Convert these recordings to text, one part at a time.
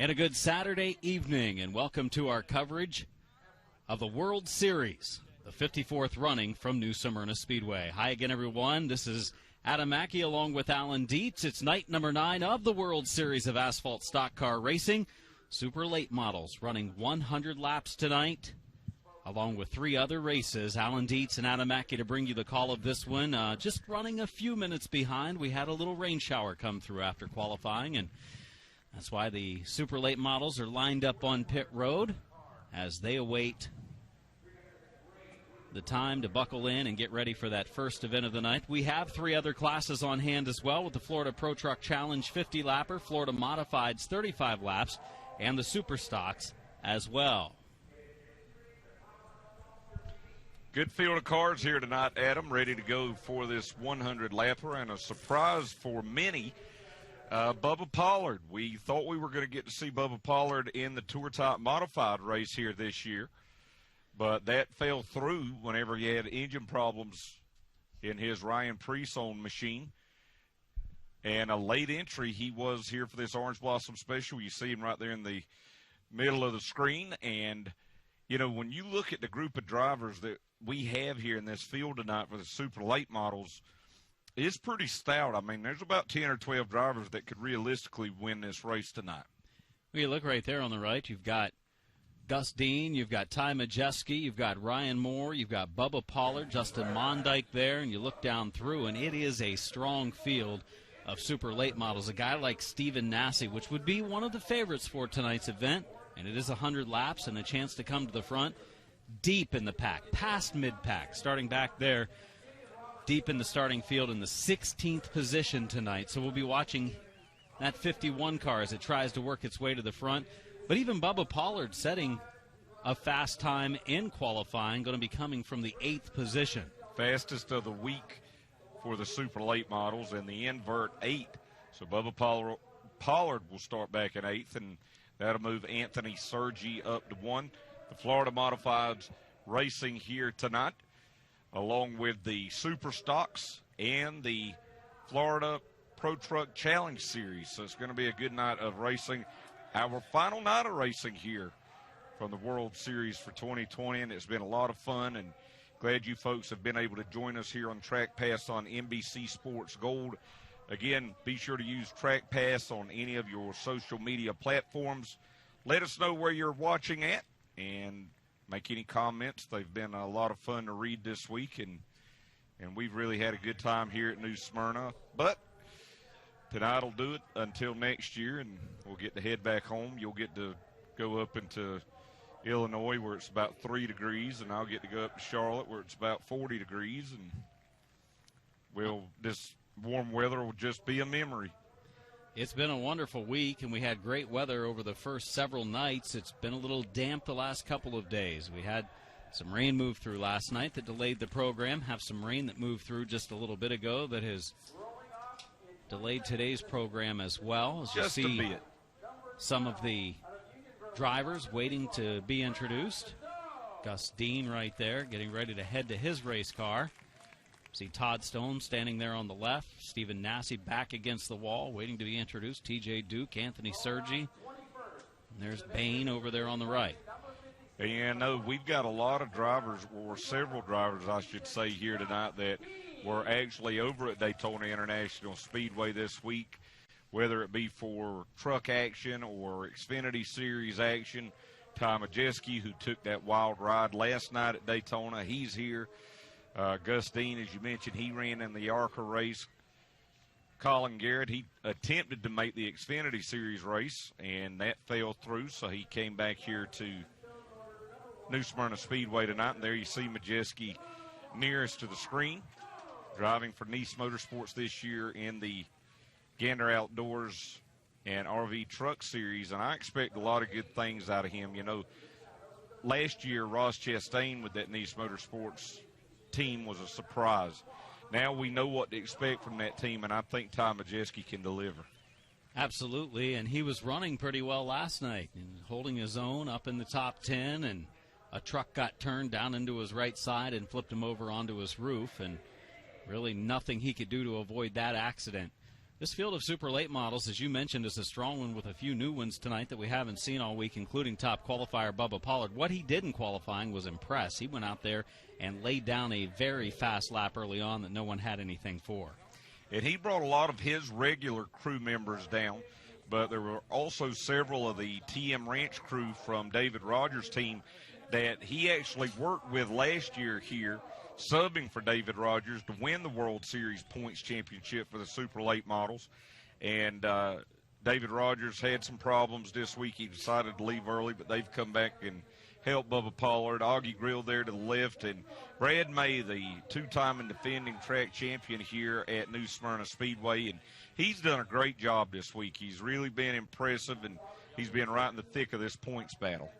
And a good Saturday evening, and welcome to our coverage of the World Series, the 54th running from New Smyrna Speedway. Hi again, everyone. This is Adam Mackey along with Alan Dietz. It's night number 9 of the World Series of Asphalt Stock Car Racing. Super late models running 100 laps tonight, along with 3 other races. Alan Dietz and Adam Mackey to bring you the call of this one. Just running a few minutes behind. We had a little rain shower come through after qualifying, and that's why the super late models are lined up on pit road as they await the time to buckle in and get ready for that first event of the night. We have 3 other classes on hand as well, with the Florida Pro Truck Challenge 50-lapper, Florida Modifieds 35 laps, and the Super Stocks as well. Good field of cars here tonight, Adam, ready to go for this 100-lapper, and a surprise for many, Bubba Pollard. We thought we were going to get to see Bubba Pollard in the Tour Type Modified race here this year, but that fell through whenever he had engine problems in his Ryan Priest-owned machine. And a late entry, he was here for this Orange Blossom Special. You see him right there in the middle of the screen. And, you know, when you look at the group of drivers that we have here in this field tonight for the super late models, it's pretty stout. I mean, there's about 10 or 12 drivers that could realistically win this race tonight. Well, you look right there on the right, you've got Gus Dean, you've got Ty Majeski, you've got Ryan Moore, you've got Bubba Pollard, Justin Mondyke there, and you look down through, and it is a strong field of super late models. A guy like Stephen Nasse, which would be one of the favorites for tonight's event, and it is 100 laps and a chance to come to the front, deep in the pack, past mid-pack, starting back there, deep in the starting field in the 16th position tonight. So we'll be watching that 51 car as it tries to work its way to the front. But even Bubba Pollard setting a fast time in qualifying, going to be coming from the 8th position. Fastest of the week for the super late models, and the invert 8. So Bubba Pollard will start back in 8th, and that'll move Anthony Sergi up to 1. The Florida Modifieds racing here tonight, along with the Super Stocks and the Florida Pro Truck Challenge Series. So it's going to be a good night of racing. Our final night of racing here from the World Series for 2020, and it's been a lot of fun, and glad you folks have been able to join us here on TrackPass on NBC Sports Gold. Again, be sure to use TrackPass on any of your social media platforms. Let us know where you're watching at and make any comments. They've been a lot of fun to read this week, and we've really had a good time here at New Smyrna. But tonight will do it until next year, and we'll get to head back home. You'll get to go up into Illinois where it's about 3 degrees, and I'll get to go up to Charlotte where it's about 40 degrees, and this warm weather will just be a memory. It's been a wonderful week, and we had great weather over the first several nights. It's been a little damp the last couple of days. We had some rain move through last night that delayed the program, have some rain that moved through just a little bit ago that has delayed today's program as well. As you just see a bit. Some of the drivers waiting to be introduced. Gus Dean right there getting ready to head to his race car. See Todd Stone standing there on the left. Stephen Nasse back against the wall waiting to be introduced. TJ Duke, Anthony Sergi. And there's Bain over there on the right. And we've got a lot of drivers, or several drivers I should say, here tonight that were actually over at Daytona International Speedway this week, whether it be for truck action or Xfinity Series action. Ty Majeski, who took that wild ride last night at Daytona, he's here. Gus Dean, as you mentioned, he ran in the ARCA race. Colin Garrett, he attempted to make the Xfinity Series race, and that fell through, so he came back here to New Smyrna Speedway tonight. And there you see Majeski nearest to the screen, driving for Nice Motorsports this year in the Gander Outdoors and RV Truck Series, and I expect a lot of good things out of him. You know, last year, Ross Chastain with that Nice Motorsports team was a surprise. Now we know what to expect from that team, and I think Ty Majeski can deliver. Absolutely, and he was running pretty well last night and holding his own up in the top 10, and a truck got turned down into his right side and flipped him over onto his roof, and really nothing he could do to avoid that accident. This field of super late models, as you mentioned, is a strong one with a few new ones tonight that we haven't seen all week, including top qualifier Bubba Pollard. What he did in qualifying was impress. He went out there and laid down a very fast lap early on that no one had anything for. And he brought a lot of his regular crew members down, but there were also several of the TM Ranch crew from David Rogers' team that he actually worked with last year here, subbing for David Rogers to win the World Series points championship for the super late models. And David Rogers had some problems this week. He decided to leave early, but they've come back and helped Bubba Pollard. Augie Grill there to the left, and Brad May, the two-time and defending track champion here at New Smyrna Speedway, and he's done a great job this week. He's really been impressive, and he's been right in the thick of this points battle.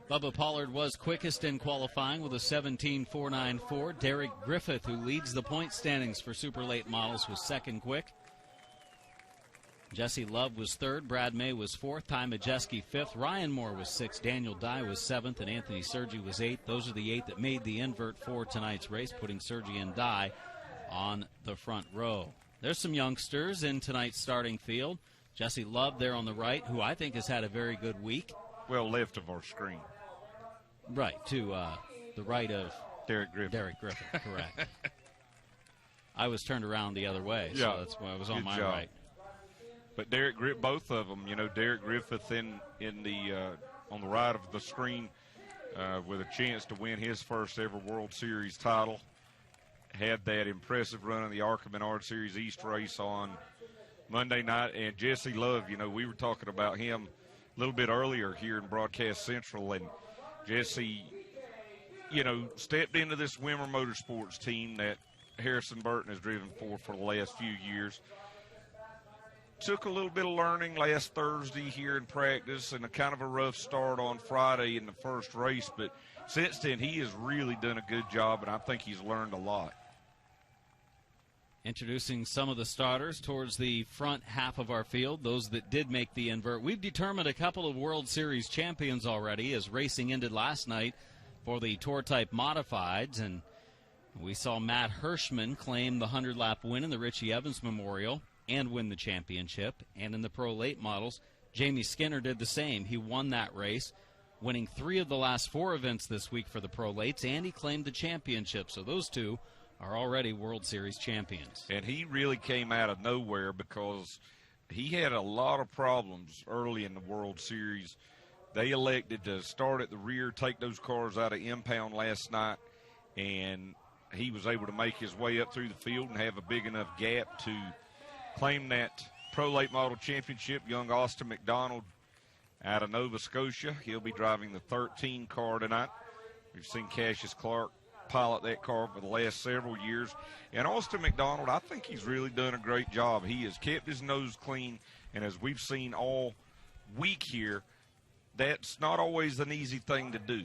Bubba Pollard was quickest in qualifying with a 17.494. Derek Griffith, who leads the point standings for super late models, was second quick. Jesse Love was third. Brad May was fourth. Ty Majeski fifth. Ryan Moore was sixth. Daniel Dye was seventh. And Anthony Sergi was eighth. Those are the eight that made the invert for tonight's race, putting Sergi and Dye on the front row. There's some youngsters in tonight's starting field. Jesse Love there on the right, who I think has had a very good week. Well, left of our screen. Right, to the right of Derek Griffith. Derek Griffith, correct. I was turned around the other way, yeah, so that's why I was on good my job. right. But Derek Griffith, both of them, Derek Griffith in the on the right of the screen with a chance to win his first ever World Series title. Had that impressive run in the ARCA Menard Series East race on Monday night. And Jesse Love, we were talking about him a little bit earlier here in Broadcast Central, and Jesse, stepped into this Wimmer Motorsports team that Harrison Burton has driven for the last few years. Took a little bit of learning last Thursday here in practice and a kind of a rough start on Friday in the first race, but since then he has really done a good job, and I think he's learned a lot. Introducing some of the starters towards the front half of our field, those that did make the invert. We've determined a couple of World Series champions already as racing ended last night for the Tour Type Modifieds, and we saw Matt Hirschman claim the 100-lap win in the Richie Evans Memorial and win the championship. And in the Pro Late Models, Jamie Skinner did the same. He won that race, winning 3 of the last 4 events this week for the Pro Lates, and he claimed the championship. So those two are already World Series champions. And he really came out of nowhere because he had a lot of problems early in the World Series. They elected to start at the rear, take those cars out of impound last night, and he was able to make his way up through the field and have a big enough gap to claim that Pro Late Model Championship. Young Austin McDonald out of Nova Scotia. He'll be driving the 13 car tonight. We've seen Cassius Clark pilot that car for the last several years. And Austin McDonald, I think he's really done a great job. He has kept his nose clean, and as we've seen all week here, that's not always an easy thing to do.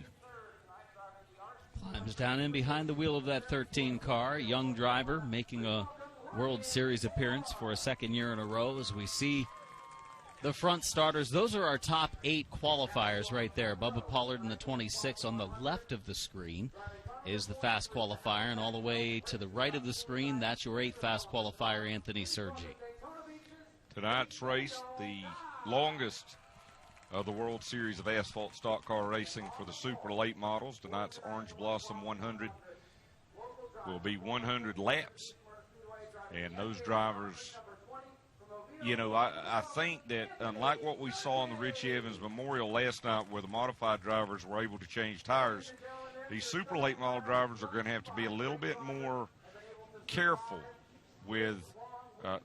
Climbs down in behind the wheel of that 13 car. Young driver making a World Series appearance for a second year in a row as we see the front starters. Those are our top 8 qualifiers right there. Bubba Pollard in the 26 on the left of the screen is the fast qualifier, and all the way to the right of the screen, that's your 8th fast qualifier, Anthony Sergi. Tonight's race, the longest of the World Series of Asphalt stock car racing for the super late models. Tonight's Orange Blossom 100 will be 100 laps. And those drivers, I think that unlike what we saw in the Richie Evans Memorial last night where the modified drivers were able to change tires, these super late model drivers are going to have to be a little bit more careful with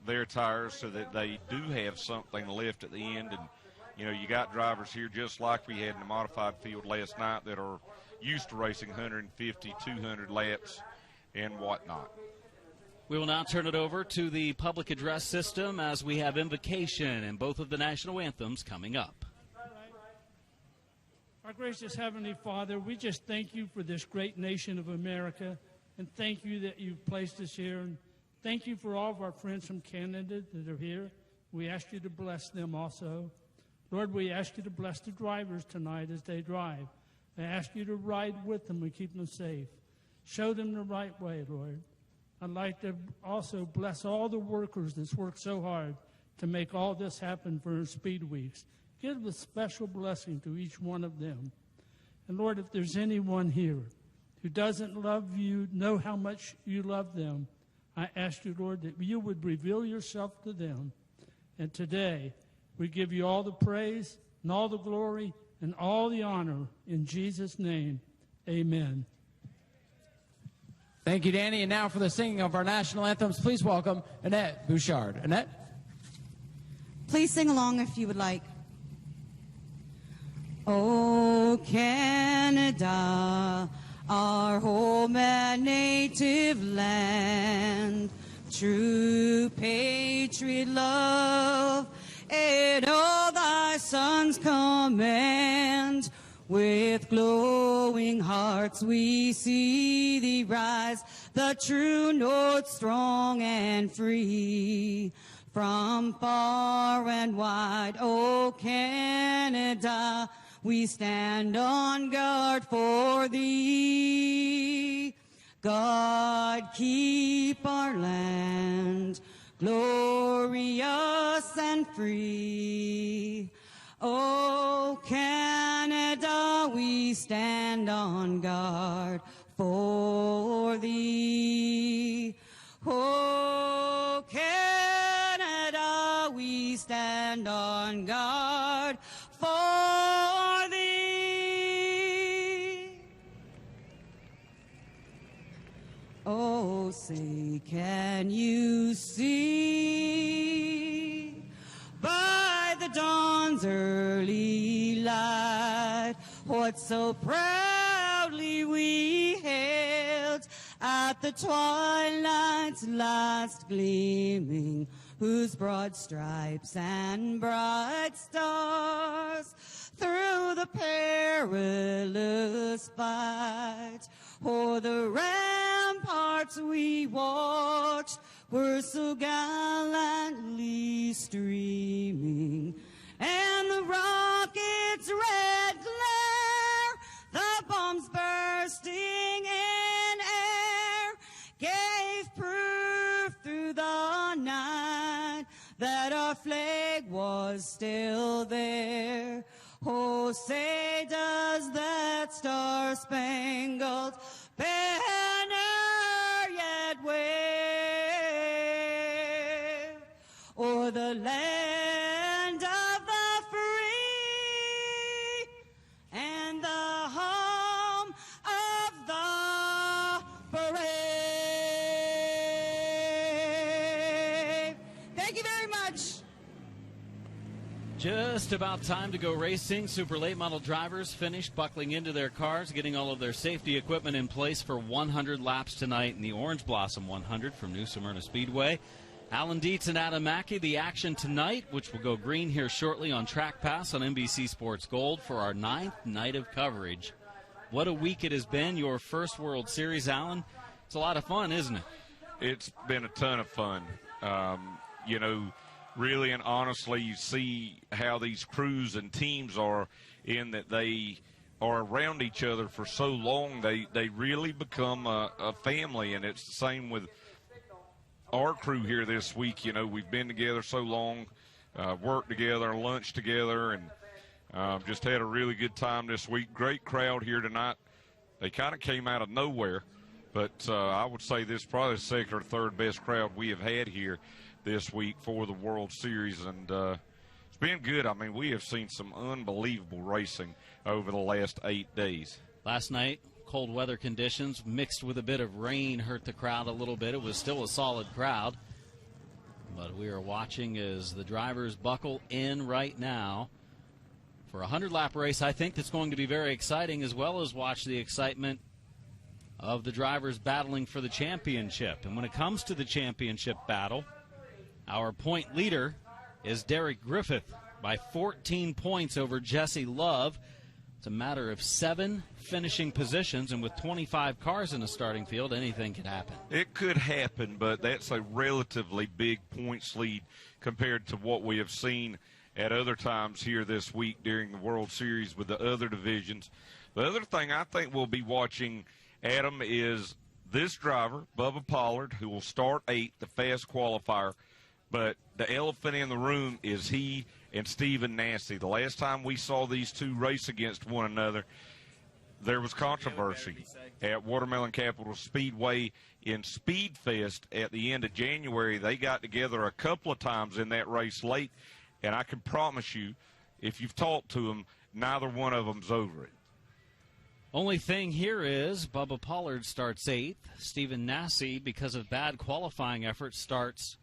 their tires so that they do have something left at the end. And, you got drivers here just like we had in the modified field last night that are used to racing 150, 200 laps and whatnot. We will now turn it over to the public address system as we have invocation and both of the national anthems coming up. Our gracious Heavenly Father, we just thank you for this great nation of America, and thank you that you've placed us here, and thank you for all of our friends from Canada that are here. We ask you to bless them also. Lord, we ask you to bless the drivers tonight as they drive. I ask you to ride with them and keep them safe. Show them the right way, Lord. I'd like to also bless all the workers that's worked so hard to make all this happen for Speed Weeks. Give a special blessing to each one of them. And Lord, if there's anyone here who doesn't love you, know how much you love them, I ask you, Lord, that you would reveal yourself to them. And today, we give you all the praise and all the glory and all the honor in Jesus' name. Amen. Thank you, Danny. And now for the singing of our national anthems, please welcome Annette Bouchard. Annette? Please sing along if you would like. Oh, Canada, our home and native land, true patriot love, and all thy sons command. With glowing hearts we see thee rise, the true north strong and free. From far and wide, O Canada, we stand on guard for thee. God, keep our land glorious and free. O Canada, we stand on guard for thee. O Canada, we stand on guard for thee. Oh, say, can you see by the dawn's early light what so proudly we hailed at the twilight's last gleaming, whose broad stripes and bright stars through the perilous fight o'er the ramparts we watched were so gallantly streaming, and the rocket's red glare, the bombs bursting in air, gave proof through the night that our flag was still there. Oh, say does that star-spangled banner yet wave o'er the land of the free and the home of the brave? Thank you very much. Just about time to go racing. Super late model drivers finished buckling into their cars, getting all of their safety equipment in place for 100 laps tonight in the Orange Blossom 100 from New Smyrna Speedway. Alan Dietz and Adam Mackey, the action tonight, which will go green here shortly on TrackPass on NBC Sports Gold for our 9th night of coverage. What a week it has been. Your first World Series, Alan. It's a lot of fun, isn't it? It's been a ton of fun. Really and honestly, you see how these crews and teams are in that they are around each other for so long. They really become a family, and it's the same with our crew here this week. You know, we've been together so long, worked together, lunch together, and just had a really good time this week. Great crowd here tonight. They kind of came out of nowhere, but I would say this is probably the second or third best crowd we have had here this week for the World Series, and it's been good. I mean, we have seen some unbelievable racing over the last 8 days. Last night, cold weather conditions mixed with a bit of rain hurt the crowd a little bit. It was still a solid crowd, but we are watching as the drivers buckle in right now for a 100-lap race. I think that's going to be very exciting, as well as watch the excitement of the drivers battling for the championship. And when it comes to the championship battle, our point leader is Derek Griffith by 14 points over Jesse Love. It's a matter of 7 finishing positions, and with 25 cars in the starting field, anything could happen. It could happen, but that's a relatively big points lead compared to what we have seen at other times here this week during the World Series with the other divisions. The other thing I think we'll be watching, Adam, is this driver, Bubba Pollard, who will start 8th, the fast qualifier, but the elephant in the room is he and Stephen Nasse. The last time we saw these two race against one another, there was controversy at Watermelon Capital Speedway in Speedfest at the end of January. They got together a couple of times in that race late, and I can promise you, if you've talked to them, neither one of them's over it. Only thing here is Bubba Pollard starts 8th. Stephen Nasse, because of bad qualifying efforts, starts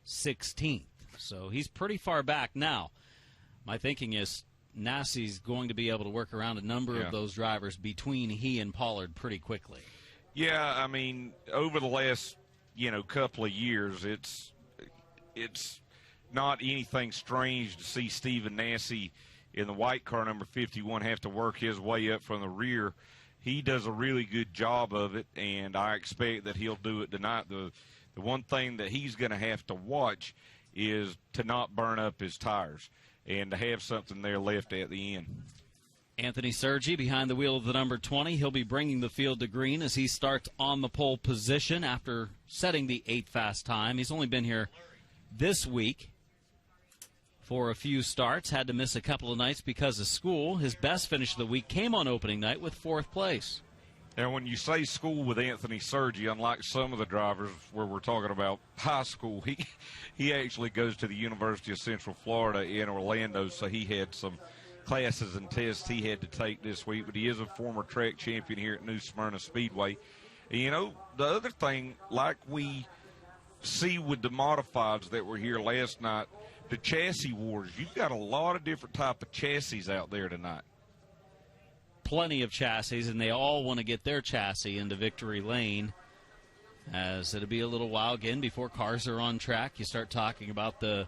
16th. So he's pretty far back now. My thinking is Nasse's going to be able to work around a number of those drivers between he and Pollard pretty quickly. Yeah, I mean, over the last, couple of years, it's not anything strange to see Stephen Nasse in the white car, number 51, have to work his way up from the rear. He does a really good job of it, and I expect that he'll do it tonight. The one thing that he's going to have to watch is to not burn up his tires and to have something there left at the end. Anthony Sergi behind the wheel of the number 20. He'll be bringing the field to green as he starts on the pole position after setting the 8th fast time. He's only been here this week for a few starts, had to miss a couple of nights because of school. His best finish of the week came on opening night with 4th place. And when you say school with Anthony Sergi, unlike some of the drivers where we're talking about high school, he actually goes to the University of Central Florida in Orlando, so he had some classes and tests he had to take this week. But he is a former track champion here at New Smyrna Speedway. And, the other thing, like we see with the modifieds that were here last night, the chassis wars, you've got a lot of different type of chassis out there tonight. Plenty of chassis, and they all want to get their chassis into victory lane, as it'll be a little while again before cars are on track. You start talking about the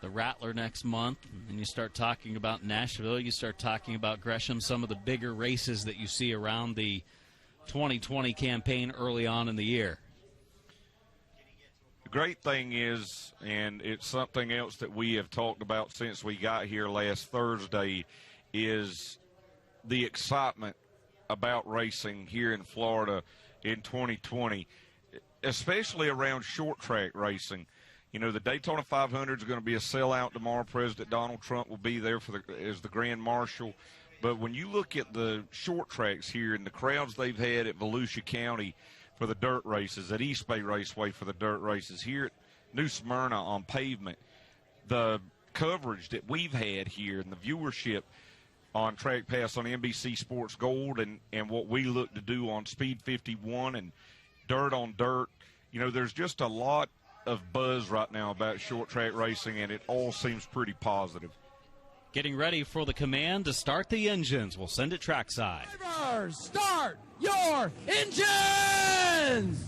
Rattler next month, and you start talking about Nashville, you start talking about Gresham, some of the bigger races that you see around the 2020 campaign early on in the year. The great thing is, and it's something else that we have talked about since we got here last Thursday, is the excitement about racing here in Florida in 2020, especially around short track racing. The Daytona 500 is going to be a sellout tomorrow. President Donald Trump will be there as the Grand Marshal. But when you look at the short tracks here and the crowds they've had at Volusia County for the dirt races, at East Bay Raceway for the dirt races, here at New Smyrna on pavement, the coverage that we've had here and the viewership on trackpass on NBC Sports Gold and what we look to do on Speed 51 and Dirt on Dirt, there's just a lot of buzz right now about short track racing, and it all seems pretty positive. Getting ready for the command to start the engines. We'll send it trackside. Drivers, start your engines!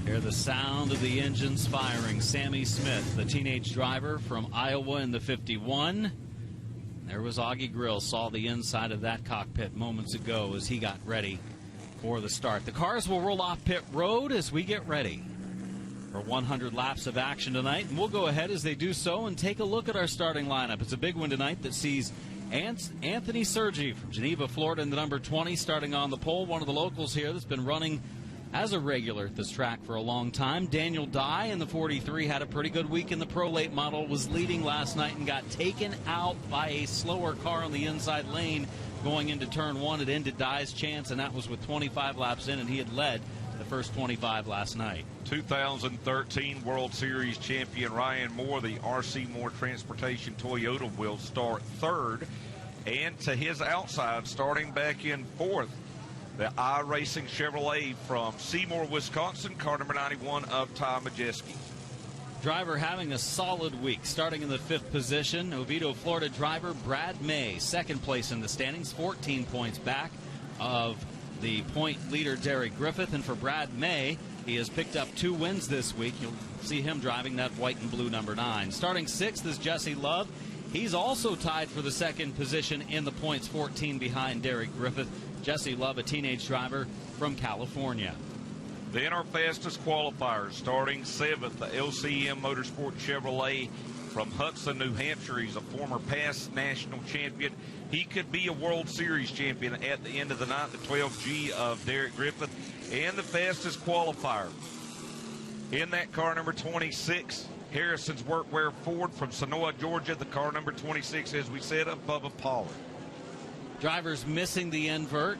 Hear the sound of the engines firing. Sammy Smith, the teenage driver from Iowa in the 51. There was Augie Grill, saw the inside of that cockpit moments ago as he got ready for the start. The cars will roll off pit road as we get ready for 100 laps of action tonight. And we'll go ahead as they do so and take a look at our starting lineup. It's a big one tonight that sees Anthony Sergi from Geneva, Florida, in the number 20 starting on the pole. One of the locals here that's been running as a regular at this track for a long time. Daniel Dye in the 43 had a pretty good week in the Pro Late model, was leading last night and got taken out by a slower car on the inside lane going into turn 1. It ended Dye's chance, and that was with 25 laps in, and he had led the first 25 last night. 2013 World Series champion Ryan Moore, the R.C. Moore Transportation Toyota, will start 3rd. And to his outside, starting back in 4th, the iRacing Chevrolet from Seymour, Wisconsin, car number 91 of Ty Majeski. Driver having a solid week, starting in the 5th position. Oviedo, Florida driver Brad May, 2nd place in the standings, 14 points back of the point leader Derek Griffith. And for Brad May, he has picked up 2 wins this week. You'll see him driving that white and blue number 9. Starting 6th is Jesse Love. He's also tied for the 2nd position in the points, 14 behind Derek Griffith. Jesse Love, a teenage driver from California. Then our fastest qualifiers, starting 7th, the LCM Motorsport Chevrolet from Hudson, New Hampshire. He's a former past national champion, he could be a World Series champion at the end of the night. The 12G of Derek Griffith, and the fastest qualifier in that car, number 26, Harrison's Workwear Ford from Sonoa, Georgia. The car number 26, as we said, of Bubba Pollard. Drivers missing the invert.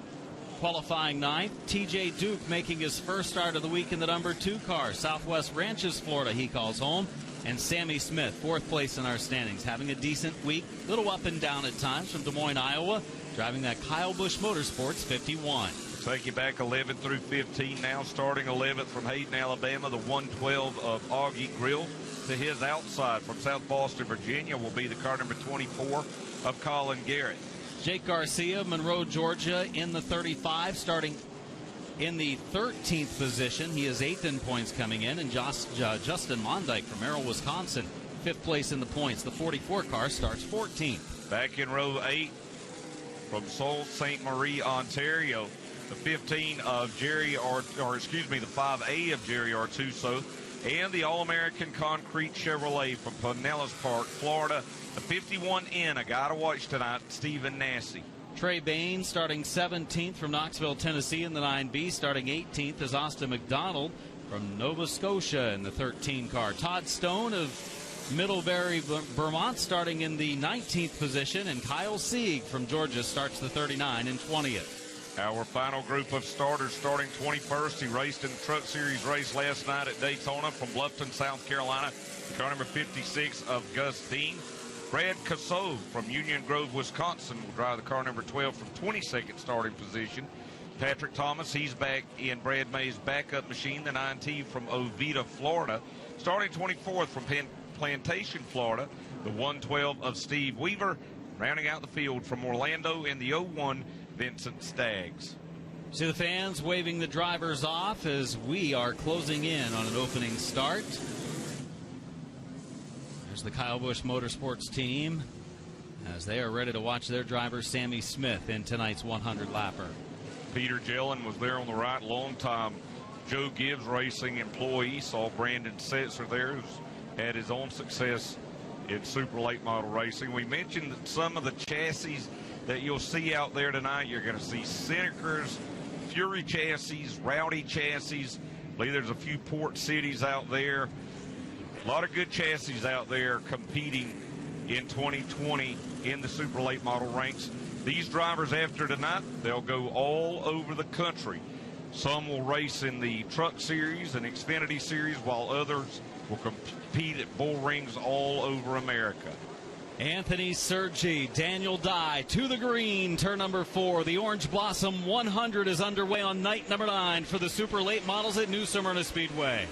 Qualifying ninth, TJ Duke making his first start of the week in the number 2 car. Southwest Ranches, Florida, he calls home. And Sammy Smith, 4th place in our standings, having a decent week. Little up and down at times from Des Moines, Iowa, driving that Kyle Busch Motorsports 51. Take you back 11 through 15 now, starting 11th from Hayden, Alabama. The 112 of Augie Grill. To his outside from South Boston, Virginia, will be the car number 24 of Colin Garrett. Jake Garcia, Monroe, Georgia, in the 35, starting in the 13th position. He is 8th in points coming in. And Justin Mondyke from Merrill, Wisconsin, 5th place in the points. The 44 car starts 14th. Back in row 8 from Sault Ste. Marie, Ontario, the 15 of the 5A of Jerry Artuso, and the All-American Concrete Chevrolet from Pinellas Park, Florida, the 51N, a guy to watch tonight, Stephen Nassy. Trey Bain starting 17th from Knoxville, Tennessee in the 9B. Starting 18th is Austin McDonald from Nova Scotia in the 13 car. Todd Stone of Middlebury, Vermont, starting in the 19th position. And Kyle Sieg from Georgia starts the 39 and 20th. Our final group of starters starting 21st. He raced in the Truck Series race last night at Daytona from Bluffton, South Carolina. Car number 56 of Gus Dean. Brad Casso from Union Grove, Wisconsin, will drive the car number 12 from 22nd starting position. Patrick Thomas, he's back in Brad May's backup machine, the 9T from Oviedo, Florida. Starting 24th from Plantation, Florida, the 112 of Steve Weaver. Rounding out the field from Orlando in the 01, Vincent Staggs. See the fans waving the drivers off as we are closing in on an opening start. There's the Kyle Busch Motorsports team as they are ready to watch their driver Sammy Smith in tonight's 100-lapper. Peter Gillen was there on the right, long-time Joe Gibbs Racing employee. Saw Brandon Setzer there, who's had his own success in super late model racing. We mentioned that some of the chassis that you'll see out there tonight, you're going to see Senecers, Fury chassis, Rowdy chassis. I believe there's a few port cities out there. A lot of good chassis out there competing in 2020 in the super late model ranks. These drivers after tonight, they'll go all over the country. Some will race in the Truck Series and Xfinity Series, while others will compete at bull rings all over America. Anthony Sergi, Daniel Dye to the green, turn number 4. The Orange Blossom 100 is underway on night number 9 for the super late models at New Smyrna Speedway.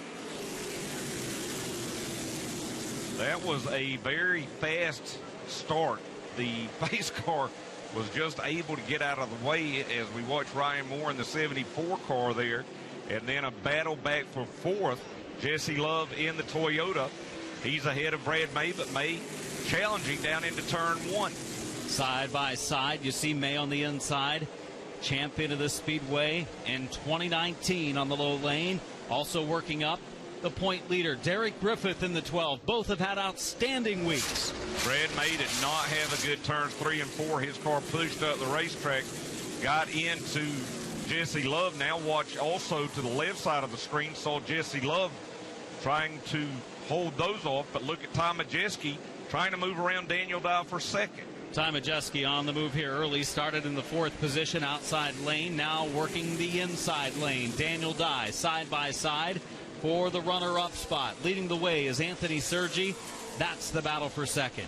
That was a very fast start. The pace car was just able to get out of the way as we watched Ryan Moore in the 74 car there. And then a battle back for 4th. Jesse Love in the Toyota. He's ahead of Brad May, but May challenging down into turn 1. Side by side, you see May on the inside, champion of the Speedway in 2019 on the low lane. Also working up, the point leader, Derek Griffith in the 12. Both have had outstanding weeks. Brad May did not have a good turns 3 and 4. His car pushed up the racetrack, got into Jesse Love. Now watch also to the left side of the screen, saw Jesse Love trying to hold those off, but look at Tom Majeski trying to move around Daniel Dye for second. Ty Majeski on the move here early, started in the 4th position outside lane, now working the inside lane. Daniel Dye side by side for the runner-up spot. Leading the way is Anthony Sergi. That's the battle for second.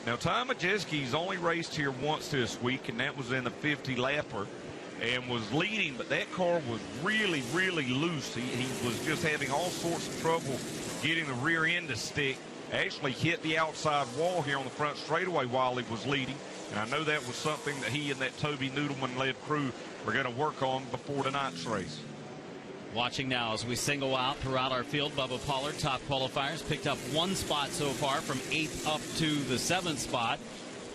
Now Ty Majeski's only raced here once this week, and that was in the 50-lapper, and was leading, but that car was really, really loose. He was just having all sorts of trouble getting the rear end to stick. Actually hit the outside wall here on the front straightaway while he was leading. And I know that was something that he and that Toby Noodleman-led crew were going to work on before tonight's race. Watching now as we single out throughout our field, Bubba Pollard, top qualifiers, picked up 1 spot so far from 8th up to the 7th spot.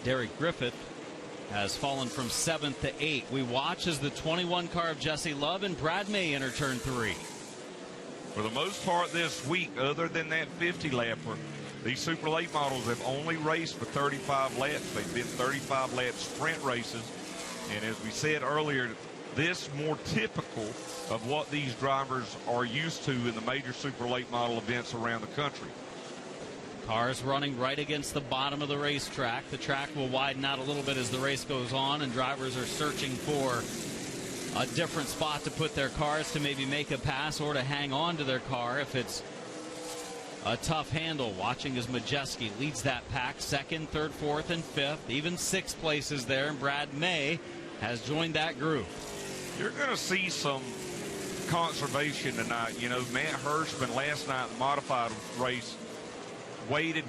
Derek Griffith has fallen from 7th to 8th. We watch as the 21 car of Jesse Love and Brad May enter turn 3. For the most part this week, other than that 50-lapper, These Super Late models have only raced for 35 laps. They've been 35 lap sprint races. And as we said earlier, this more typical of what these drivers are used to in the major Super Late model events around the country. Cars running right against the bottom of the racetrack. The track will widen out a little bit as the race goes on, and drivers are searching for a different spot to put their cars to maybe make a pass or to hang on to their car if it's a tough handle. Watching as Majeski leads that pack, second, third, fourth, and fifth, even sixth places there, and Brad May has joined that group. You're going to see some conservation tonight. You know, Matt Hirschman last night in the modified race waited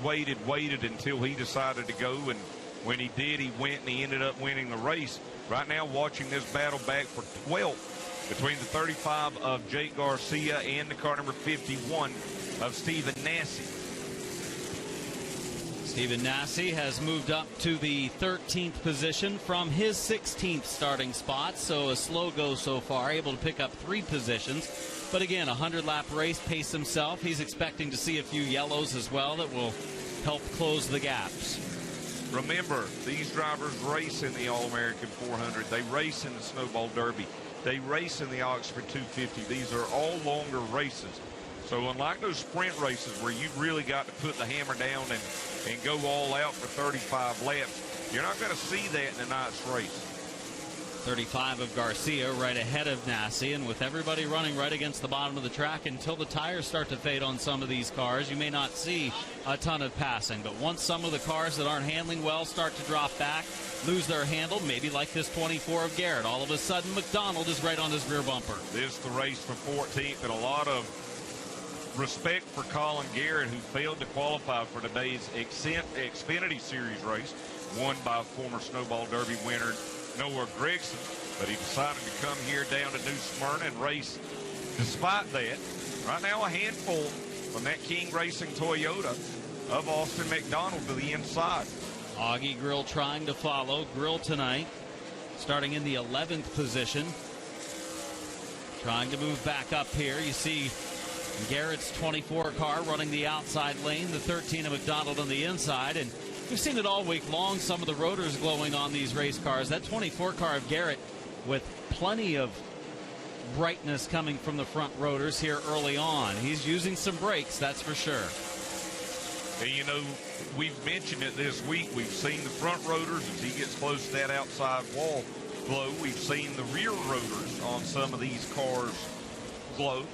until he decided to go, and when he did, he went and he ended up winning the race. Right now, watching this battle back for 12th between the 35 of Jake Garcia and the car number 51 of Stephen Nasse. Stephen Nasse has moved up to the 13th position from his 16th starting spot, so a slow go so far, able to pick up 3 positions. But again, a 100-lap race, pace himself. He's expecting to see a few yellows as well that will help close the gaps. Remember, these drivers race in the All-American 400. They race in the Snowball Derby. They race in the Oxford 250. These are all longer races. So unlike those sprint races where you really got to put the hammer down and go all out for 35 laps, you're not going to see that in tonight's race. 35 of Garcia right ahead of Nasse, and with everybody running right against the bottom of the track, until the tires start to fade on some of these cars, you may not see a ton of passing. But once some of the cars that aren't handling well start to drop back, lose their handle, maybe like this 24 of Garrett, all of a sudden McDonald is right on his rear bumper. This is the race for 14th, and a lot of respect for Colin Garrett, who failed to qualify for today's Xfinity Series race, won by former Snowball Derby winner Noah Gregson, but he decided to come here down to New Smyrna and race despite that. Right now, a handful from that King Racing Toyota of Austin McDonald to the inside. Augie Grill trying to follow. Grill tonight starting in the 11th position, trying to move back up here. You see Garrett's 24 car running the outside lane, the 13 of McDonald on the inside, and we've seen it all week long, some of the rotors glowing on these race cars. That 24 car of Garrett with plenty of brightness coming from the front rotors here early on. He's using some brakes, that's for sure. And you know, we've mentioned it this week. We've seen the front rotors as he gets close to that outside wall glow. We've seen the rear rotors on some of these cars glow.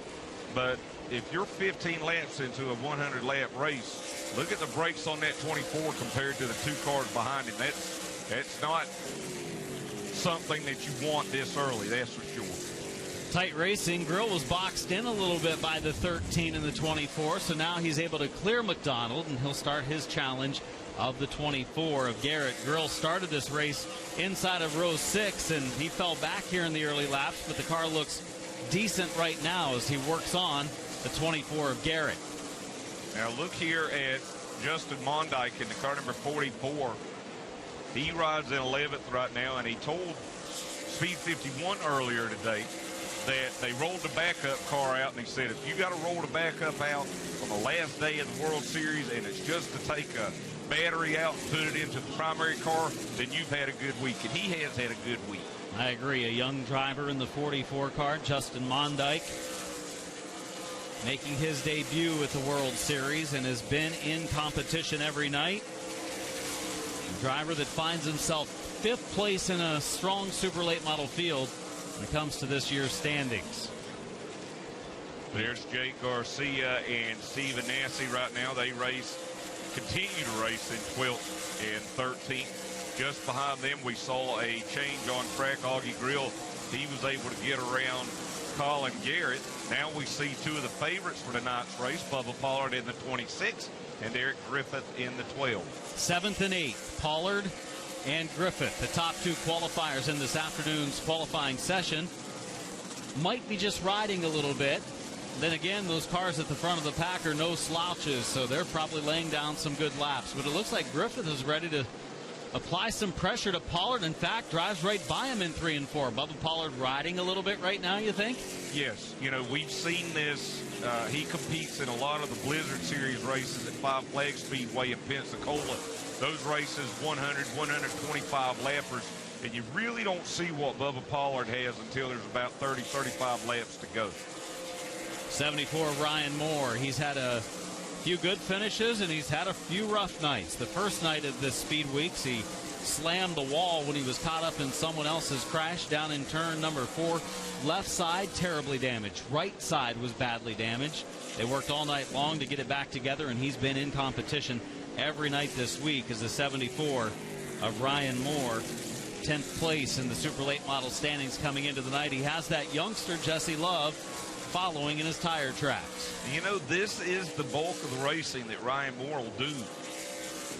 But if you're 15 laps into a 100-lap race, look at the brakes on that 24 compared to the 2 cars behind him. That's not something that you want this early, that's for sure. Tight racing. Grill was boxed in a little bit by the 13 and the 24, so now he's able to clear McDonald, and he'll start his challenge of the 24 of Garrett. Grill started this race inside of row 6, and he fell back here in the early laps, but the car looks decent right now as he works on the 24 of Garrett. Now look here at Justin Mondyke in the car number 44. He rides in 11th right now, and he told Speed 51 earlier today that they rolled the backup car out, and he said, if you got to roll the backup out on the last day of the World Series and it's just to take a battery out and put it into the primary car, then you've had a good week. And he has had a good week. I agree. A young driver in the 44 car, Justin Mondyke, making his debut at the World Series and has been in competition every night. A driver that finds himself 5th place in a strong super late model field when it comes to this year's standings. There's Jake Garcia and Stephen Nasse right now. They continue to race in 12th and 13th. Just behind them, we saw a change on track. Augie Grill, he was able to get around Colin Garrett. Now we see 2 of the favorites for tonight's race, Bubba Pollard in the 26 and Eric Griffith in the 12. 7th and 8th, Pollard and Griffith, the top 2 qualifiers in this afternoon's qualifying session. Might be just riding a little bit. Then again, those cars at the front of the pack are no slouches, so they're probably laying down some good laps. But it looks like Griffith is ready to apply some pressure to Pollard. In fact, drives right by him in 3 and 4. Bubba Pollard riding a little bit right now, you think? Yes. You know, we've seen this. He competes in a lot of the Blizzard Series races at Five Flags Speedway in Pensacola. Those races, 100, 125 lappers. And you really don't see what Bubba Pollard has until there's about 30, 35 laps to go. 74, Ryan Moore. He's had a few good finishes, and he's had a few rough nights. The first night of the Speed Weeks, he slammed the wall when he was caught up in someone else's crash down in turn number 4. Left side, terribly damaged. Right side was badly damaged. They worked all night long to get it back together, and he's been in competition every night this week as the 74 of Ryan Moore. 10th place in the super late model standings coming into the night. He has that youngster, Jesse Love, following in his tire tracks. You know, this is the bulk of the racing that Ryan Moore will do.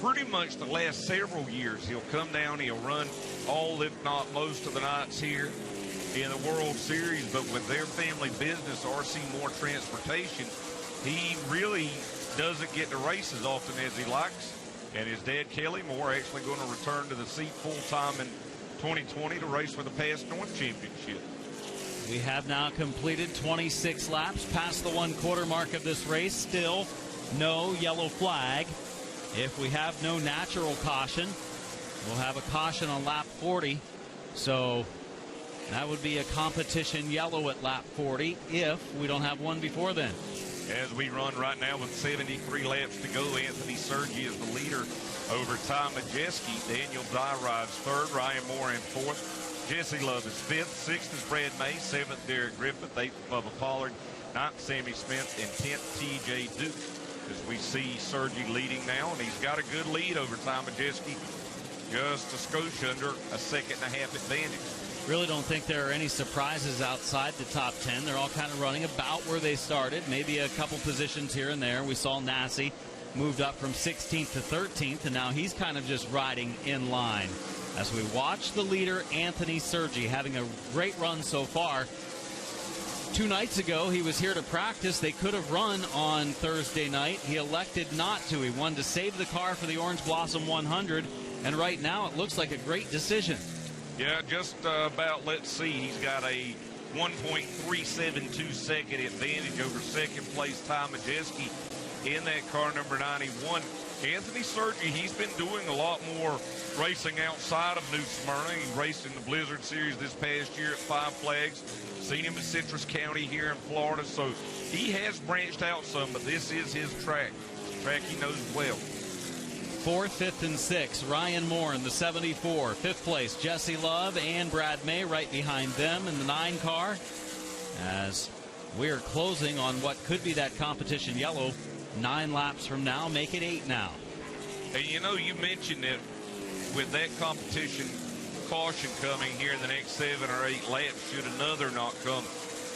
Pretty much the last several years, he'll come down, he'll run all, if not most of the nights here in the World Series, but with their family business, RC Moore Transportation, he really doesn't get to race as often as he likes. And his dad, Kelly Moore, actually going to return to the seat full-time in 2020 to race for the Pass North Championship. We have now completed 26 laps past the 1/4 mark of this race. Still no yellow flag. If we have no natural caution, we'll have a caution on lap 40. So that would be a competition yellow at lap 40 if we don't have one before then. As we run right now with 73 laps to go, Anthony Sergi is the leader over Ty Majeski. Daniel Dye rides 3rd, Ryan Moore in 4th. Jesse Love is 5th. 6th is Brad May. 7th, Derek Griffith. 8th, Bubba Pollard. 9th, Sammy Smith. And 10th, TJ Duke. As we see Sergi leading now, and he's got a good lead over Ty Majeski. Just a skosh under a 1.5-second advantage. Really don't think there are any surprises outside the top 10. They're all kind of running about where they started. Maybe a couple positions here and there. We saw Nassi moved up from 16th to 13th, and now he's kind of just riding in line. As we watch the leader, Anthony Sergi, having a great run so far. 2 nights ago, he was here to practice. They could have run on Thursday night. He elected not to. He wanted to save the car for the Orange Blossom 100, and right now it looks like a great decision. Yeah, just about, let's see, he's got a 1.372 second advantage over second place Ty Majeski in that car number 91. Anthony Sergi, he's been doing a lot more racing outside of New Smyrna. He raced in the Blizzard Series this past year at Five Flags. Seen him in Citrus County here in Florida. So he has branched out some, but this is his track. Track he knows well. 4th, 5th, and 6th. Ryan Moore in the 74. 5th place, Jesse Love and Brad May right behind them in the 9 car. As we're closing on what could be that competition yellow 9 laps from now. Make it 8 now. Hey, you know, you mentioned that with that competition caution coming here in the next 7 or 8 laps, should another not come.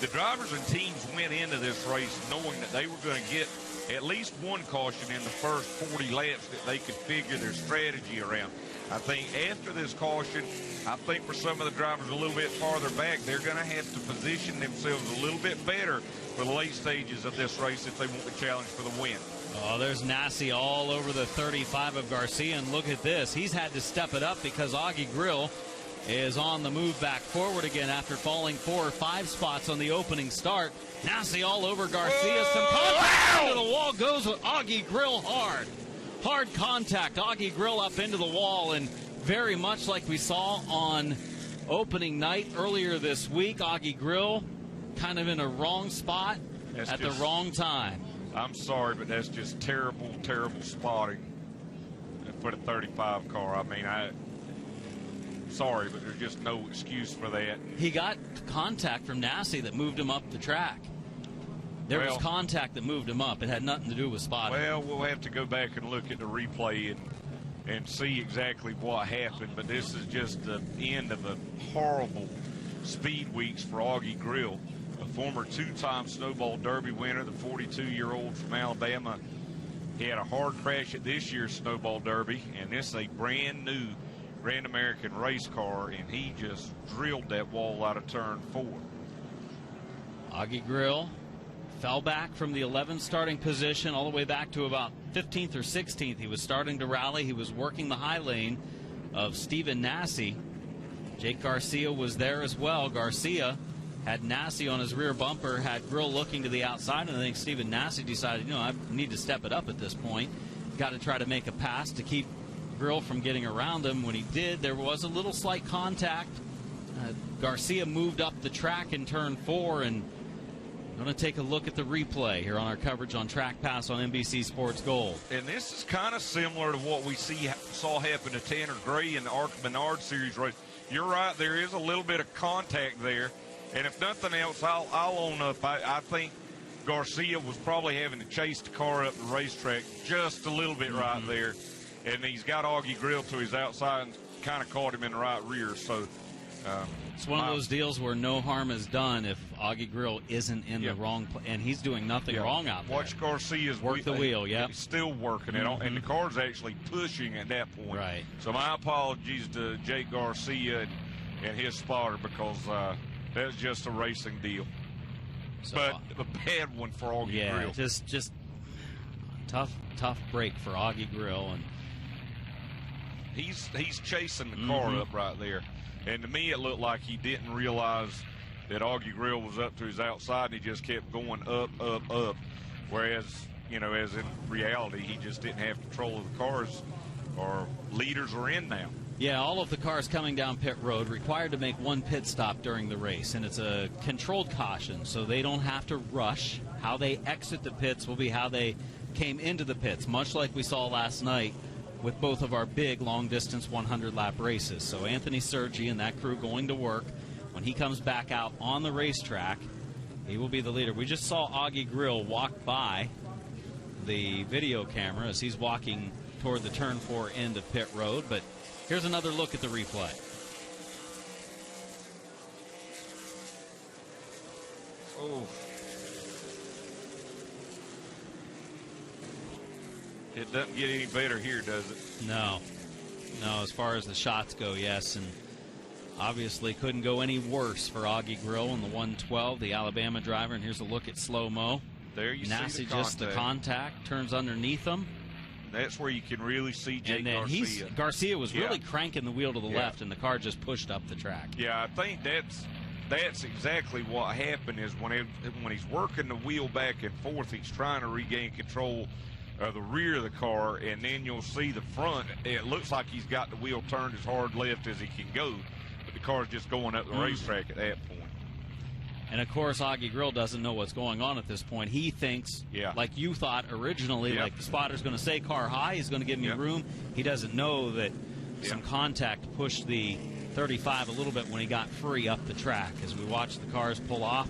The drivers and teams went into this race knowing that they were going to get at least one caution in the first 40 laps that they could figure their strategy around. I think after this caution, I think for some of the drivers a little bit farther back, they're going to have to position themselves a little bit better for the late stages of this race if they want the challenge for the win. Oh, there's Nassi all over the 35 of Garcia, and look at this. He's had to step it up because Augie Grill is on the move back forward again after falling 4 or 5 spots on the opening start. Nassi all over Garcia. Some contact into the wall goes with Augie Grill hard. Hard contact. Augie Grill up into the wall, and very much like we saw on opening night earlier this week, Augie Grill kind of in a wrong spot at the wrong time. I'm sorry, but that's just terrible, terrible spotting for the 35 car. I mean, sorry, but there's just no excuse for that. He got contact from Nassi that moved him up the track. There was contact that moved him up. It had nothing to do with spotting. Well, we'll have to go back and look at the replay and see exactly what happened. But this is just the end of a horrible speed weeks for Augie Grill, a former 2-time Snowball Derby winner, the 42-year-old from Alabama. He had a hard crash at this year's Snowball Derby, and this is a brand new Grand American race car, and he just drilled that wall out of turn 4. Augie Grill fell back from the 11th starting position all the way back to about 15th or 16th. He was starting to rally. He was working the high lane of Stephen Nassy. Jake Garcia was there as well. Garcia had Nassy on his rear bumper, had Grill looking to the outside, and I think Stephen Nassy decided, I need to step it up at this point. Got to try to make a pass to keep Grill from getting around him. When he did, there was a little slight contact. Garcia moved up the track in turn 4, and I'm going to take a look at the replay here on our coverage on Track Pass on NBC Sports Gold. And this is kind of similar to what we saw happen to Tanner Gray in the Arc Menard Series race. You're right, there is a little bit of contact there. And if nothing else, I'll own up. I think Garcia was probably having to chase the car up the racetrack just a little bit right there. And he's got Augie Grill to his outside and kind of caught him in the right rear. So it's one of those deals where no harm is done if Augie Grill isn't in the wrong place. And he's doing nothing wrong out there. Watch Garcia's work the wheel, He's still working it, and the car's actually pushing at that point. Right. So my apologies to Jake Garcia and his spotter, because that's just a racing deal. So, but a bad one for Augie Grill. Just tough break for Augie Grill, and he's chasing the car up right there. And to me, it looked like he didn't realize that Augie Grill was up to his outside, and he just kept going up, up, up. Whereas, as in reality, he just didn't have control of the cars, or leaders are in now. Yeah, all of the cars coming down pit road required to make one pit stop during the race, and it's a controlled caution, so they don't have to rush. How they exit the pits will be how they came into the pits, much like we saw last night with both of our big long-distance 100-lap races. So Anthony Sergi and that crew going to work. When he comes back out on the racetrack, he will be the leader. We just saw Augie Grill walk by the video camera as he's walking toward the turn 4 end of pit road, but here's another look at the replay. Oh. It doesn't get any better here, does it? No, as far as the shots go, yes, and obviously couldn't go any worse for Augie Grill in the 112, the Alabama driver. And here's a look at slow-mo. There you Nassy see just the contact, turns underneath him. That's where you can really see Jake Garcia. Garcia was really cranking the wheel to the left, and the car just pushed up the track. Yeah, I think that's exactly what happened. Is when he's working the wheel back and forth, he's trying to regain control of the rear of the car, and then you'll see the front. It looks like he's got the wheel turned as hard left as he can go, but the car's just going up the racetrack at that point. And, of course, Augie Grill doesn't know what's going on at this point. He thinks, like you thought originally, like the spotter's going to say car high, he's going to give me room. He doesn't know that some contact pushed the 35 a little bit when he got free up the track. As we watch the cars pull off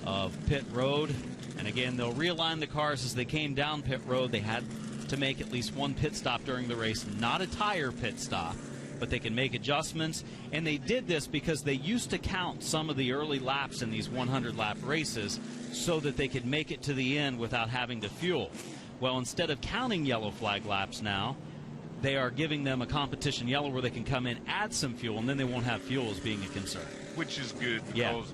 of pit road, and again, they'll realign the cars as they came down pit road. They had to make at least one pit stop during the race, not a tire pit stop, but they can make adjustments. And they did this because they used to count some of the early laps in these 100-lap races so that they could make it to the end without having to fuel. Well, instead of counting yellow flag laps now, they are giving them a competition yellow where they can come in, add some fuel, and then they won't have fuel as being a concern. Which is good because,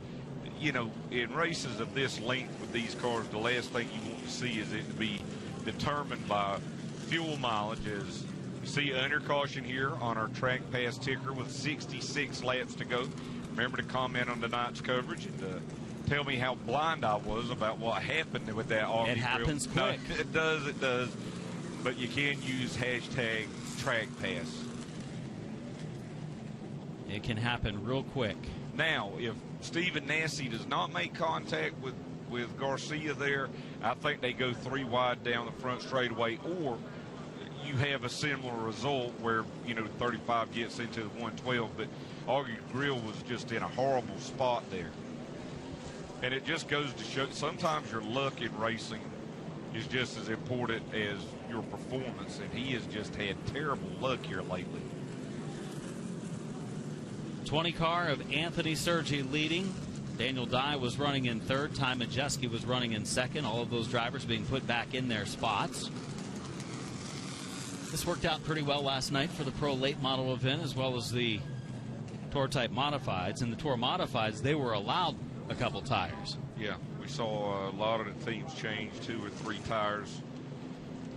in races of this length with these cars, the last thing you want to see is it to be determined by fuel mileage. As you see under caution here on our track pass ticker with 66 laps to go. Remember to comment on tonight's coverage and tell me how blind I was about what happened with that Augie Grill. It happens quick. No, it does. But you can use hashtag track pass. It can happen real quick. Now, if Stephen Nassy does not make contact with Garcia there, I think they go 3 wide down the front straightaway, or you have a similar result where, 35 gets into the 112, but Augie Grill was just in a horrible spot there. And it just goes to show sometimes your luck in racing is just as important as your performance, and he has just had terrible luck here lately. 20 car of Anthony Sergi leading. Daniel Dye was running in third. Ty Majeski was running in second. All of those drivers being put back in their spots. This worked out pretty well last night for the Pro Late Model event as well as the Tour Type Modifieds. In the Tour Modifieds, they were allowed a couple tires. Yeah, we saw a lot of the teams change 2 or 3 tires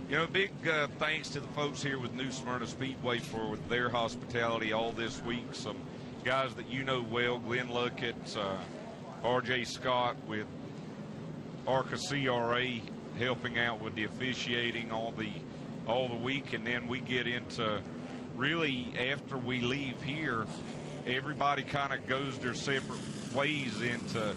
You know, big thanks to the folks here with New Smyrna Speedway for their hospitality all this week. Some guys that you know well, Glenn Luckett, R.J. Scott with ARCA CRA helping out with the officiating all the week. And then we get into really after we leave here, everybody kind of goes their separate ways into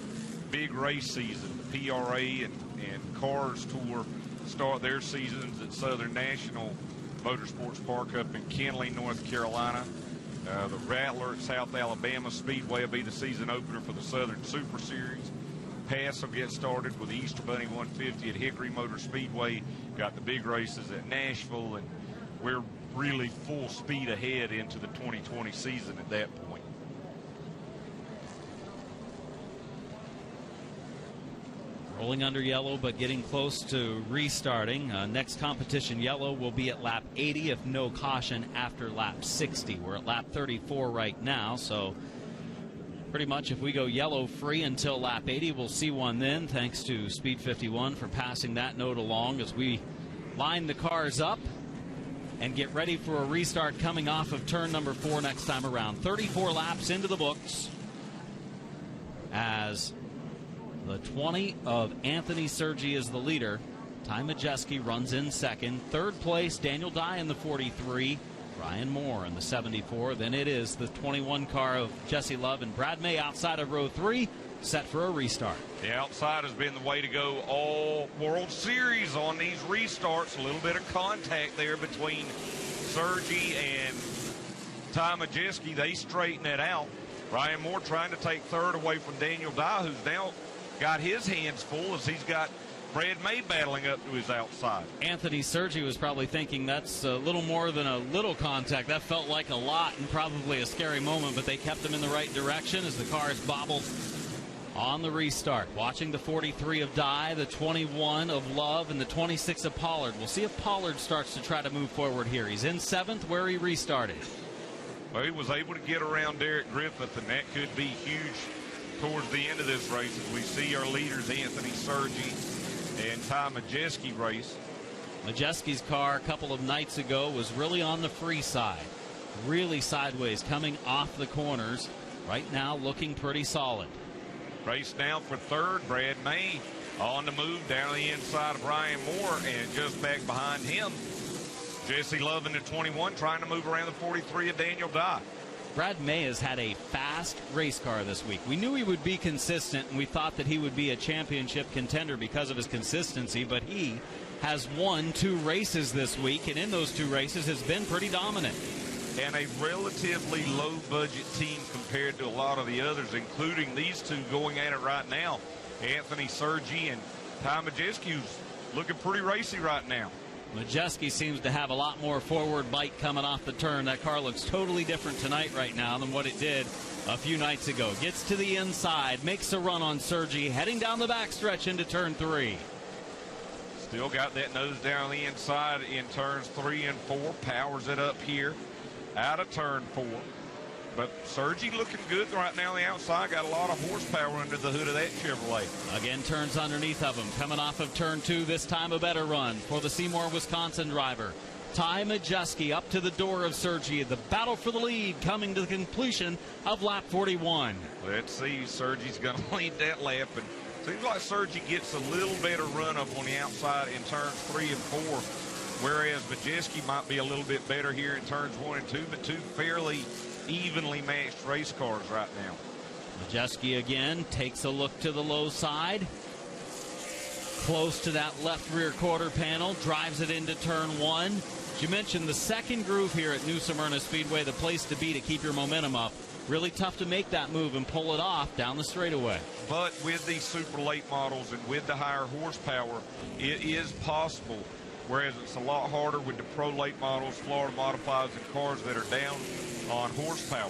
big race season. The PRA and Cars Tour start their seasons at Southern National Motorsports Park up in Kenly, North Carolina. The Rattler at South Alabama Speedway will be the season opener for the Southern Super Series. Pass will get started with the Easter Bunny 150 at Hickory Motor Speedway. Got the big races at Nashville, and we're really full speed ahead into the 2020 season at that point. Rolling under yellow, but getting close to restarting. Next competition yellow will be at lap 80 if no caution after lap 60. We're at lap 34 right now, so pretty much if we go yellow free until lap 80, we'll see one then. Thanks to Speed 51 for passing that note along as we line the cars up and get ready for a restart coming off of turn number 4 next time around. 34 laps into the books as the 20 of Anthony Sergi is the leader. Ty Majeski runs in second. Third place, Daniel Dye in the 43. Ryan Moore in the 74. Then it is the 21 car of Jesse Love and Brad May outside of row 3, set for a restart. The outside has been the way to go all World Series on these restarts. A little bit of contact there between Sergi and Ty Majeski. They straighten it out. Ryan Moore trying to take third away from Daniel Dye, who's now got his hands full as he's got Brad May battling up to his outside. Anthony Sergi was probably thinking that's a little more than a little contact. That felt like a lot and probably a scary moment, but they kept him in the right direction as the cars bobbled on the restart. Watching the 43 of Dye, the 21 of Love, and the 26 of Pollard. We'll see if Pollard starts to try to move forward here. He's in 7th where he restarted. Well, he was able to get around Derek Griffith, and that could be huge towards the end of this race as we see our leaders Anthony Sergi and Ty Majeski race. Majeski's car a couple of nights ago was really on the free side, really sideways coming off the corners. Right now looking pretty solid. Race now for third, Brad May on the move down the inside of Ryan Moore, and just back behind him Jesse Love in the 21 trying to move around the 43 of Daniel Dye. Brad May has had a fast race car this week. We knew he would be consistent, and we thought that he would be a championship contender because of his consistency, but he has won 2 races this week, and in those 2 races has been pretty dominant. And a relatively low-budget team compared to a lot of the others, including these two going at it right now. Anthony Sergi and Ty Majeski, who's looking pretty racy right now. Majeski seems to have a lot more forward bite coming off the turn. That car looks totally different tonight right now than what it did a few nights ago. Gets to the inside, makes a run on Sergi, heading down the backstretch into turn 3. Still got that nose down the inside in turns 3 and 4. Powers it up here out of turn 4. But Sergi looking good right now on the outside. Got a lot of horsepower under the hood of that Chevrolet. Again, turns underneath of him. Coming off of turn 2, this time a better run for the Seymour, Wisconsin driver. Ty Majeski up to the door of Sergi. The battle for the lead coming to the completion of lap 41. Let's see. Sergi's going to lead that lap. And seems like Sergi gets a little better run up on the outside in turns 3 and 4. Whereas Majeski might be a little bit better here in turns 1 and 2. But 2 fairly evenly matched race cars right now. Majeski again takes a look to the low side. Close to that left rear quarter panel. Drives it into turn 1. As you mentioned, the second groove here at New Smyrna Speedway, the place to be to keep your momentum up. Really tough to make that move and pull it off down the straightaway. But with these super late models and with the higher horsepower, it is possible. Whereas it's a lot harder with the pro late models, Florida modifieds, and cars that are down on horsepower.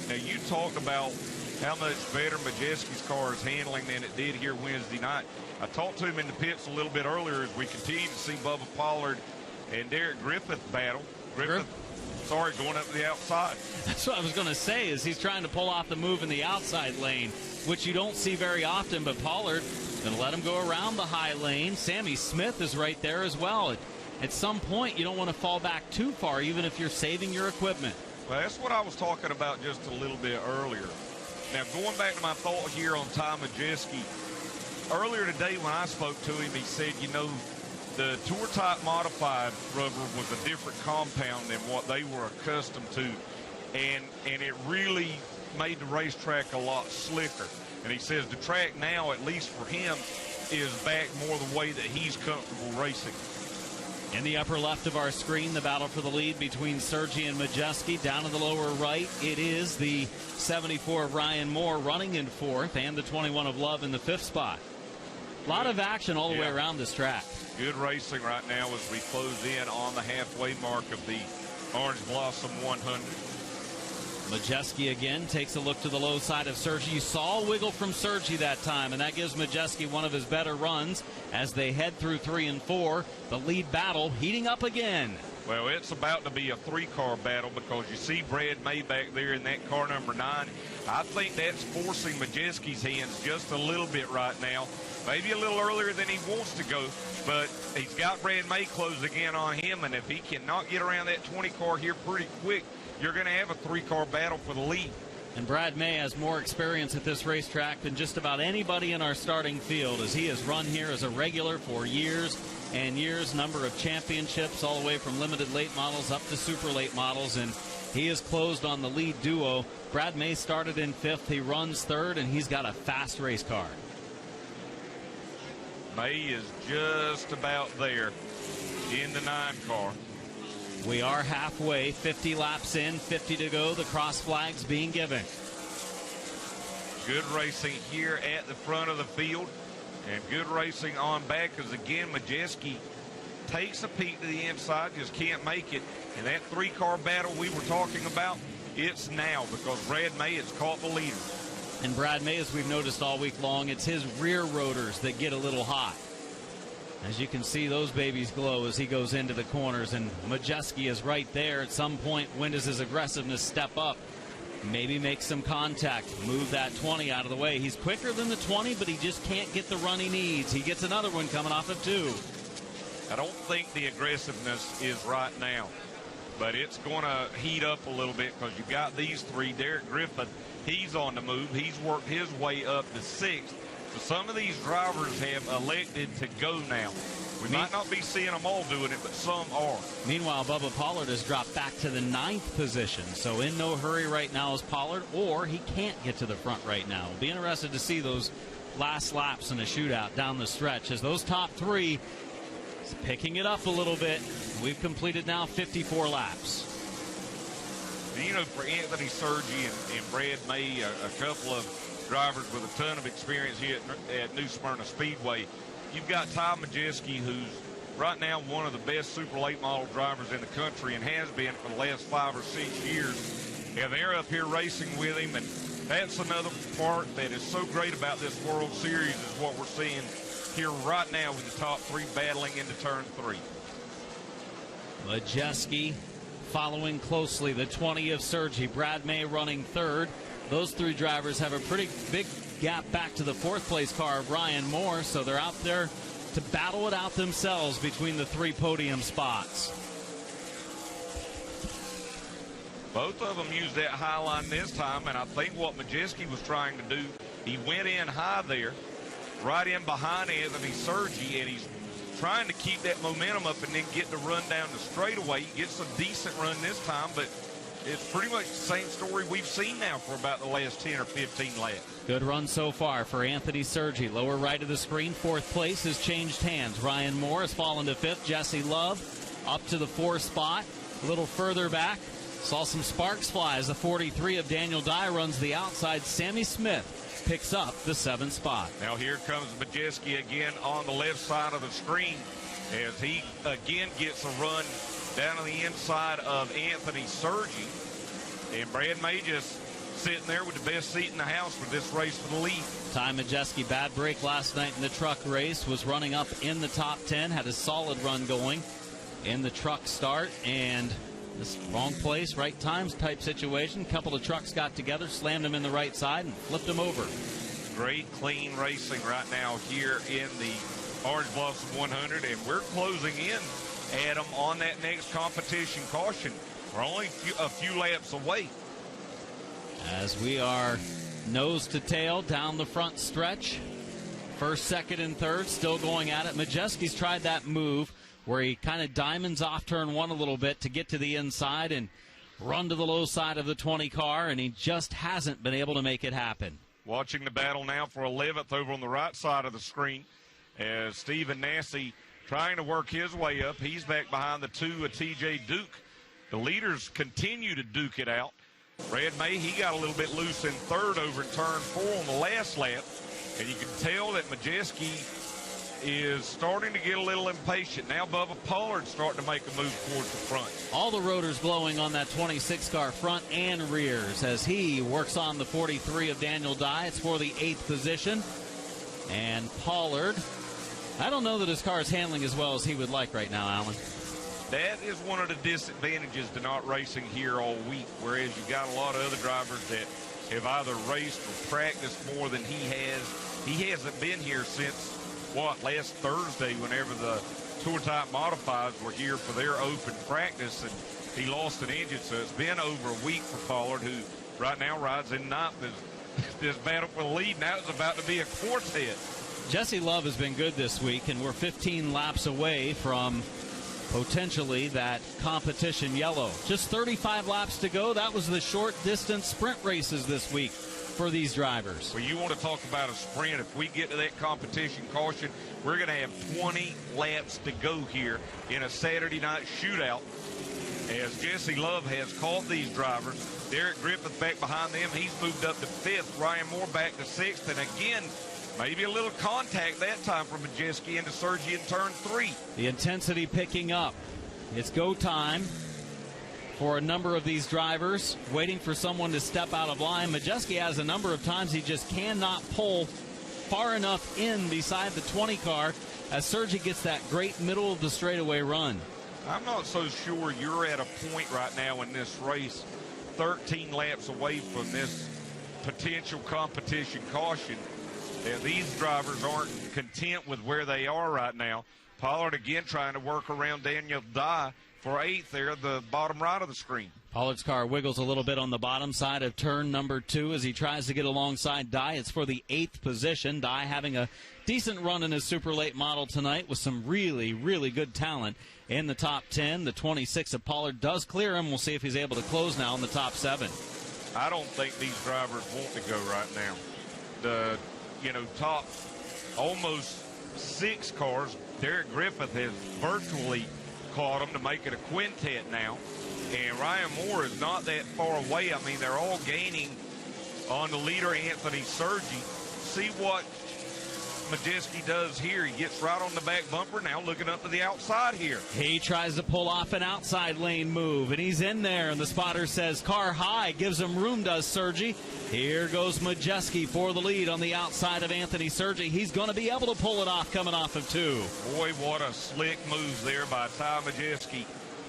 Now, you talk about how much better Majeski's car is handling than it did here Wednesday night. I talked to him in the pits a little bit earlier as we continue to see Bubba Pollard and Derek Griffith battle. Griffith, going up the outside. That's what I was going to say, is he's trying to pull off the move in the outside lane, which you don't see very often, but Pollard going to let him go around the high lane. Sammy Smith is right there as well. at some point you don't want to fall back too far, even if you're saving your equipment. Well, that's what I was talking about just a little bit earlier. Now, going back to my thought here on Ty Majeski, earlier today when I spoke to him, he said, you know, the Tour Type Modified rubber was a different compound than what they were accustomed to, and it really made the racetrack a lot slicker. And he says the track now, at least for him, is back more the way that he's comfortable racing. In the upper left of our screen, the battle for the lead between Sergi and Majeski. Down in the lower right, it is the 74 of Ryan Moore running in fourth, and the 21 of Love in the fifth spot. A lot of action all the way around this track. Good racing right now as we close in on the halfway mark of the Orange Blossom 100. Majeski again takes a look to the low side of Sergi. You saw a wiggle from Sergi that time, and that gives Majeski one of his better runs as they head through 3 and 4. The lead battle heating up again. Well, it's about to be a three-car battle because you see Brad May back there in that car number 9. I think that's forcing Majeski's hands just a little bit right now. Maybe a little earlier than he wants to go, but he's got Brad May closing in on him, and if he cannot get around that 20 car here pretty quick, you're going to have a three-car battle for the lead. And Brad May has more experience at this racetrack than just about anybody in our starting field, as he has run here as a regular for years and years, number of championships all the way from limited late models up to super late models, and he is closed on the lead duo. Brad May started in 5th. He runs 3rd, and he's got a fast race car. May is just about there in the 9 car. We are halfway, 50 laps in, 50 to go. The cross flags being given. Good racing here at the front of the field, and good racing on back as, again, Majeski takes a peek to the inside, just can't make it. And that 3-car battle we were talking about, it's now because Brad May has caught the leader. And Brad May, as we've noticed all week long, it's his rear rotors that get a little hot. As you can see, those babies glow as he goes into the corners, and Majeski is right there. At some point, when does his aggressiveness step up? Maybe make some contact, move that 20 out of the way. He's quicker than the 20, but he just can't get the run he needs. He gets another one coming off of 2. I don't think the aggressiveness is right now, but it's going to heat up a little bit because you've got these 3. Derek Griffin, he's on the move. He's worked his way up to 6th. So some of these drivers have elected to go now. We might not be seeing them all doing it, but some are. Meanwhile, Bubba Pollard has dropped back to the 9th position. So in no hurry right now is Pollard, or he can't get to the front right now. We'll be interested to see those last laps in a shootout down the stretch as those top 3 is picking it up a little bit. We've completed now 54 laps. You know, for Anthony Sergi and Brad May, a couple of drivers with a ton of experience here at New Smyrna Speedway. You've got Ty Majeski, who's right now one of the best super late model drivers in the country and has been for the last 5 or 6 years. And they're up here racing with him, and that's another part that is so great about this World Series is what we're seeing here right now with the top 3 battling into turn 3. Majeski following closely, the 20 of Sergi. Brad May running 3rd. Those 3 drivers have a pretty big gap back to the 4th place car of Ryan Moore, so they're out there to battle it out themselves between the 3 podium spots. Both of them used that high line this time, and I think what Majeski was trying to do, he went in high there, right in behind Anthony Sergi, and he's trying to keep that momentum up and then get the run down the straightaway. He gets a decent run this time, but it's pretty much the same story we've seen now for about the last 10 or 15 laps. Good run so far for Anthony Sergi. Lower right of the screen, 4th place has changed hands. Ryan Moore has fallen to 5th. Jesse Love up to the 4th spot. A little further back, saw some sparks fly as the 43 of Daniel Dye runs the outside. Sammy Smith picks up the 7th spot. Now here comes Majeski again on the left side of the screen as he again gets a run down on the inside of Anthony Sergi. And Brad May just sitting there with the best seat in the house for this race for the lead. Ty Majeski, bad break last night in the truck race, was running up in the top 10, had a solid run going in the truck start, and this wrong place, right times type situation. A couple of trucks got together, slammed him in the right side, and flipped him over. Great clean racing right now here in the Orange Blossom 100, and we're closing in, Adam, on that next competition caution. We're only a few laps away. As we are nose to tail down the front stretch, first, second, and third still going at it. Majeski's tried that move where he kind of diamonds off turn one a little bit to get to the inside and run to the low side of the 20 car, and he just hasn't been able to make it happen. Watching the battle now for 11th over on the right side of the screen as Stephen Nassy trying to work his way up. He's back behind the 2 of TJ Duke. The leaders continue to duke it out. Brad May, he got a little bit loose in third over turn 4 on the last lap. And you can tell that Majeski is starting to get a little impatient. Now Bubba Pollard's starting to make a move towards the front. All the rotors glowing on that 26 car front and rears as he works on the 43 of Daniel Dye. It's for the 8th position. And Pollard, I don't know that his car is handling as well as he would like right now, Alan. That is one of the disadvantages to not racing here all week, whereas you've got a lot of other drivers that have either raced or practiced more than he has. He hasn't been here since, last Thursday, whenever the Tour-type modifieds were here for their open practice, and he lost an engine, so it's been over a week for Pollard, who right now rides in ninth. This battle for the lead now is about to be a quartet. Jesse Love has been good this week, and we're 15 laps away from potentially that competition yellow. Just 35 laps to go. That was the short distance sprint races this week for these drivers. Well, you want to talk about a sprint. If we get to that competition caution, we're going to have 20 laps to go here in a Saturday night shootout. As Jesse Love has caught these drivers, Derek Griffith back behind them. He's moved up to 5th. Ryan Moore back to 6th. And again, maybe a little contact that time from Majeski into Sergi in turn 3. The intensity picking up. It's go time for a number of these drivers, waiting for someone to step out of line. Majeski has a number of times he just cannot pull far enough in beside the 20 car as Sergi gets that great middle of the straightaway run. I'm not so sure you're at a point right now in this race, 13 laps away from this potential competition caution, that these drivers aren't content with where they are right now. Pollard again trying to work around Daniel Dye for 8th there at the bottom right of the screen. Pollard's car wiggles a little bit on the bottom side of turn number 2 as he tries to get alongside Dye. It's for the 8th position. Dye having a decent run in his super late model tonight with some really, really good talent in the top 10. The 26 of Pollard does clear him. We'll see if he's able to close now in the top 7. I don't think these drivers want to go right now. The, top almost 6 cars, Derek Griffith has virtually caught them to make it a quintet now. And Ryan Moore is not that far away. I mean, they're all gaining on the leader, Anthony Sergi. See what Majeski does here. He gets right on the back bumper, now looking up to the outside here. He tries to pull off an outside lane move, and he's in there, and the spotter says car high, gives him room, does Sergi. Here goes Majeski for the lead on the outside of Anthony Sergi. He's going to be able to pull it off coming off of 2. Boy, what a slick move there by Ty Majeski,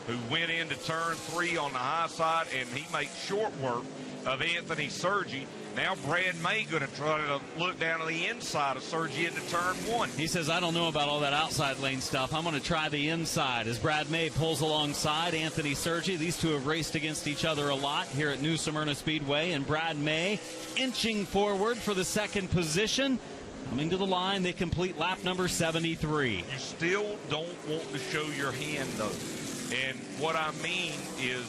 who went into turn 3 on the high side, and he makes short work of Anthony Sergi. Now Brad May going to try to look down on the inside of Sergi into turn 1. He says, I don't know about all that outside lane stuff. I'm going to try the inside. As Brad May pulls alongside Anthony Sergi, these two have raced against each other a lot here at New Smyrna Speedway. And Brad May inching forward for the 2nd position. Coming to the line, they complete lap number 73. You still don't want to show your hand, though. And what I mean is,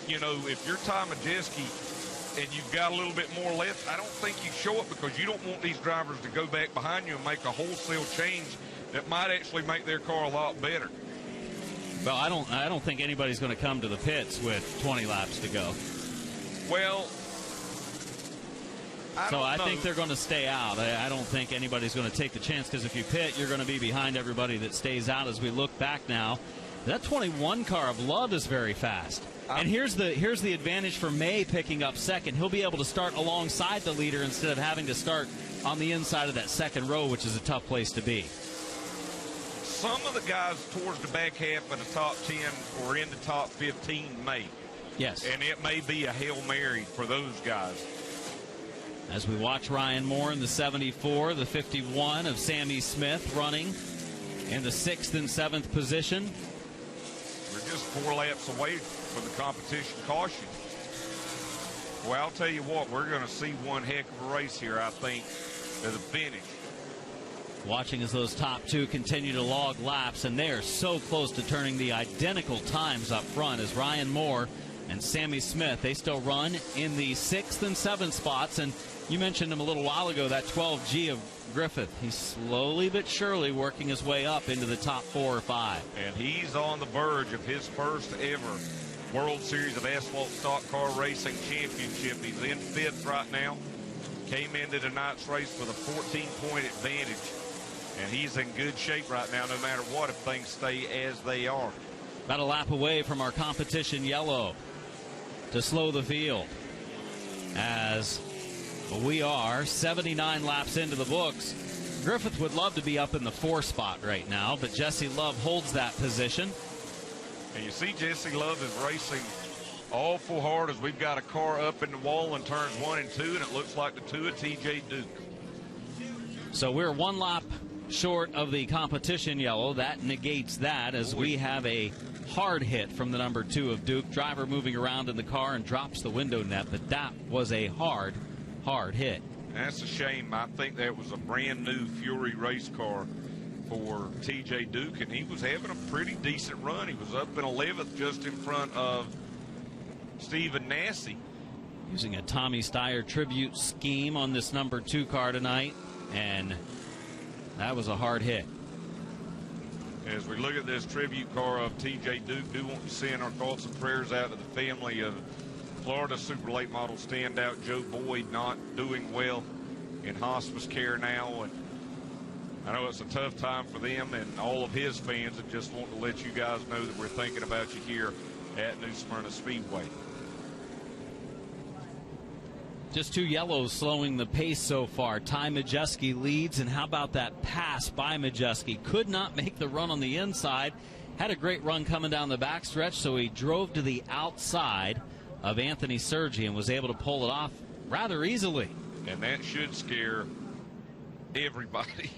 if you're Ty Majeski and you've got a little bit more left, I don't think you show it, because you don't want these drivers to go back behind you and make a wholesale change that might actually make their car a lot better. Well, I don't think anybody's going to come to the pits with 20 laps to go. Well, I think they're going to stay out. I don't think anybody's going to take the chance, because if you pit, you're going to be behind everybody that stays out. As we look back now, that 21 car of Love is very fast. And here's the advantage for May picking up 2nd. He'll be able to start alongside the leader instead of having to start on the inside of that 2nd row, which is a tough place to be. Some of the guys towards the back half of the top 10 or in the top 15 may. Yes. And it may be a Hail Mary for those guys. As we watch Ryan Moore in the 74, the 51 of Sammy Smith running in the 6th and 7th position. We're just 4 laps away from the competition caution. Well, I'll tell you what, we're going to see one heck of a race here, I think, to the finish. Watching as those top 2 continue to log laps, and they are so close to turning the identical times up front as Ryan Moore and Sammy Smith. They still run in the 6th and 7th spots, and you mentioned him a little while ago, that 12G of Griffith. He's slowly but surely working his way up into the top 4 or 5. And he's on the verge of his first ever World Series of Asphalt Stock Car Racing Championship. He's in 5th right now. Came into tonight's race with a 14-point advantage. And he's in good shape right now, no matter what, if things stay as they are. About a lap away from our competition yellow to slow the field. As we are 79 laps into the books. Griffith would love to be up in the 4 spot right now, but Jesse Love holds that position. And you see Jesse Love is racing awful hard as we've got a car up in the wall in turns 1 and 2, and it looks like the 2 of TJ Duke. So we're 1 lap short of the competition yellow. That negates that as we have a hard hit from the number 2 of Duke. Driver moving around in the car and drops the window net, but that was a hard hit. That's a shame. I think that was a brand new Fury race car for TJ Duke, and he was having a pretty decent run. He was up in 11th just in front of Stephen Nassy. Using a Tommy Steyer tribute scheme on this number 2 car tonight, and that was a hard hit. As we look at this tribute car of TJ Duke, do want to send our thoughts and prayers out to the family of Florida Super Late Model standout Joe Boyd, not doing well in hospice care now. And I know it's a tough time for them and all of his fans, and just want to let you guys know that we're thinking about you here at New Smyrna Speedway. Just 2 yellows slowing the pace so far. Ty Majeski leads, and how about that pass by Majeski? Could not make the run on the inside. Had a great run coming down the backstretch, so he drove to the outside of Anthony Sergi and was able to pull it off rather easily. And that should scare everybody.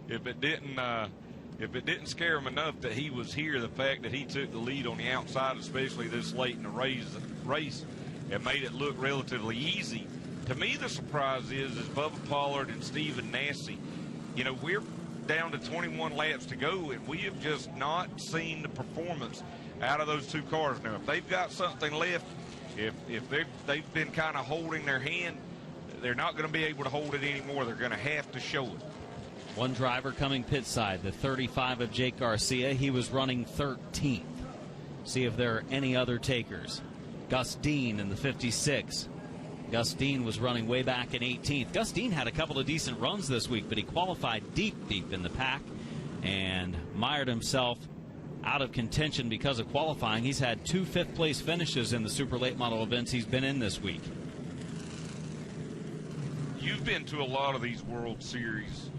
If it didn't scare him enough that he was here, the fact that he took the lead on the outside, especially this late in the race, it made it look relatively easy. To me, the surprise is Bubba Pollard and Stephen Nassy. You know, we're down to 21 laps to go, and we have just not seen the performance out of those 2 cars. Now, if they've got something left, if they've been kind of holding their hand, they're not going to be able to hold it anymore. They're going to have to show it. One driver coming pit side, the 35 of Jake Garcia. He was running 13th. See if there are any other takers. Gus Dean in the 56. Gus Dean was running way back in 18th. Gus Dean had a couple of decent runs this week, but he qualified deep in the pack and mired himself out of contention because of qualifying. He's had 2 fifth-place finishes in the super late model events he's been in this week. You've been to a lot of these World Series.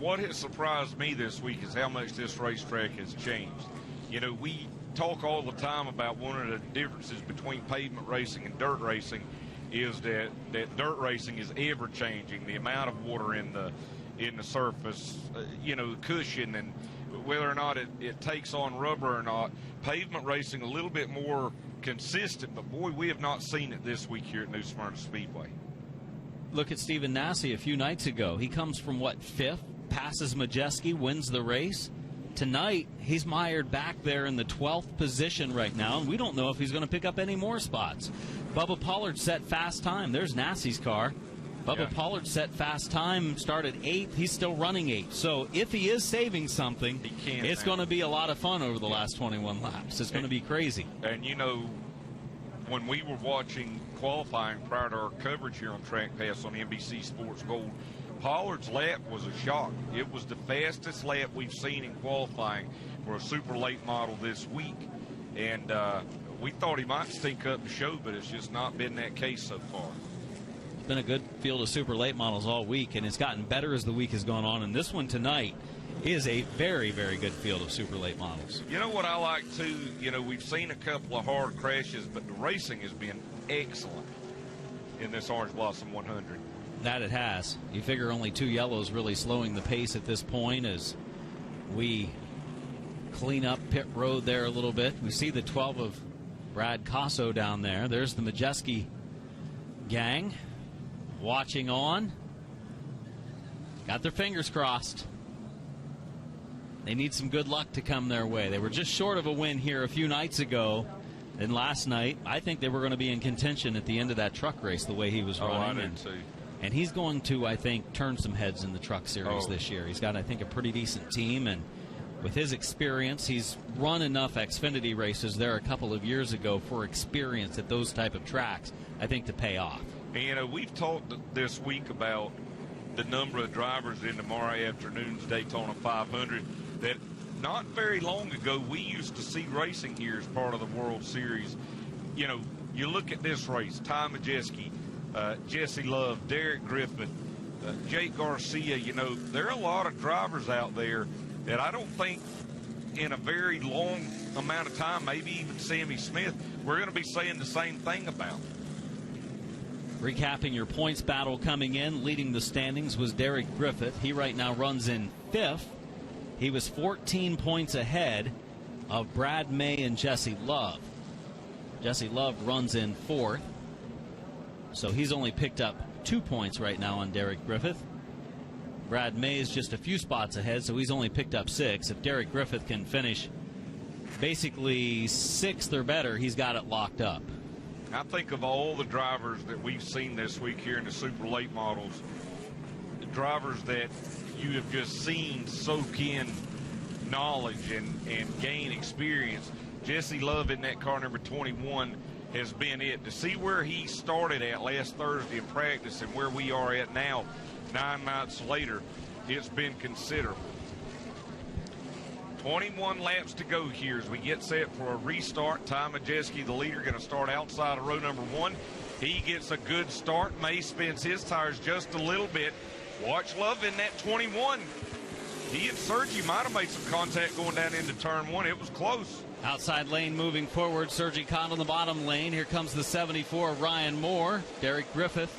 What has surprised me this week is how much this racetrack has changed. You know, we talk all the time about one of the differences between pavement racing and dirt racing is that dirt racing is ever changing. The amount of water in the surface, you know, cushion, and whether or not it takes on rubber or not. Pavement racing a little bit more consistent, but boy, we have not seen it this week here at New Smyrna Speedway. Look at Stephen Nassy a few nights ago. He comes from, what, 5th, passes Majeski, wins the race. Tonight, he's mired back there in the 12th position right now, and we don't know if he's going to pick up any more spots. Bubba Pollard set fast time. There's Nassy's car. Bubba Pollard set fast time, started 8th. He's still running 8th. So if he is saving something, it's going to be a lot of fun over the last 21 laps. It's going to be crazy. And, you know, when we were watching qualifying prior to our coverage here on TrackPass on NBC Sports Gold, Pollard's lap was a shock. It was the fastest lap we've seen in qualifying for a super late model this week. And we thought he might stink up the show, but it's just not been that case so far. It's been a good field of super late models all week, and it's gotten better as the week has gone on. And this one tonight is a very, very good field of super late models. You know what I like, too? You know, we've seen a couple of hard crashes, but the racing has been excellent in this Orange Blossom 100. That it has. You figure only 2 yellows really slowing the pace at this point as we clean up pit road there a little bit. We see the 12 of Brad Casso down there. There's the Majeski gang watching on. Got their fingers crossed. They need some good luck to come their way. They were just short of a win here a few nights ago. And last night, I think they were going to be in contention at the end of that truck race the way he was running. I did too. And he's going to, I think, turn some heads in the truck series this year. He's got, I think, a pretty decent team. And with his experience, he's run enough Xfinity races there a couple of years ago for experience at those type of tracks, I think, to pay off. And, you know, we've talked this week about the number of drivers in tomorrow afternoon's Daytona 500 that not very long ago we used to see racing here as part of the World Series. You know, you look at this race, Ty Majeski, Jesse Love, Derek Griffith, Jake Garcia. You know, there are a lot of drivers out there that I don't think in a very long amount of time, maybe even Sammy Smith, we're going to be saying the same thing about. Recapping your points battle coming in, leading the standings was Derek Griffith. He right now runs in 5th. He was 14 points ahead of Brad May and Jesse Love. Jesse Love runs in 4th. So he's only picked up 2 points right now on Derek Griffith. Brad May is just a few spots ahead, so he's only picked up 6. If Derek Griffith can finish basically 6th or better, he's got it locked up. I think of all the drivers that we've seen this week here in the super late models, the drivers that you have just seen soak in knowledge and gain experience. Jesse Love in that car number 21 has been it. To see where he started at last Thursday in practice and where we are at now, 9 nights later, it's been considerable. 21 laps to go here as we get set for a restart. Ty Majeski, the leader, going to start outside of row number 1. He gets a good start. May spins his tires just a little bit. Watch Love in that 21. He and Sergi might have made some contact going down into turn 1. It was close. Outside lane moving forward. Sergi caught on the bottom lane. Here comes the 74 of Ryan Moore. Derek Griffith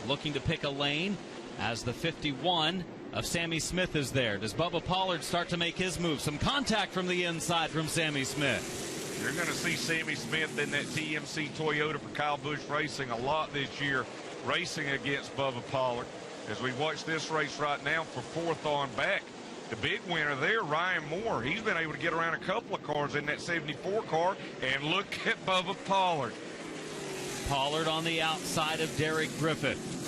looking to pick a lane as the 51 of Sammy Smith is there. Does Bubba Pollard start to make his move? Some contact from the inside from Sammy Smith. You're going to see Sammy Smith in that TMC Toyota for Kyle Busch Racing a lot this year, racing against Bubba Pollard. As we watch this race right now for 4th on back, the big winner there, Ryan Moore. He's been able to get around a couple of cars in that 74 car, and look at Bubba Pollard. Pollard on the outside of Derek Griffith.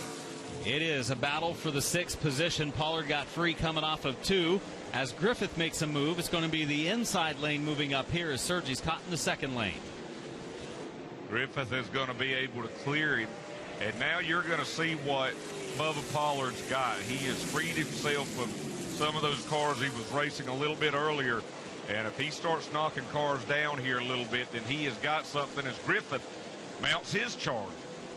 It is a battle for the 6th position. Pollard got free coming off of 2. As Griffith makes a move, it's going to be the inside lane moving up here as Sergi's caught in the 2nd lane. Griffith is going to be able to clear him. And now you're going to see what Bubba Pollard's got. He has freed himself from some of those cars he was racing a little bit earlier. And if he starts knocking cars down here a little bit, then he has got something as Griffith mounts his charge.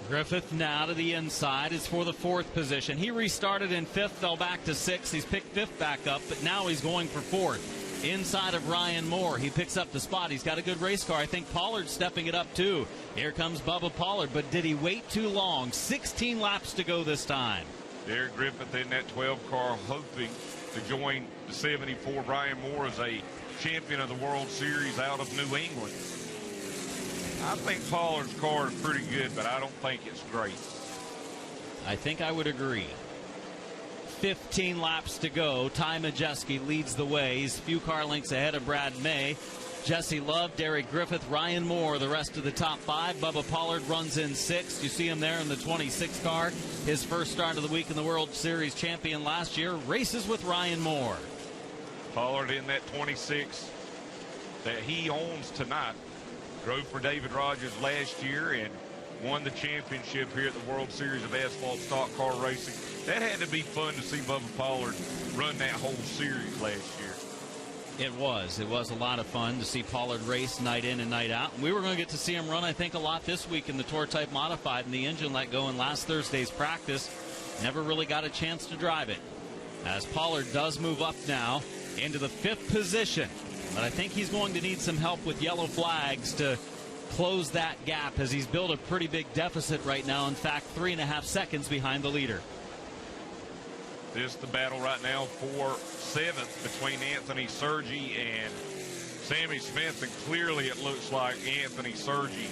Griffith now to the inside is for the 4th position. He restarted in 5th, fell back to 6th. He's picked 5th back up, but now he's going for 4th. Inside of Ryan Moore, he picks up the spot. He's got a good race car. I think Pollard's stepping it up too. Here comes Bubba Pollard, but did he wait too long? 16 laps to go this time. Derek Griffith in that 12 car hoping to join the 74. Ryan Moore is a champion of the World Series out of New England. I think Pollard's car is pretty good, but I don't think it's great. I think I would agree. 15 laps to go. Ty Majeski leads the way. He's a few car lengths ahead of Brad May. Jesse Love, Derek Griffith, Ryan Moore, the rest of the top 5. Bubba Pollard runs in 6th. You see him there in the 26 car. His first start of the week in the World Series, champion last year. Races with Ryan Moore. Pollard in that 26 that he owns tonight. Drove for David Rogers last year and won the championship here at the World Series of Asphalt Stock Car Racing. That had to be fun to see Bubba Pollard run that whole series last year. It was. It was a lot of fun to see Pollard race night in and night out. We were going to get to see him run, I think, a lot this week in the Tour Type Modified, and the engine let go in last Thursday's practice. Never really got a chance to drive it. As Pollard does move up now into the 5th position. But I think he's going to need some help with yellow flags to close that gap as he's built a pretty big deficit right now. In fact, 3.5 seconds behind the leader. This is the battle right now for 7th between Anthony Sergi and Sammy Smith, and clearly it looks like Anthony Sergi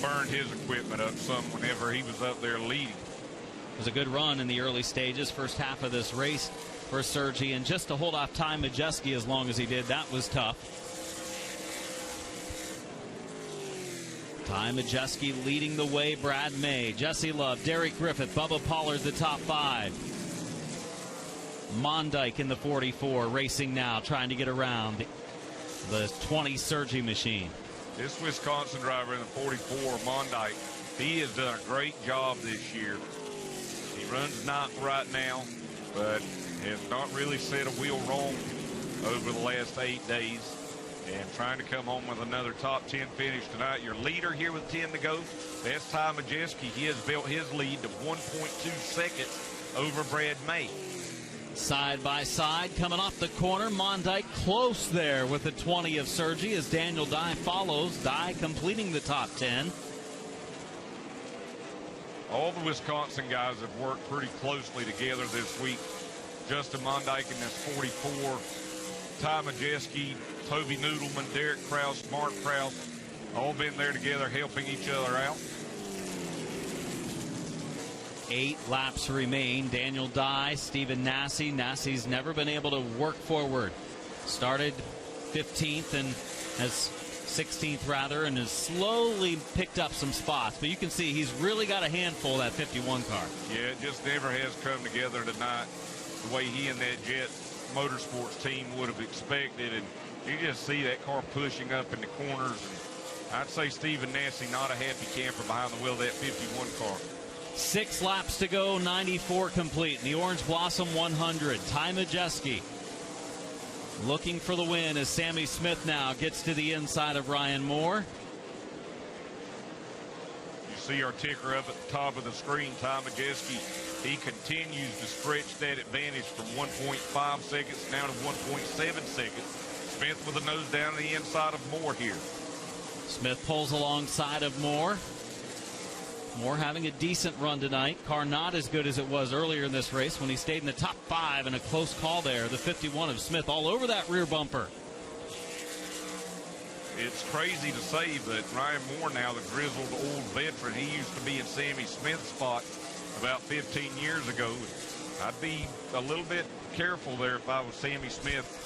burned his equipment up some whenever he was up there leading. It was a good run in the early stages, first half of this race for Sergi, and just to hold off Ty Majeski as long as he did, that was tough. Ty Majeski leading the way, Brad May, Jesse Love, Derek Griffith, Bubba Pollard, the top 5. Mondyke in the 44, racing now, trying to get around the 20 Sergi machine. This Wisconsin driver in the 44, Mondyke, he has done a great job this year. He runs 9th right now, but has not really set a wheel wrong over the last 8 days. And trying to come home with another top 10 finish tonight. Your leader here with 10 to go, that's Ty Majeski. He has built his lead to 1.2 seconds over Brad May. Side by side, coming off the corner, Mondyke close there with the 20 of Sergi as Daniel Dye follows. Dye completing the top 10. All the Wisconsin guys have worked pretty closely together this week. Justin Mondyke in this 44, Ty Majeski, Toby Noodleman, Derek Krause, Mark Krause, all been there together helping each other out. 8 laps remain. Daniel Dye, Stephen Nasse. Nasse's never been able to work forward. Started 15th and has 16th rather, and has slowly picked up some spots. But you can see he's really got a handful of that 51 car. Yeah, it just never has come together tonight the way he and that Jet Motorsports team would have expected. And you just see that car pushing up in the corners. And I'd say Stephen Nasse not a happy camper behind the wheel of that 51 car. 6 laps to go, 94 complete. The Orange Blossom 100. Ty Majeski looking for the win as Sammy Smith now gets to the inside of Ryan Moore. You see our ticker up at the top of the screen. Ty Majeski, he continues to stretch that advantage from 1.5 seconds now to 1.7 seconds. Smith with a nose down to the inside of Moore here. Smith pulls alongside of Moore. Moore having a decent run tonight. Car not as good as it was earlier in this race when he stayed in the top 5 in a close call there. The 51 of Smith all over that rear bumper. It's crazy to say, but Ryan Moore now, the grizzled old veteran, he used to be in Sammy Smith's spot about 15 years ago. I'd be a little bit careful there if I was Sammy Smith,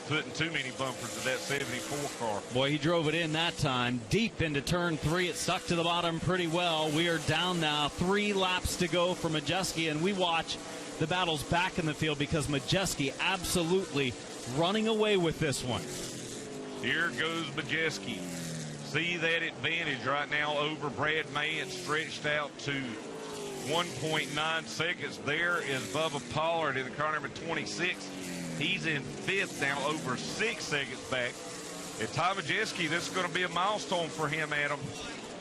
putting too many bumpers to that 74 car. Boy, he drove it in that time. Deep into turn 3. It stuck to the bottom pretty well. We are down now. 3 laps to go for Majeski, and we watch the battles back in the field because Majeski absolutely running away with this one. Here goes Majeski. See that advantage right now over Brad May. It's stretched out to 1.9 seconds. There is Bubba Pollard in the car number 26. He's in 5th now, over 6 seconds back. And Ty Majeski, this is going to be a milestone for him, Adam.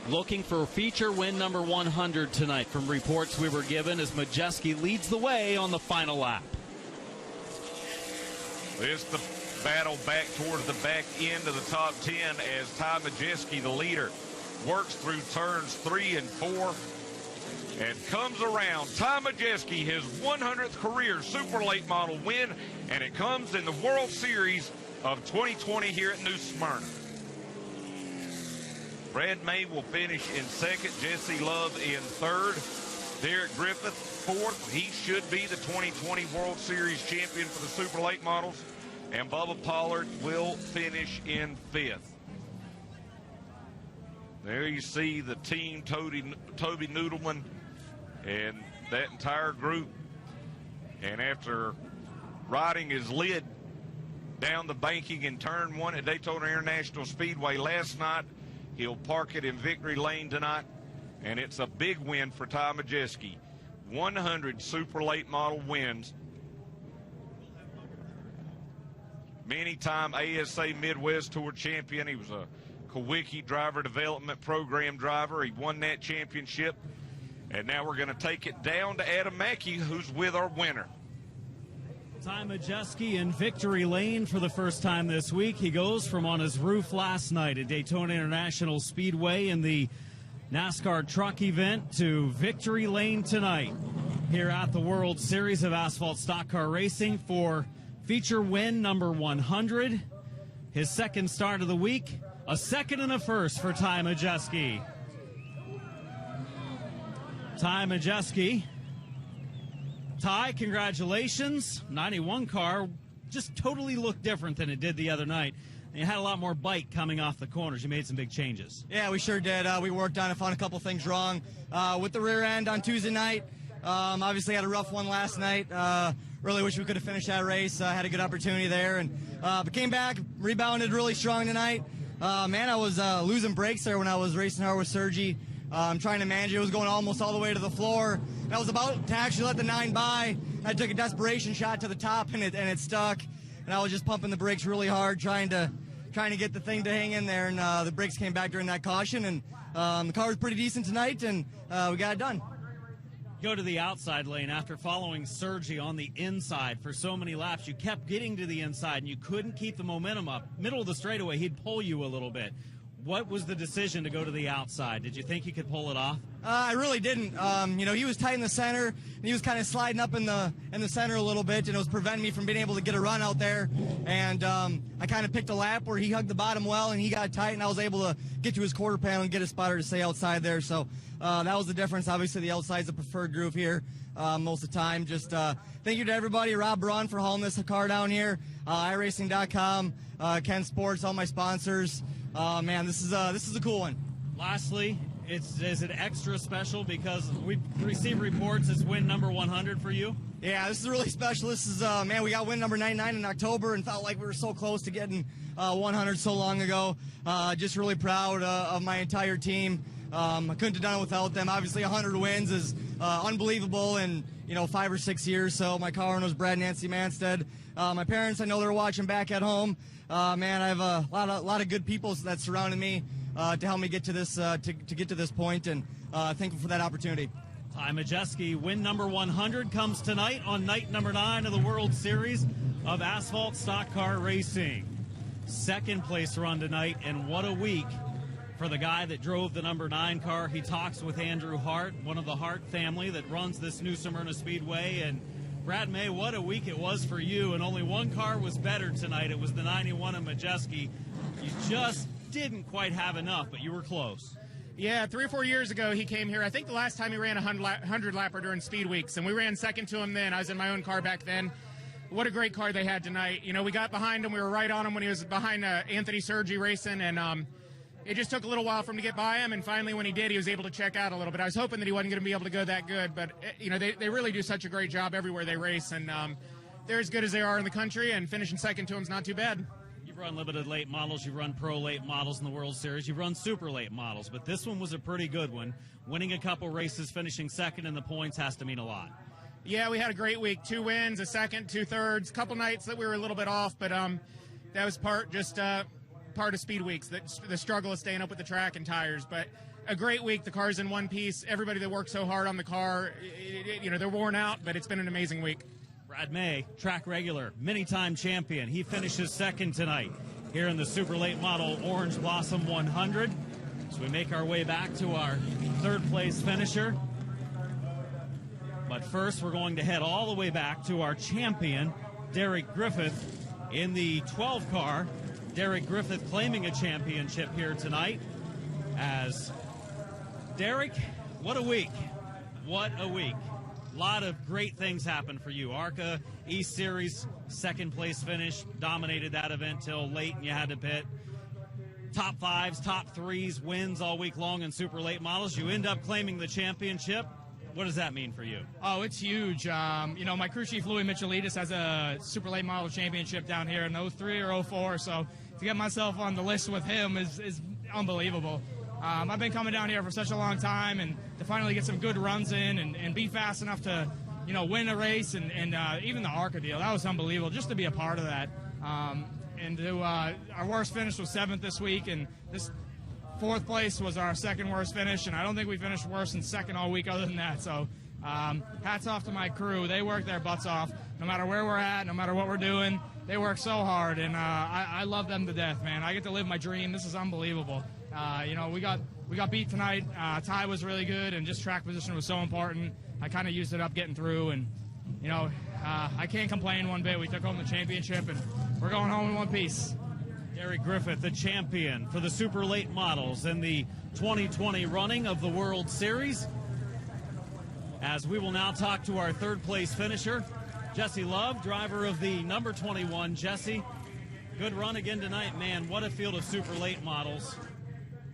Looking for feature win number 100 tonight from reports we were given as Majeski leads the way on the final lap. This is the battle back towards the back end of the top 10 as Ty Majeski, the leader, works through turns 3 and 4. And comes around. Ty Majeski, his 100th career Super Late Model win, and it comes in the World Series of 2020 here at New Smyrna. Brad May will finish in 2nd, Jesse Love in 3rd, Derek Griffith 4th. He should be the 2020 World Series champion for the Super Late Models, and Bubba Pollard will finish in 5th. There you see the team, Toby Noodleman, and that entire group. And after riding his lid down the banking in turn 1 at Daytona International Speedway last night, he'll park it in victory lane tonight, and it's a big win for Ty Majeski. 100 Super Late Model wins. Many-time ASA Midwest Tour champion. He was a Kawicki Driver Development Program driver. He won that championship. And now we're going to take it down to Adam Mackey, who's with our winner. Ty Majeski in victory lane for the first time this week. He goes from on his roof last night at Daytona International Speedway in the NASCAR truck event to victory lane tonight. here at the World Series of Asphalt Stock Car Racing for feature win number 100. His second start of the week, a second and a first for Ty Majeski. Ty Majeski. Ty, congratulations. 91 car just totally looked different than it did the other night. And you had a lot more bite coming off the corners. You made some big changes. Yeah, we sure did. We worked on it, found a couple things wrong with the rear end on Tuesday night. Obviously had a rough one last night. Really wish we could have finished that race. Had a good opportunity there, but came back, rebounded really strong tonight. Man, I was losing brakes there when I was racing hard with Sergi. Trying to manage it. It was going almost all the way to the floor. And I was about to actually let the 9 by. I took a desperation shot to the top, and it stuck. And I was just pumping the brakes really hard, trying to get the thing to hang in there. And the brakes came back during that caution. And the car was pretty decent tonight, and we got it done. Go to the outside lane after following Sergi on the inside for so many laps. You kept getting to the inside, and you couldn't keep the momentum up. Middle of the straightaway, he'd pull you a little bit. What was the decision to go to the outside? Did you think you could pull it off? I really didn't. He was tight in the center, and he was kind of sliding up in the center a little bit, and it was preventing me from being able to get a run out there. And I kind of picked a lap where he hugged the bottom well, and he got tight, and I was able to get to his quarter panel and get a spotter to stay outside there. So that was the difference. Obviously, the outside's the preferred groove here most of the time. Just thank you to everybody, Rob Braun for hauling this car down here, iRacing.com, Ken Sports, all my sponsors. Man, this is a cool one. Lastly, is it extra special because we received reports it's win number 100 for you? Yeah, this is really special. This is, man, we got win number 99 in October and felt like we were so close to getting 100 so long ago. Just really proud of my entire team. I couldn't have done it without them. Obviously, 100 wins is unbelievable in 5 or 6 years. So my car owner was Brad and Nancy Manstead. My parents, I know they're watching back at home. Man, I have a lot of good people that surrounded me to help me get to this to get to this point, and thankful for that opportunity. Ty Majeski, win number 100 comes tonight on night number 9 of the World Series of Asphalt Stock Car Racing. Second place run tonight, and what a week for the guy that drove the number 9 car. He talks with Andrew Hart, one of the Hart family that runs this new Smyrna Speedway, and Brad May, what a week it was for you, and only one car was better tonight. It was the 91 of Majeski. You just didn't quite have enough, but you were close. Yeah, 3 or 4 years ago, he came here. I think the last time he ran a 100-lapper during Speed Weeks, and we ran second to him then. I was in my own car back then. What a great car they had tonight. We got behind him. We were right on him when he was behind Anthony Sergi racing, and it just took a little while for him to get by him, and finally when he did, he was able to check out a little bit. I was hoping that he wasn't going to be able to go that good, but, they really do such a great job everywhere they race, and they're as good as they are in the country, and finishing second to him's not too bad. You've run limited late models, you've run pro late models in the World Series, you've run super late models, but this one was a pretty good one. Winning a couple races, finishing second in the points has to mean a lot. Yeah, we had a great week. 2 wins, a second, 2 thirds, couple nights that we were a little bit off, but that was part of Speed Weeks, the struggle of staying up with the track and tires. But a great week. The car's in one piece. Everybody that worked so hard on the car, they're worn out, but it's been an amazing week. Brad May, track regular, many-time champion. He finishes second tonight here in the Super Late Model Orange Blossom 100. So we make our way back to our third-place finisher. But first, we're going to head all the way back to our champion, Derek Griffith, in the 12 car. Derek Griffith claiming a championship here tonight. As Derek, what a week. What a week. A lot of great things happened for you. ARCA East Series, second place finish, dominated that event till late and you had to pit. Top 5s, top 3s, wins all week long in super late models. You end up claiming the championship. What does that mean for you? Oh, it's huge. My crew chief, Louis Michelitis, has a super late model championship down here in 03 or 04, so to get myself on the list with him is unbelievable. I've been coming down here for such a long time, and to finally get some good runs in and be fast enough to, win a race and even the ARCA deal, that was unbelievable just to be a part of that. Our worst finish was 7th this week, and this 4th place was our second worst finish, and I don't think we finished worse than second all week other than that. So hats off to my crew. They work their butts off no matter where we're at, no matter what we're doing. They work so hard, and I love them to death, man. I get to live my dream. This is unbelievable. We got beat tonight. Ty was really good, and just track position was so important. I kind of used it up getting through, and I can't complain one bit. We took home the championship, and we're going home in one piece. Derek Griffith, the champion for the Super Late Models in the 2020 running of the World Series. As we will now talk to our third place finisher, Jesse Love, driver of the number 21. Jesse, good run again tonight, man. What a field of Super Late Models.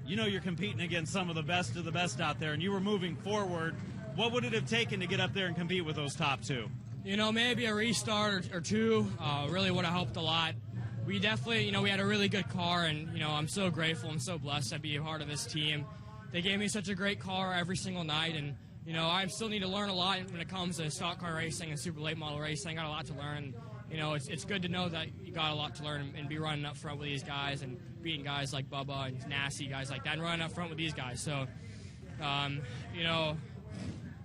You're competing against some of the best out there, and you were moving forward. What would it have taken to get up there and compete with those top two? Maybe a restart or two really would have helped a lot. We definitely, we had a really good car, and, I'm so grateful. I'm so blessed to be a part of this team. They gave me such a great car every single night, and, I still need to learn a lot when it comes to stock car racing and super late model racing. I got a lot to learn. It's good to know that you got a lot to learn and be running up front with these guys and beating guys like Bubba and Nasty, guys like that, and running up front with these guys. So,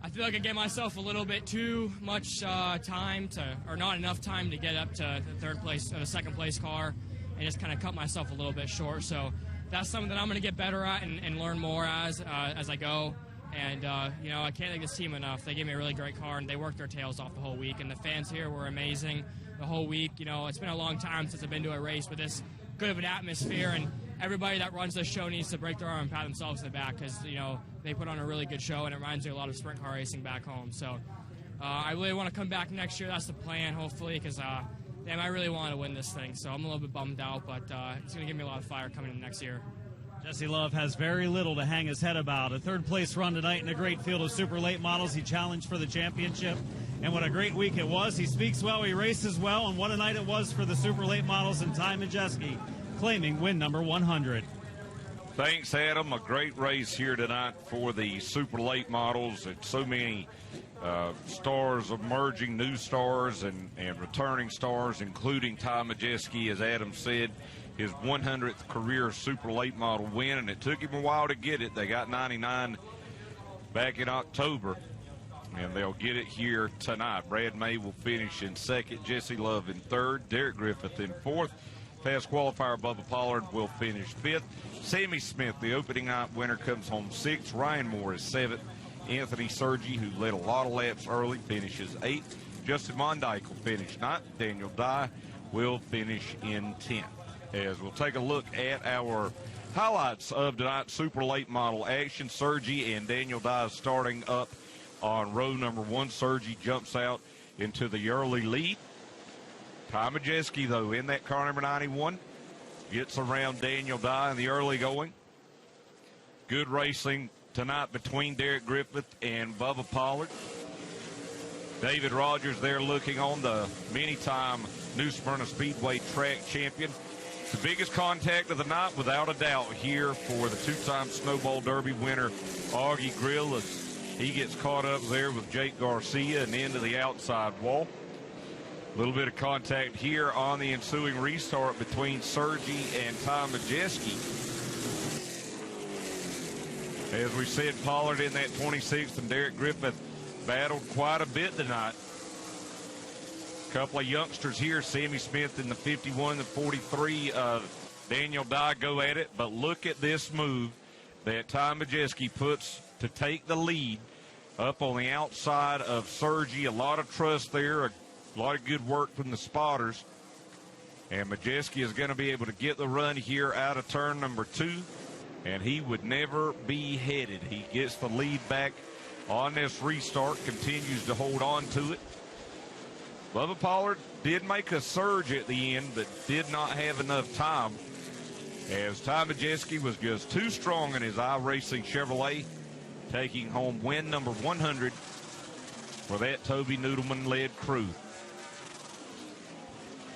I feel like I gave myself a little bit too much time or not enough time to get up to the third place, or the second place car, and just kind of cut myself a little bit short. So that's something that I'm going to get better at and learn more as I go. And, I can't thank this team enough. They gave me a really great car, and they worked their tails off the whole week. And the fans here were amazing the whole week. It's been a long time since I've been to a race with this good of an atmosphere, and everybody that runs this show needs to break their arm and pat themselves in the back because, they put on a really good show, and it reminds me a lot of sprint car racing back home. So I really want to come back next year. That's the plan, hopefully, because, I really want to win this thing. So I'm a little bit bummed out, but it's going to give me a lot of fire coming in next year. Jesse Love has very little to hang his head about. A third-place run tonight in a great field of super late models. He challenged for the championship, and what a great week it was. He speaks well, he races well, and what a night it was for the super late models, and Ty Majeski claiming win number 100. Thanks, Adam. A great race here tonight for the super late models, and so many stars emerging, new stars and returning stars, including Ty Majeski, as Adam said, his 100th career super late model win, and it took him a while to get it. They got 99 back in October, and they'll get it here tonight. Brad May will finish in second, Jesse Love in third, Derek Griffith in fourth. Fast qualifier Bubba Pollard will finish fifth. Sammy Smith, the opening night winner, comes home sixth. Ryan Moore is seventh. Anthony Sergi, who led a lot of laps early, finishes eighth. Justin Mondyke will finish ninth. Daniel Dye will finish in 10th. As we'll take a look at our highlights of tonight's super late model action. Sergi and Daniel Dye starting up on row number one. Sergi jumps out into the early lead. Ty Majeski, though, in that car number 91, gets around Daniel Dye in the early going. Good racing tonight between Derek Griffith and Bubba Pollard. David Rogers there looking on, the many-time New Smyrna Speedway track champion. The biggest contact of the night, without a doubt, here for the two-time Snowball Derby winner, Augie Grill, as he gets caught up there with Jake Garcia and into the outside wall. A little bit of contact here on the ensuing restart between Sergi and Ty Majeski. As we said, Pollard in that 26th and Derek Griffith battled quite a bit tonight. A couple of youngsters here, Sammy Smith in the 51, the 43. Daniel Dye go at it, but look at this move that Ty Majeski puts to take the lead up on the outside of Sergi. A lot of trust there, a lot of good work from the spotters. And Majeski is going to be able to get the run here out of turn number 2, and he would never be headed. He gets the lead back on this restart, continues to hold on to it. Bubba Pollard did make a surge at the end, but did not have enough time, as Ty Majeski was just too strong in his iRacing Chevrolet, taking home win number 100 for that Toby Noodleman-led crew.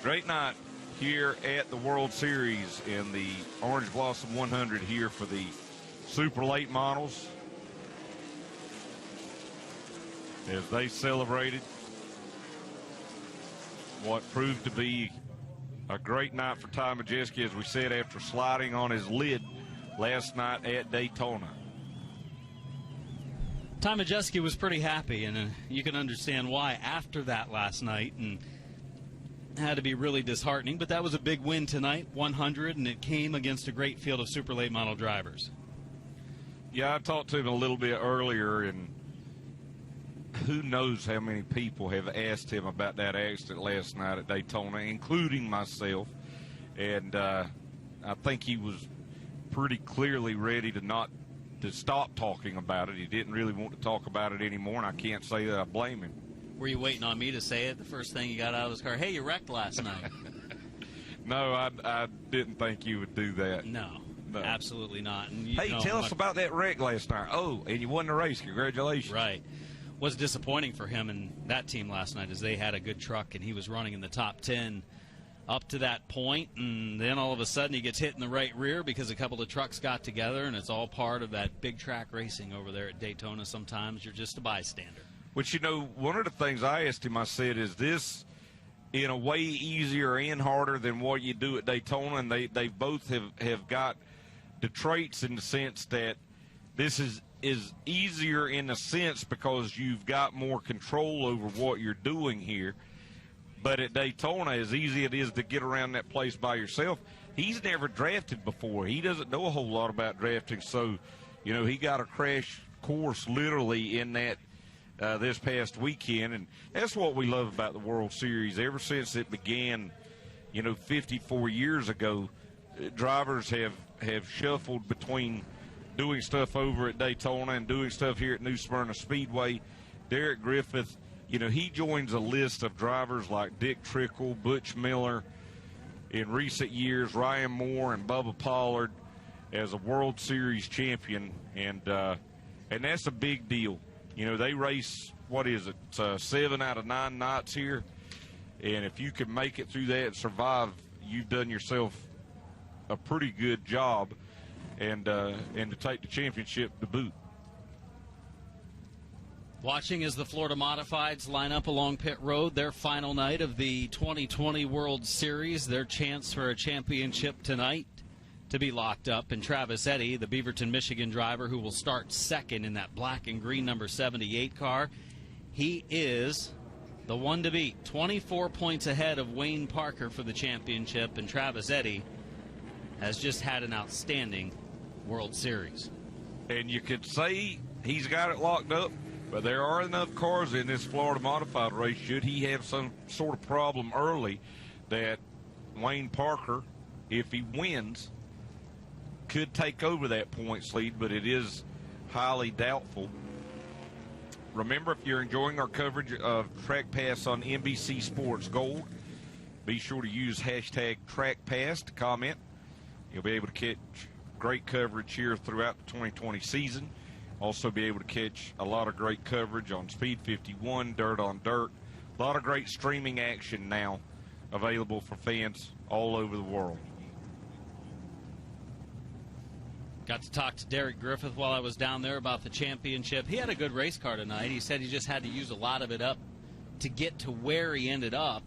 Great night here at the World Series in the Orange Blossom 100 here for the super late models, as they celebrated what proved to be a great night for Ty Majeski, as we said, after sliding on his lid last night at Daytona. Ty Majeski was pretty happy, and you can understand why after that last night. And had to be really disheartening, but that was a big win tonight, 100, and it came against a great field of super late model drivers. Yeah, I talked to him a little bit earlier, and who knows how many people have asked him about that accident last night at Daytona, including myself. And I think he was pretty clearly ready to stop talking about it. He didn't really want to talk about it anymore, and I can't say that I blame him. Were you waiting on me to say it the first thing you got out of his car? Hey, you wrecked last night. No, I didn't think you would do that. No. Absolutely not. And hey, tell us about that wreck last night. Oh, and you won the race. Congratulations. Right. Was disappointing for him and that team last night as they had a good truck and he was running in the top 10 up to that point, and then all of a sudden he gets hit in the right rear because a couple of trucks got together, and it's all part of that big track racing over there at Daytona. Sometimes you're just a bystander. Which, you know, one of the things I asked him, I said, is this in a way easier and harder than what you do at Daytona? And they both have got the traits in the sense that this is easier in a sense because you've got more control over what you're doing here. But at Daytona, as easy it is to get around that place by yourself, he's never drafted before. He doesn't know a whole lot about drafting. So, you know, he got a crash course literally in that this past weekend. And that's what we love about the World Series. Ever since it began, you know, 54 years ago, drivers have shuffled between doing stuff over at Daytona and doing stuff here at New Smyrna Speedway. Derek Griffith, you know, he joins a list of drivers like Dick Trickle, Butch Miller, in recent years, Ryan Moore and Bubba Pollard as a World Series champion, and that's a big deal. You know, they race, 7 out of 9 nights here, and if you can make it through that and survive, you've done yourself a pretty good job, and to take the championship to boot. Watching as the Florida Modifieds line up along pit road, their final night of the 2020 World Series, their chance for a championship tonight to be locked up. And Travis Eddy, the Beaverton, Michigan driver who will start second in that black and green number 78 car, he is the one to beat. 24 points ahead of Wayne Parker for the championship, and Travis Eddy has just had an outstanding World Series. And you could say he's got it locked up, but there are enough cars in this Florida Modified race, should he have some sort of problem early, that Wayne Parker, if he wins, could take over that points lead, but it is highly doubtful. Remember, if you're enjoying our coverage of TrackPass on NBC Sports Gold, be sure to use hashtag TrackPass to comment. You'll be able to catch great coverage here throughout the 2020 season. Also be able to catch a lot of great coverage on Speed 51, Dirt on Dirt. A lot of great streaming action now available for fans all over the world. Got to talk to Derek Griffith while I was down there about the championship. He had a good race car tonight. He said he just had to use a lot of it up to get to where he ended up,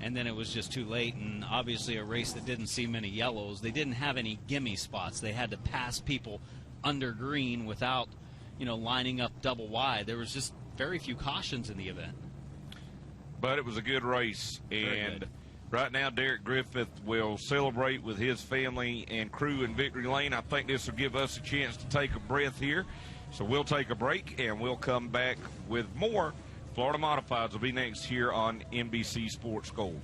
and then it was just too late, and obviously a race that didn't see many yellows. They didn't have any gimme spots. They had to pass people under green without, you know, lining up double wide. There was just very few cautions in the event. But it was a good race, and right now Derek Griffith will celebrate with his family and crew in Victory Lane. I think this will give us a chance to take a breath here. So we'll take a break, and we'll come back with more. Florida Modifieds will be next here on NBC Sports Gold.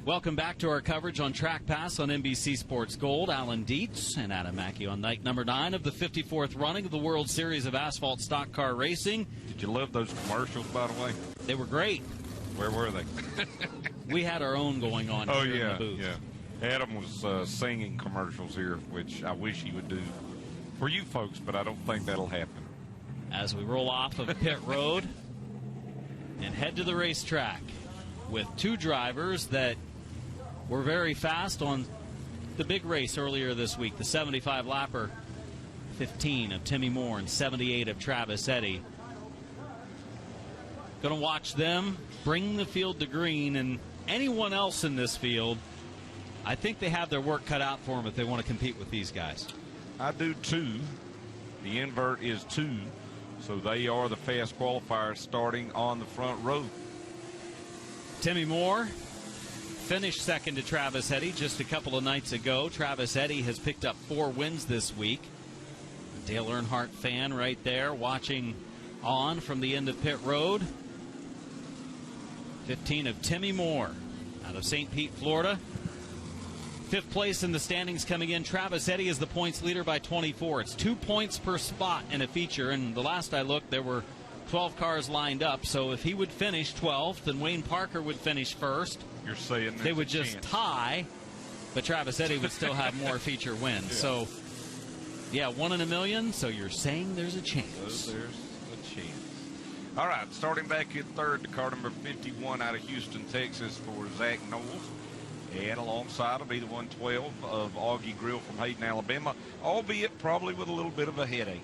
Welcome back to our coverage on Track Pass on NBC Sports Gold. Alan Dietz and Adam Mackey on night number 9 of the 54th running of the World Series of Asphalt Stock Car Racing. Did you love those commercials, by the way? They were great. Where were they? We had our own going on here in the booth. Yeah. Adam was singing commercials here, which I wish he would do for you folks, but I don't think that'll happen. As we roll off of pit road and head to the racetrack with two drivers that were very fast on the big race earlier this week, the 75-lapper, 15 of Timmy Moore and 78 of Travis Eddy. Going to watch them bring the field to green, and anyone else in this field, I think they have their work cut out for them if they want to compete with these guys. I do too. The invert is 2, so they are the fast qualifiers starting on the front row. Timmy Moore finished second to Travis Eddy just a couple of nights ago. Travis Eddy has picked up 4 wins this week. A Dale Earnhardt fan right there watching on from the end of pit road. 15 of Timmy Moore out of St. Pete, Florida. 5th place in the standings coming in. Travis Eddy is the points leader by 24. It's 2 points per spot in a feature, and the last I looked, there were 12 cars lined up, so if he would finish 12th, then Wayne Parker would finish first. You're saying they would just tie, but Travis Eddy would still have more feature wins. Yeah. So, yeah, 1 in a million, so you're saying there's a chance. So there's a chance. All right, starting back in third, the car number 51 out of Houston, Texas for Zach Knowles. And alongside will be the 112 of Augie Grill from Hayden, Alabama, albeit probably with a little bit of a headache.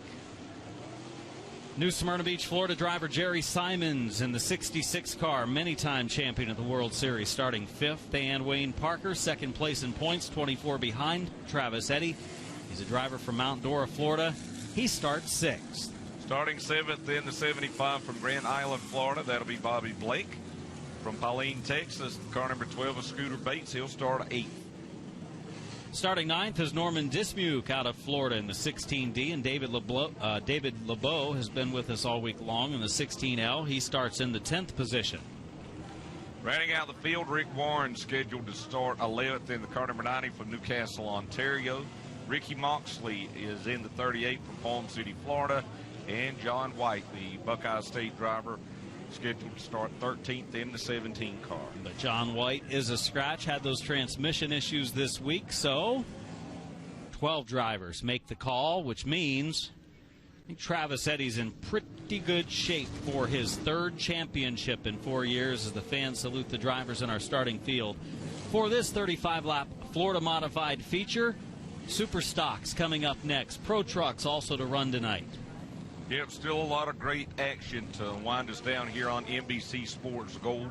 New Smyrna Beach, Florida driver Jerry Simons in the 66 car, many-time champion of the World Series, starting 5th. And Wayne Parker, 2nd place in points, 24 behind Travis Eddy. He's a driver from Mount Dora, Florida. He starts 6th. Starting 7th in the 75 from Grand Island, Florida, that'll be Bobby Blake. From Pauline, Texas, car number 12 of Scooter Bates, he'll start 8th. Starting 9th is Norman Dismuke out of Florida in the 16D, and David LeBeau has been with us all week long in the 16L. He starts in the 10th position. Rounding out the field, Rick Warren scheduled to start 11th in the car number 90 from Newcastle, Ontario. Ricky Moxley is in the 38 from Palm City, Florida. And John White, the Buckeye State driver, scheduled to start 13th in the 17 car. But John White is a scratch, had those transmission issues this week, so 12 drivers make the call, which means I think Travis Eddy's in pretty good shape for his 3rd championship in 4 years as the fans salute the drivers in our starting field. For this 35-lap Florida modified feature, Super Stocks coming up next. Pro Trucks also to run tonight. Yep, still a lot of great action to wind us down here on NBC Sports Gold.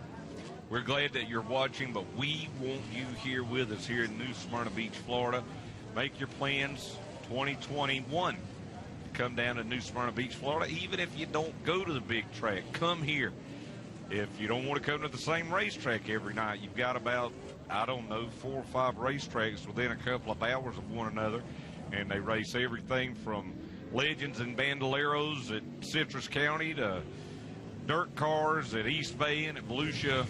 We're glad that you're watching, but we want you here with us here in New Smyrna Beach, Florida. Make your plans 2021 to come down to New Smyrna Beach, Florida. Even if you don't go to the big track, come here. If you don't want to come to the same racetrack every night, you've got about, 4 or 5 racetracks within a couple of hours of one another, and they race everything from Legends and Bandoleros at Citrus County to dirt cars at East Bay and at Volusia,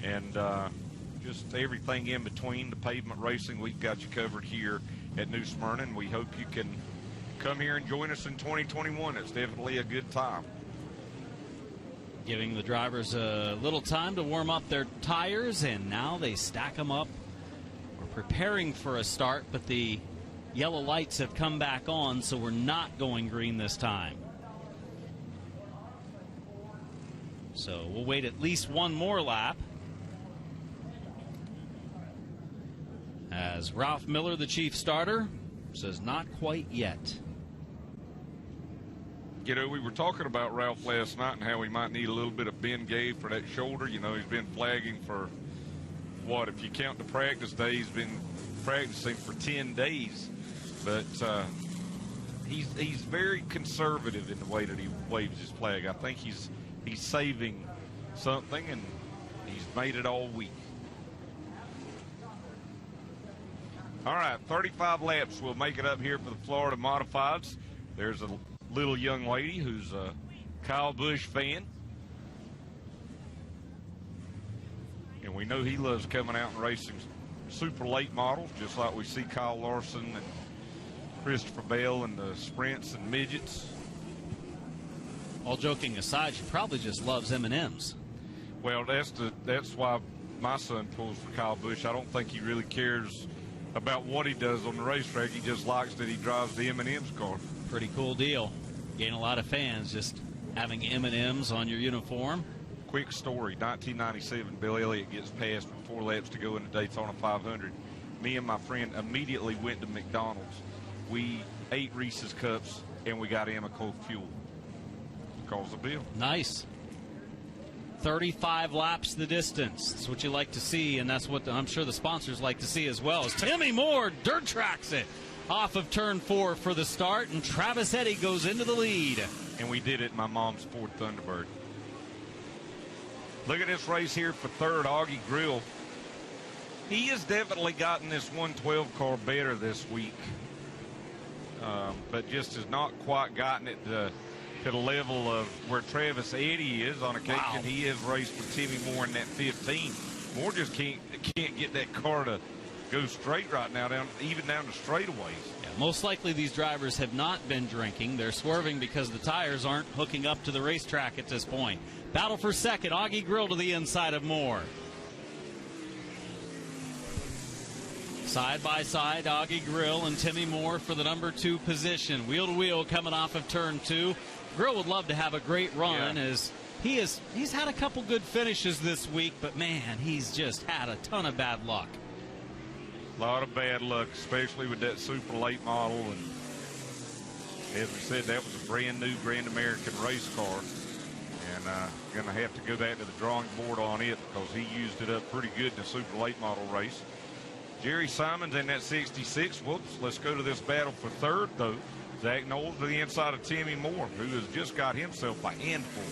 and just everything in between. The pavement racing, we've got you covered here at New Smyrna, and we hope you can come here and join us in 2021. It's definitely a good time. Giving the drivers a little time to warm up their tires, and now they stack them up. We're preparing for a start, but the yellow lights have come back on, so we're not going green this time. So we'll wait at least one more lap. As Ralph Miller, the chief starter, says not quite yet. You know, we were talking about Ralph last night and how he might need a little bit of Bengay for that shoulder. You know, he's been flagging for, what, if you count the practice days, he's been practicing for 10 days. But he's very conservative in the way that he waves his flag. I think he's saving something, and he's made it all week. All right, 35 laps. We'll make it up here for the Florida Modifieds. There's a little young lady who's a Kyle Busch fan. And We know he loves coming out and racing super late models, just like we see Kyle Larson and Christopher Bell and the sprints and midgets. All joking aside, she probably just loves M&Ms. Well, that's why my son pulls for Kyle Busch. I don't think he really cares about what he does on the racetrack. He just likes that he drives the M&M's car. Pretty cool deal. Gain a lot of fans just having M&Ms on your uniform. Quick story, 1997, Bill Elliott gets passed with 4 laps to go in the Daytona 500. Me and my friend immediately went to McDonald's. We ate Reese's Cups, and we got Amoco fuel. Because of Bill. Nice. 35 laps the distance. That's what you like to see, and that's what I'm sure the sponsors like to see as well. As Timmy Moore dirt tracks it off of turn 4 for the start, and Travis Eddy goes into the lead. And we did it in my mom's Ford Thunderbird. Look at this race here for third, Augie Grill. He has definitely gotten this 112 car better this week, but just has not quite gotten it to the level of where Travis Eddy is. On occasion, wow. He has raced with Timmy Moore in that 15. Moore just can't get that car to go straight right now, even down the straightaways. Yeah, most likely these drivers have not been drinking. They're swerving because the tires aren't hooking up to the racetrack at this point. Battle for second, Augie Grill to the inside of Moore. Side by side, Augie Grill and Timmy Moore for the number 2 position. Wheel to wheel coming off of turn 2. Grill would love to have a great run, as he's had a couple good finishes this week, but man, he's just had a ton of bad luck. A lot of bad luck, especially with that super late model, and as we said, that was a brand new Grand American race car, and going to have to go back to the drawing board on it because he used it up pretty good in the super late model race. Jerry Simons in that 66. Whoops, let's go to this battle for third, though. Zach Knowles to the inside of Timmy Moore, who has just got himself a handful.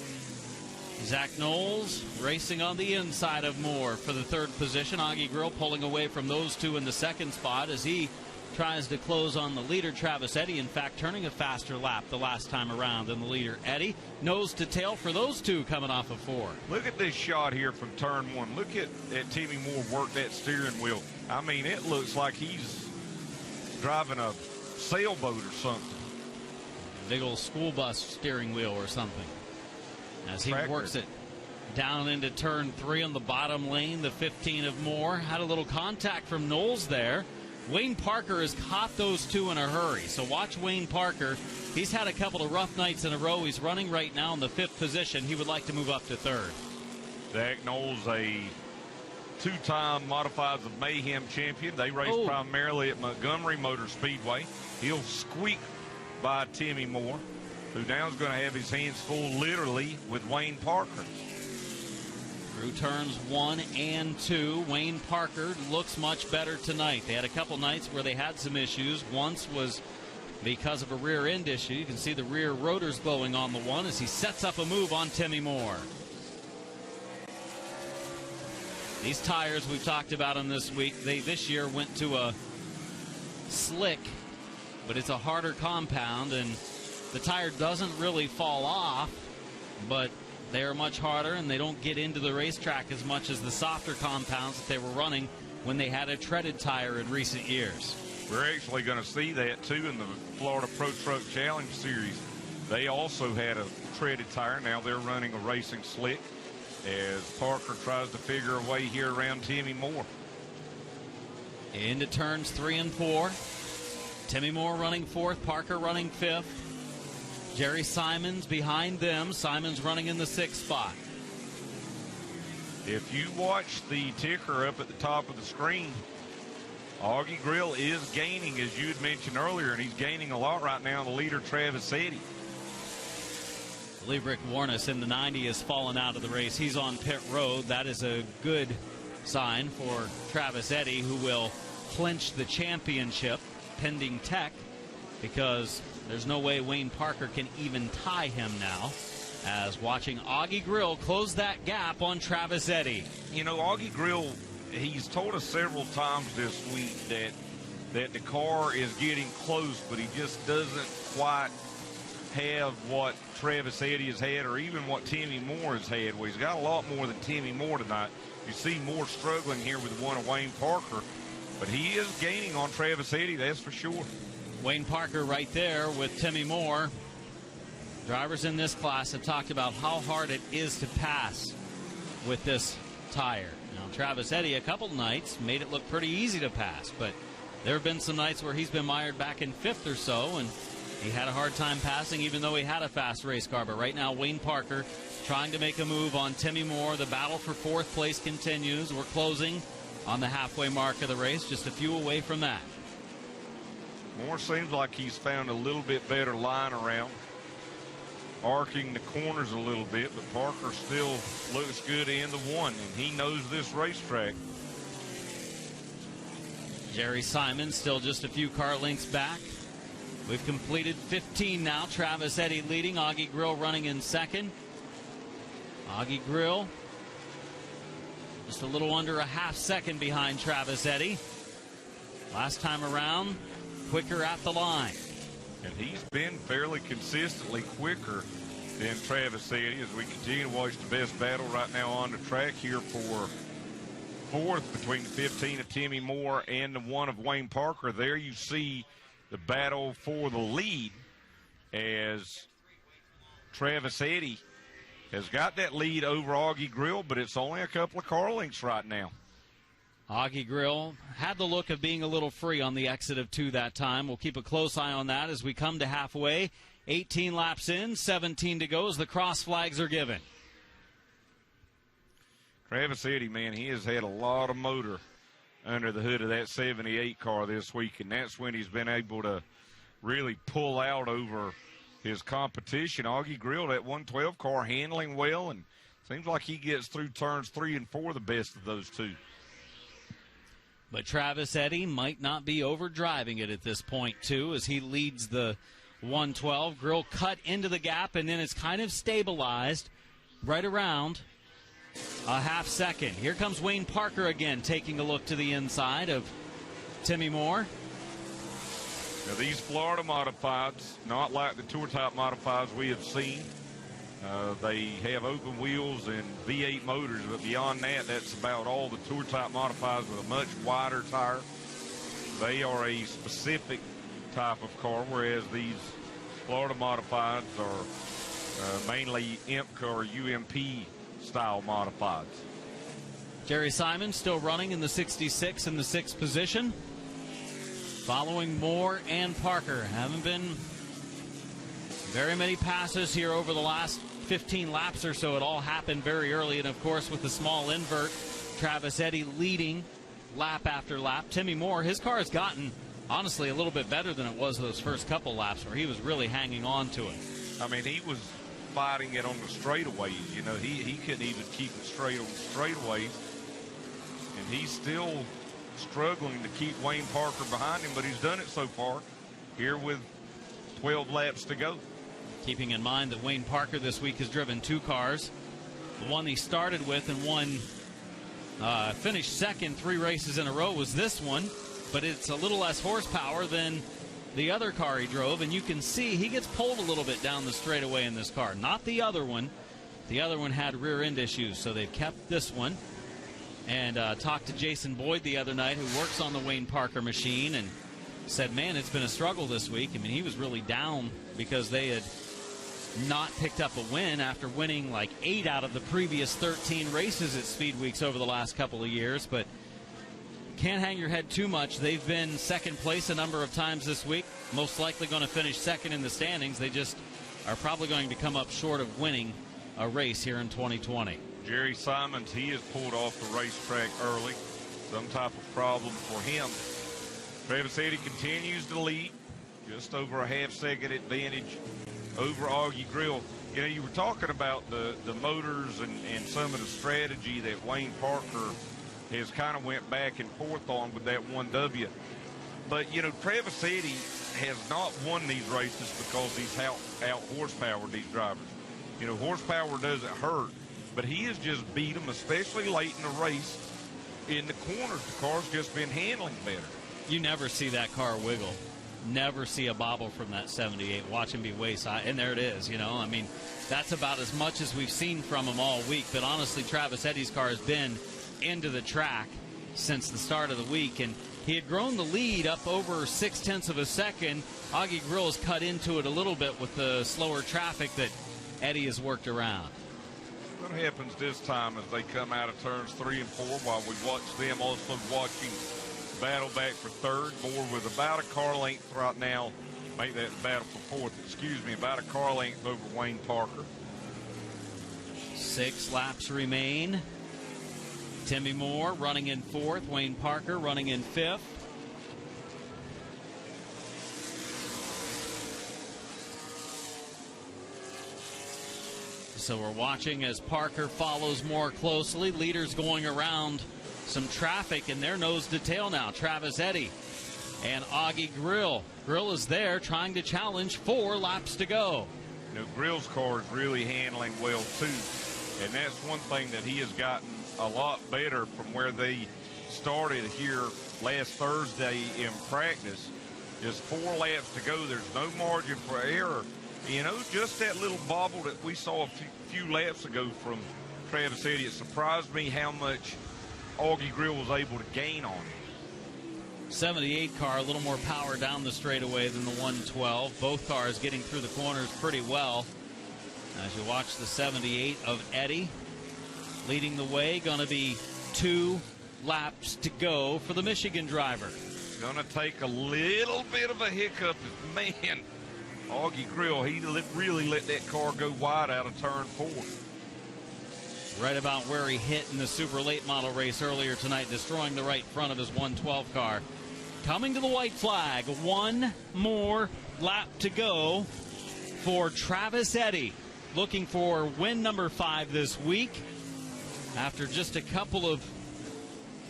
Zach Knowles racing on the inside of Moore for the third position. Augie Grill pulling away from those two in the second spot as he tries to close on the leader, Travis Eddy. In fact, turning a faster lap the last time around than the leader, Eddy. Nose to tail for those two coming off of 4. Look at this shot here from turn 1. Look at Timmy Moore work that steering wheel. I mean, it looks like he's driving a sailboat or something. Big old school bus steering wheel or something. As he works it down into turn 3 on the bottom lane, the 15 of Moore. Had a little contact from Knowles there. Wayne Parker has caught those two in a hurry. So watch Wayne Parker. He's had a couple of rough nights in a row. He's running right now in the 5th position. He would like to move up to 3rd. Zach Knowles, a 2-time Modifieds of Mayhem champion. They race primarily at Montgomery Motor Speedway. He'll squeak by Timmy Moore, who now is going to have his hands full literally with Wayne Parker. Through turns 1 and 2, Wayne Parker looks much better tonight. They had a couple nights where they had some issues. Once was because of a rear end issue. You can see the rear rotors glowing on the one as he sets up a move on Timmy Moore. These tires we've talked about them this week, they this year went to a slick, but it's a harder compound, and the tire doesn't really fall off, but they are much harder, and they don't get into the racetrack as much as the softer compounds that they were running when they had a treaded tire in recent years. We're actually going to see that, too, in the Florida Pro Truck Challenge Series. They also had a treaded tire. Now they're running a racing slick as Parker tries to figure a way here around Timmy Moore. Into turns 3 and 4. Timmy Moore running 4th, Parker running 5th. Jerry Simons behind them. Simons running in the 6th spot. If you watch the ticker up at the top of the screen, Augie Grill is gaining, as you had mentioned earlier, and he's gaining a lot right now. The leader, Travis Eddy. I believe Rick Warnes in the 90 has fallen out of the race. He's on pit road. That is a good sign for Travis Eddy, who will clinch the championship pending tech, because there's no way Wayne Parker can even tie him now, as watching Augie Grill close that gap on Travis Eddy. You know, Augie Grill, he's told us several times this week that the car is getting close, but he just doesn't quite have what Travis Eddy has had or even what Timmy Moore has had. Well, he's got a lot more than Timmy Moore tonight. You see Moore struggling here with one of Wayne Parker, but he is gaining on Travis Eddy, that's for sure. Wayne Parker right there with Timmy Moore. Drivers in this class have talked about how hard it is to pass with this tire. Now, Travis Eddy, a couple nights, made it look pretty easy to pass, but there have been some nights where he's been mired back in fifth or so, and he had a hard time passing even though he had a fast race car. But right now, Wayne Parker trying to make a move on Timmy Moore. The battle for fourth place continues. We're closing on the halfway mark of the race, just a few away from that. Moore seems like he's found a little bit better line around, arcing the corners a little bit, but Parker still looks good in the one, and he knows this racetrack. Jerry Simon still just a few car lengths back. We've completed 15 now. Travis Eddy leading, Augie Grill running in second. Augie Grill just a little under a half second behind Travis Eddy. Last time around, quicker at the line. And he's been fairly consistently quicker than Travis Eddy as we continue to watch the best battle right now on the track here for fourth between the 15 of Timmy Moore and the 1 of Wayne Parker. There you see the battle for the lead as Travis Eddy has got that lead over Augie Grill, but it's only a couple of car lengths right now. Augie Grill had the look of being a little free on the exit of 2 that time. We'll keep a close eye on that as we come to halfway. 18 laps in, 17 to go as the cross flags are given. Travis Eddy, man, he has had a lot of motor under the hood of that 78 car this week, and that's when he's been able to really pull out over his competition. Augie Grill, that 112 car, handling well, and seems like he gets through turns 3 and 4 the best of those two. But Travis Eddy might not be overdriving it at this point, too, as he leads the 112. Grill cut into the gap, and then it's kind of stabilized right around a half second. Here comes Wayne Parker again, taking a look to the inside of Timmy Moore. Now, these Florida modifieds, not like the Tour Type modifieds we have seen. They have open wheels and V8 motors, but beyond that, that's about all the Tour Type modifieds with a much wider tire. They are a specific type of car, whereas these Florida modifieds are mainly IMCA or UMP style modifieds. Jerry Simon still running in the 66 in the 6th position. Following Moore and Parker. Haven't been very many passes here over the last 15 laps or so. It all happened very early, and of course with the small invert, Travis Eddy leading lap after lap. Timmy Moore, his car has gotten honestly a little bit better than it was those first couple laps where he was really hanging on to it. I mean, he was fighting it on the straightaways. You know, he couldn't even keep it straight on the straightaways, and he's still struggling to keep Wayne Parker behind him, but he's done it so far here with 12 laps to go. Keeping in mind that Wayne Parker this week has driven 2 cars. The one he started with and one finished second 3 races in a row was this one, but it's a little less horsepower than the other car he drove, and you can see he gets pulled a little bit down the straightaway in this car. Not the other one. The other one had rear end issues, so they've kept this one. And talked to Jason Boyd the other night, who works on the Wayne Parker machine, and said, man, it's been a struggle this week. I mean, he was really down because they had not picked up a win after winning like 8 out of the previous 13 races at Speed Weeks over the last couple of years. But can't hang your head too much. They've been second place a number of times this week. Most likely going to finish second in the standings. They just are probably going to come up short of winning a race here in 2020. Jerry Simons, he has pulled off the racetrack early. Some type of problem for him. Travis Eddy continues to lead. Just over a half-second advantage over Augie Grill. You know, you were talking about the motors and some of the strategy that Wayne Parker has kind of went back and forth on with that 1W. But, you know, Travis Eddy has not won these races because he's out-horsepowered these drivers. You know, horsepower doesn't hurt, but he has just beat them, especially late in the race. In the corners, the car's just been handling better. You never see that car wiggle. never see a bobble from that 78. Watch him be wayside, and there it is, you know. I mean, that's about as much as we've seen from him all week. But honestly, Travis Eddy's car has been into the track since the start of the week, and he had grown the lead up over 0.6 of a second. Augie Grill has cut into it a little bit with the slower traffic that Eddy has worked around. What happens this time as they come out of turns 3 and 4 while we watch them also watching battle back for third. Moore with about a car length right now. Make that battle for fourth, excuse me, about a car length over Wayne Parker. 6 laps remain. Timmy Moore running in fourth. Wayne Parker running in fifth. So we're watching as Parker follows more closely. Leaders going around some traffic, and they're nose to tail now. Travis Eddy and Augie Grill. Grill is there trying to challenge 4 laps to go. You know, Grill's car is really handling well, too. And that's one thing that he has gotten a lot better from where they started here last Thursday in practice. Just 4 laps to go. There's no margin for error. You know, just that little bobble that we saw a few laps ago from Travis Eddy, it surprised me how much Augie Grill was able to gain on it. 78 car, a little more power down the straightaway than the 112. Both cars getting through the corners pretty well. As you watch the 78 of Eddy leading the way, going to be 2 laps to go for the Michigan driver. Going to take a little bit of a hiccup. Man, Augie Grill, he really let that car go wide out of turn 4. Right about where he hit in the super late model race earlier tonight, destroying the right front of his 112 car. Coming to the white flag, 1 more lap to go for Travis Eddy, looking for win number 5 this week after just a couple of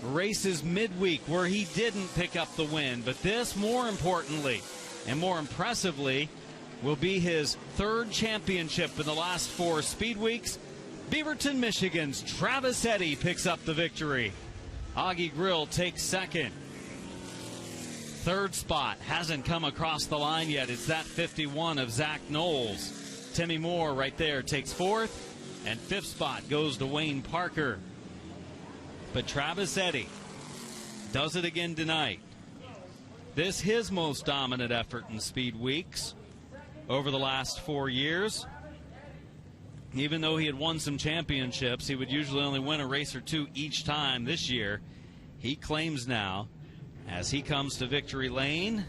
races midweek where he didn't pick up the win. But this, more importantly and more impressively, will be his 3rd championship in the last 4 speed weeks. Beaverton, Michigan's Travis Eddy picks up the victory. Augie Grill takes 2nd. 3rd spot hasn't come across the line yet. It's that 51 of Zach Knowles. Timmy Moore right there takes 4th, and 5th spot goes to Wayne Parker. But Travis Eddy does it again tonight. This his most dominant effort in speed weeks over the last 4 years. Even though he had won some championships, he would usually only win a race or 2 each time. This year, he claims now, as he comes to victory lane,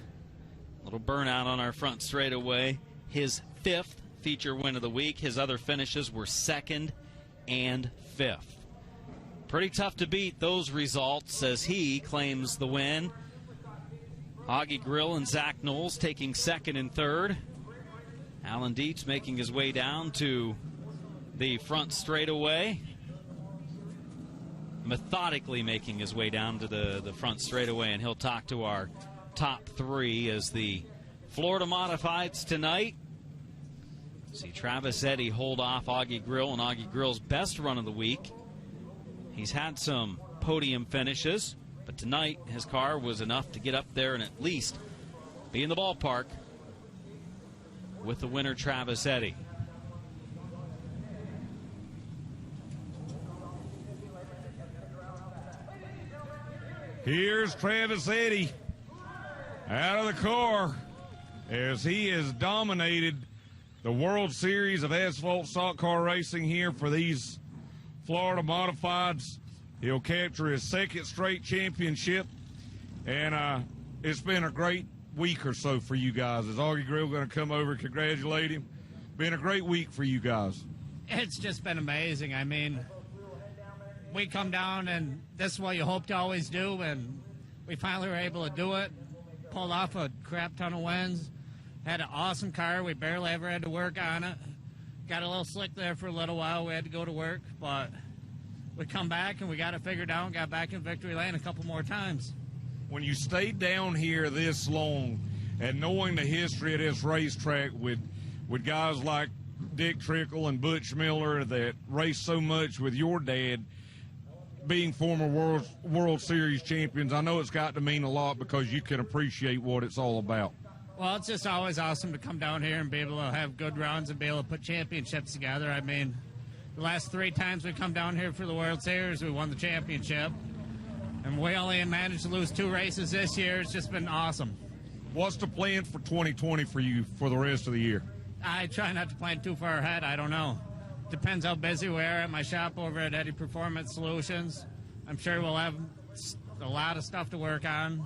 a little burnout on our front straightaway, his 5th feature win of the week. His other finishes were 2nd and 5th. Pretty tough to beat those results as he claims the win. Augie Grill and Zach Knowles taking 2nd and 3rd. Alan Dietz making his way down to the front straightaway. Methodically making his way down to the front straightaway, and he'll talk to our top 3 as the Florida Modifieds tonight. See Travis Eddy hold off Augie Grill, and Augie Grill's best run of the week. He's had some podium finishes, but tonight his car was enough to get up there and at least be in the ballpark with the winner, Travis Eddy. Here's Travis Eddy out of the car as he has dominated the World Series of Asphalt stock car racing here for these Florida Modifieds. He'll capture his 2nd straight championship, and it's been a great week or so for you guys. Is Augie Grill going to come over and congratulate him? Been a great week for you guys. It's just been amazing. I mean, we come down, and this is what you hope to always do, and we finally were able to do it. Pulled off a crap ton of wins. Had an awesome car. We barely ever had to work on it. Got a little slick there for a little while. We had to go to work, but we come back, and we got it figured out and got back in victory lane a couple more times. When you stayed down here this long and knowing the history of this racetrack with guys like Dick Trickle and Butch Miller that raced so much with your dad being former World Series champions, I know it's got to mean a lot because you can appreciate what it's all about. Well, it's just always awesome to come down here and be able to have good runs and be able to put championships together. I mean, the last 3 times we come down here for the World Series, we won the championship. And we only managed to lose 2 races this year. It's just been awesome. What's the plan for 2020 for you for the rest of the year? I try not to plan too far ahead. I don't know. Depends how busy we are at my shop over at Eddie Performance Solutions. I'm sure we'll have a lot of stuff to work on.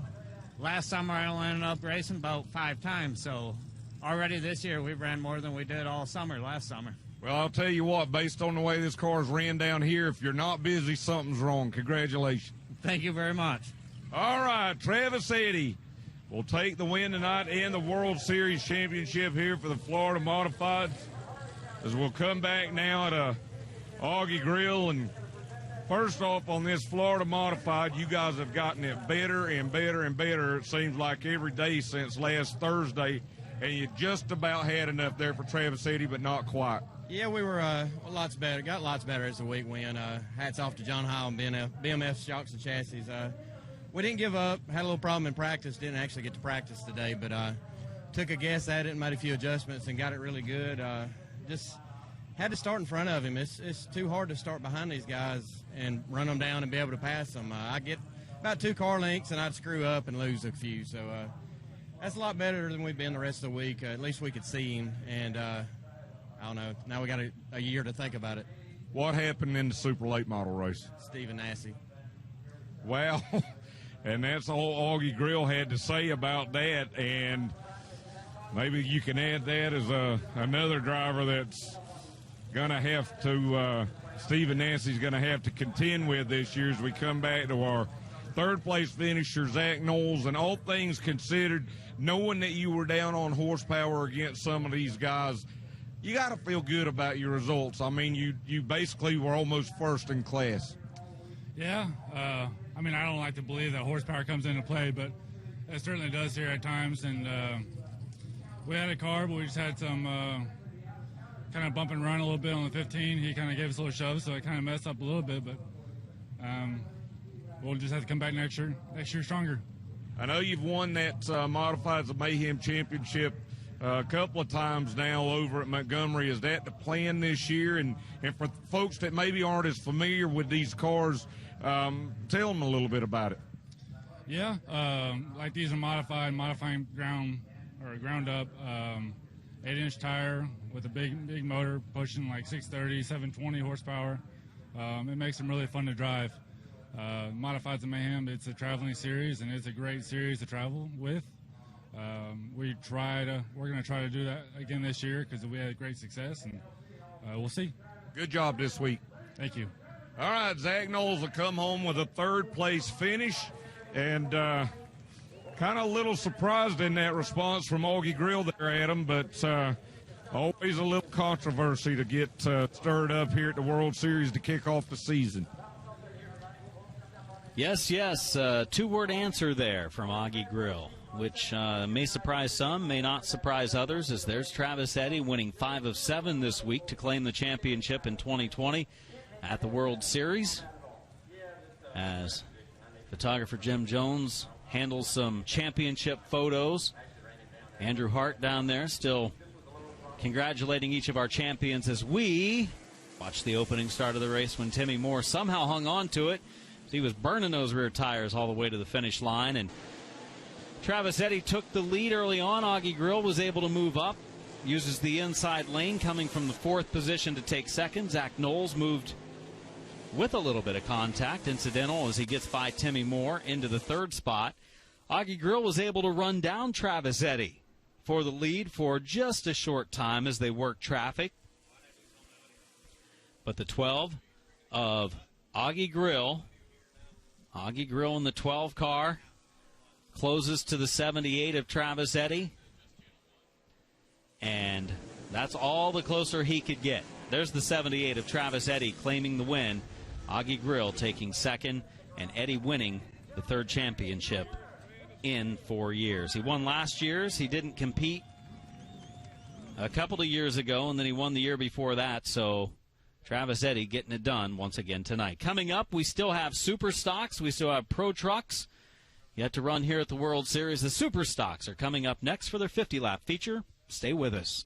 Last summer, I only ended up racing about 5 times, so already this year we've ran more than we did all summer last summer. Well, I'll tell you what, based on the way this car's ran down here, if you're not busy, something's wrong. Congratulations. Thank you very much. All right, Travis Eddy will take the win tonight and the World Series championship here for the Florida Modifieds. As we'll come back now at Augie Grill. And first off, on this Florida Modified, you guys have gotten it better and better and better, it seems like, every day since last Thursday. And you just about had enough there for Travis Eddy, but not quite. Yeah, we were lots better. Got lots better as the week went. Hats off to John Howell and BMF Shocks and Chassis. We didn't give up. Had a little problem in practice. Didn't actually get to practice today, but took a guess at it and made a few adjustments and got it really good. Just had to start in front of him. It's too hard to start behind these guys and run them down and be able to pass them. I get about 2 car lengths and I'd screw up and lose a few. So that's a lot better than we've been the rest of the week. At least we could see him. And I don't know. Now we got a year to think about it. What happened in the super late model race? Stephen Nassy. Well, and that's all Augie Grill had to say about that. And maybe you can add that as another driver that's going to have to, Stephen Nassy's going to have to contend with this year as we come back to our third-place finisher, Zach Knowles. And all things considered, knowing that you were down on horsepower against some of these guys, you got to feel good about your results. I mean, you basically were almost first in class. Yeah. I mean, I don't like to believe that horsepower comes into play, but it certainly does here at times. And we had a car, but we just had some kind of bump and run a little bit on the 15. He kind of gave us a little shove, so it kind of messed up a little bit. But we'll just have to come back next year stronger. I know you've won that Modifieds of Mayhem Championship a couple of times now over at Montgomery. Is that the plan this year? And for folks that maybe aren't as familiar with these cars, tell them a little bit about it. Yeah, like these are modifying ground up, 8-inch tire with a big motor pushing like 630, 720 horsepower. It makes them really fun to drive. Modifieds of Mayhem, it's a traveling series, and it's a great series to travel with. We're going to try to do that again this year because we had great success, and we'll see. Good job this week. Thank you. All right, Zach Knowles will come home with a third-place finish, and kind of a little surprised in that response from Augie Grill there, Adam, but always a little controversy to get stirred up here at the World Series to kick off the season. Yes. 2-word answer there from Augie Grill, which may surprise some, may not surprise others, as there's Travis Eddy winning 5 of 7 this week to claim the championship in 2020 at the World Series, as photographer Jim Jones handles some championship photos. Andrew Hart down there still congratulating each of our champions as we watch the opening start of the race when Timmy Moore somehow hung on to it. He was burning those rear tires all the way to the finish line, and Travis Eddy took the lead early on. Augie Grill was able to move up, uses the inside lane, coming from the 4th position to take second. Zach Knowles moved with a little bit of contact, incidental, as he gets by Timmy Moore into the 3rd spot. Augie Grill was able to run down Travis Eddy for the lead for just a short time as they worked traffic. But the 12 of Augie Grill in the 12 car, closes to the 78 of Travis Eddy, and that's all the closer he could get. There's the 78 of Travis Eddy claiming the win. Augie Grill taking second, and Eddy winning the 3rd championship in 4 years. He won last year's. He didn't compete a couple of years ago, and then he won the year before that, so Travis Eddy getting it done once again tonight. Coming up, we still have Super Stocks. We still have Pro Trucks. Yet to run here at the World Series, the Super Stocks are coming up next for their 50-lap feature. Stay with us.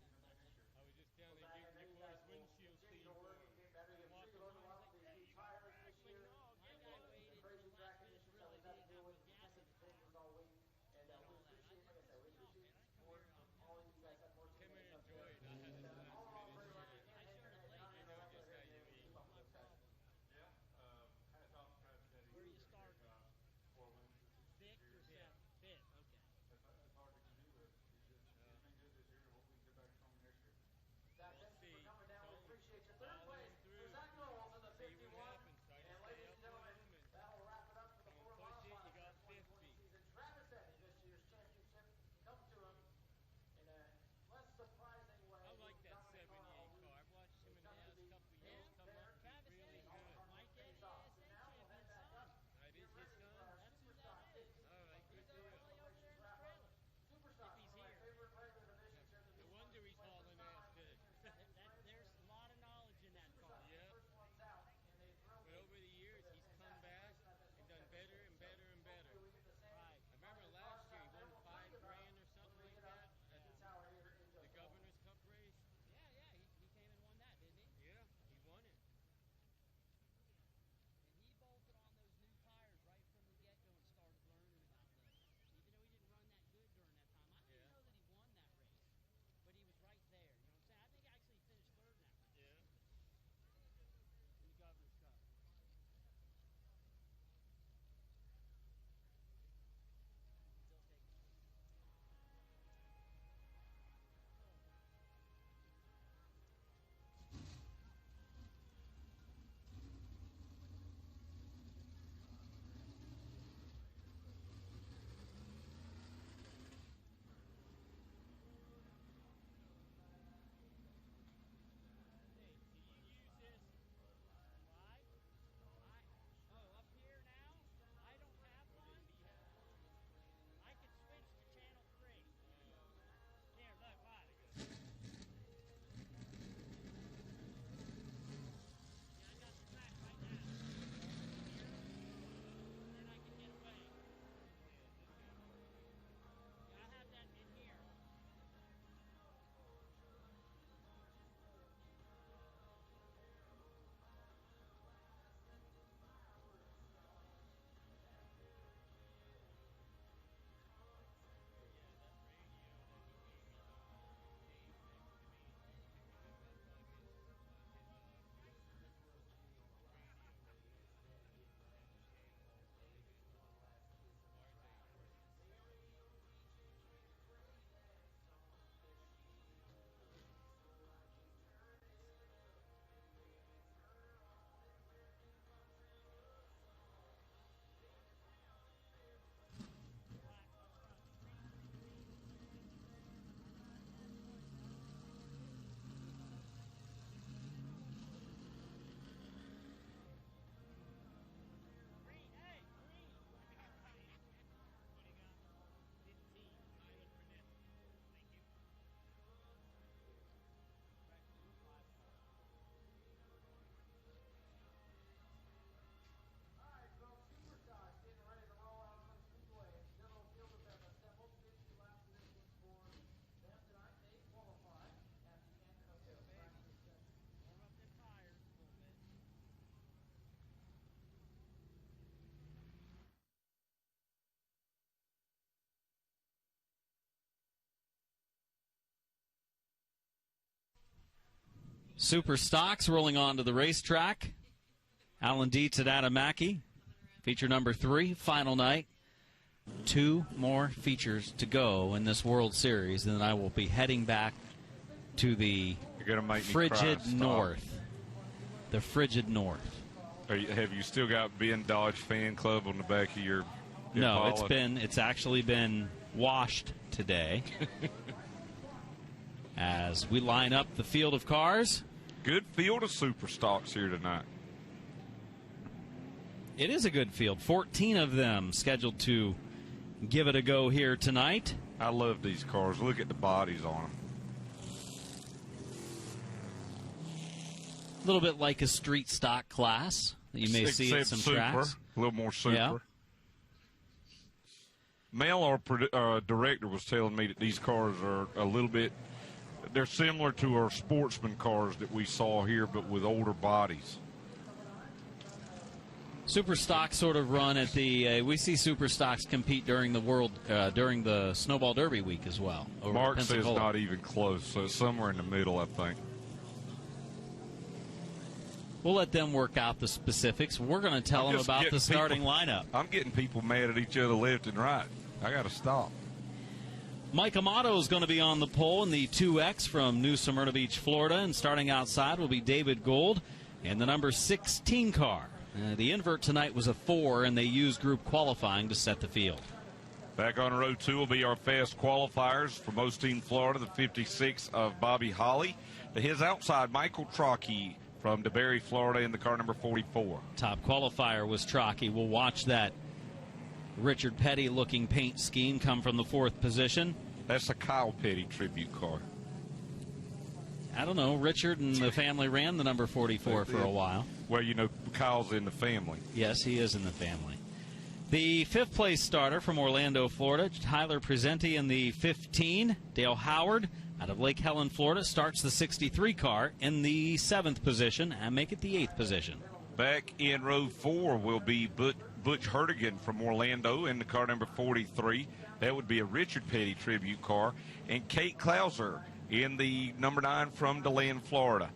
Super Stocks rolling onto the racetrack. Alan D. Tadatamaki, feature number 3, final night. 2 more features to go in this World Series, and then I will be heading back to the frigid north. The frigid north. Have you still got Ben Dodge Fan Club on the back of your No, Impala? it's actually been washed today. As we line up the field of cars. Good field of Super Stocks here tonight. It is a good field. 14 of them scheduled to give it a go here tonight. I love these cars. Look at the bodies on them. A little bit like a street stock class that you may see at some tracks. A little more super. Yeah. Mel, our director, was telling me that these cars are a little bit, they're similar to our sportsman cars that we saw here, but with older bodies. Super Stocks sort of run at the. We see Super Stocks compete during the Snowball Derby week as well. Mark says not even close, so it's somewhere in the middle, I think. We'll let them work out the specifics. We're going to tell them about the starting lineup. I'm getting people mad at each other left and right. I got to stop. Mike Amato is going to be on the pole in the 2X from New Smyrna Beach, Florida, and starting outside will be David Gold and the number 16 car. The invert tonight was a 4, and they used group qualifying to set the field. Back on row 2 will be our fast qualifiers from Osteen, Florida, the 56 of Bobby Holly. To his outside, Michael Trockey from DeBerry, Florida, in the car number 44. Top qualifier was Trockey. We'll watch that Richard Petty-looking paint scheme come from the 4th position. That's a Kyle Petty tribute car. I don't know. Richard and the family ran the number 44 for a while. Well, you know, Kyle's in the family. Yes, he is in the family. The 5th place starter from Orlando, Florida, Tyler Presenti in the 15. Dale Howard out of Lake Helen, Florida, starts the 63 car in the 7th position and make it the 8th position. Back in row 4 will be Butch Hertigan from Orlando in the car number 43. That would be a Richard Petty tribute car. And Kate Klauser in the number 9 from DeLand, Florida.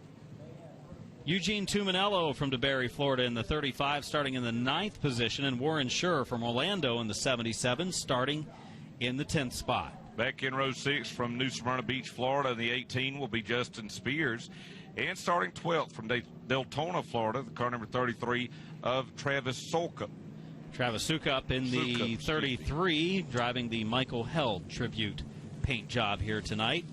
Eugene Tuminello from DeBerry, Florida in the 35, starting in the 9th position, and Warren Schur from Orlando in the 77, starting in the 10th spot. Back in row 6 from New Smyrna Beach, Florida in the 18 will be Justin Spears. And starting 12th from Deltona, Florida, the car number 33 of Travis Sukup. Travis Sukup in the 33, driving the Michael Held tribute paint job here tonight.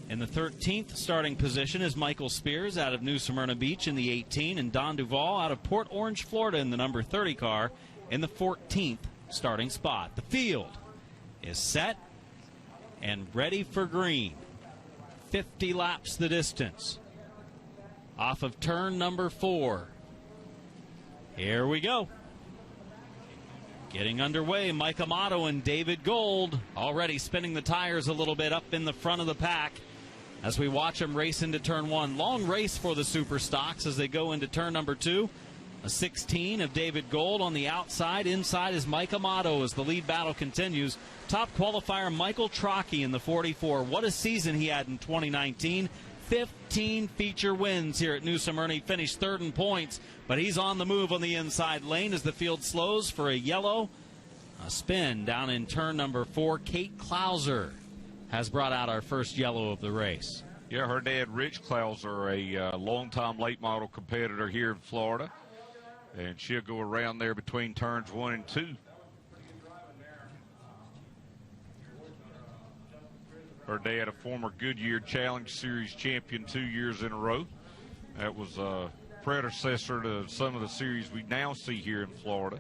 In the 13th starting position is Michael Spears out of New Smyrna Beach in the 18, and Don Duvall out of Port Orange, Florida in the number 30 car in the 14th starting spot. The field is set and ready for green. 50 laps the distance. Off of turn number 4. Here we go. Getting underway, Mike Amato and David Gold already spinning the tires a little bit up in the front of the pack as we watch them race into turn 1. Long race for the Super Stocks as they go into turn number 2. A 16 of David Gold on the outside. Inside is Mike Amato as the lead battle continues. Top qualifier Michael Trockey in the 44. What a season he had in 2019. 15 feature wins here at New Smyrna. He finished 3rd in points, but he's on the move on the inside lane as the field slows for a yellow. A spin down in turn number 4. Kate Klauser has brought out our first yellow of the race. Yeah, her dad, Rich Klauser, a longtime late model competitor here in Florida. And she'll go around there between turns 1 and 2. Her dad, a former Goodyear Challenge Series champion 2 years in a row. That was a predecessor to some of the series we now see here in Florida.